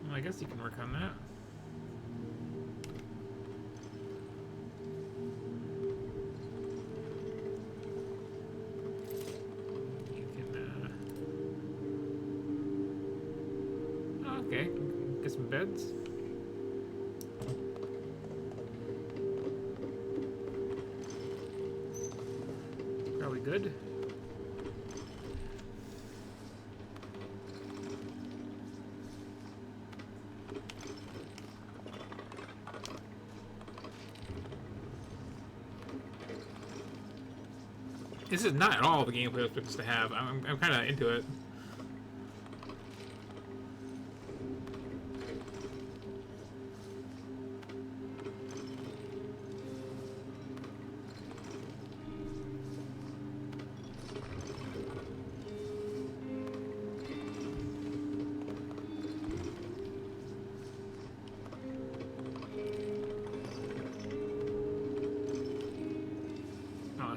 Well, I guess you can work on that. Okay, get some beds. Probably good. This is not at all the gameplay I was supposed to have. I'm kind of into it.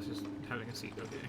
it's just having a seat. Okay.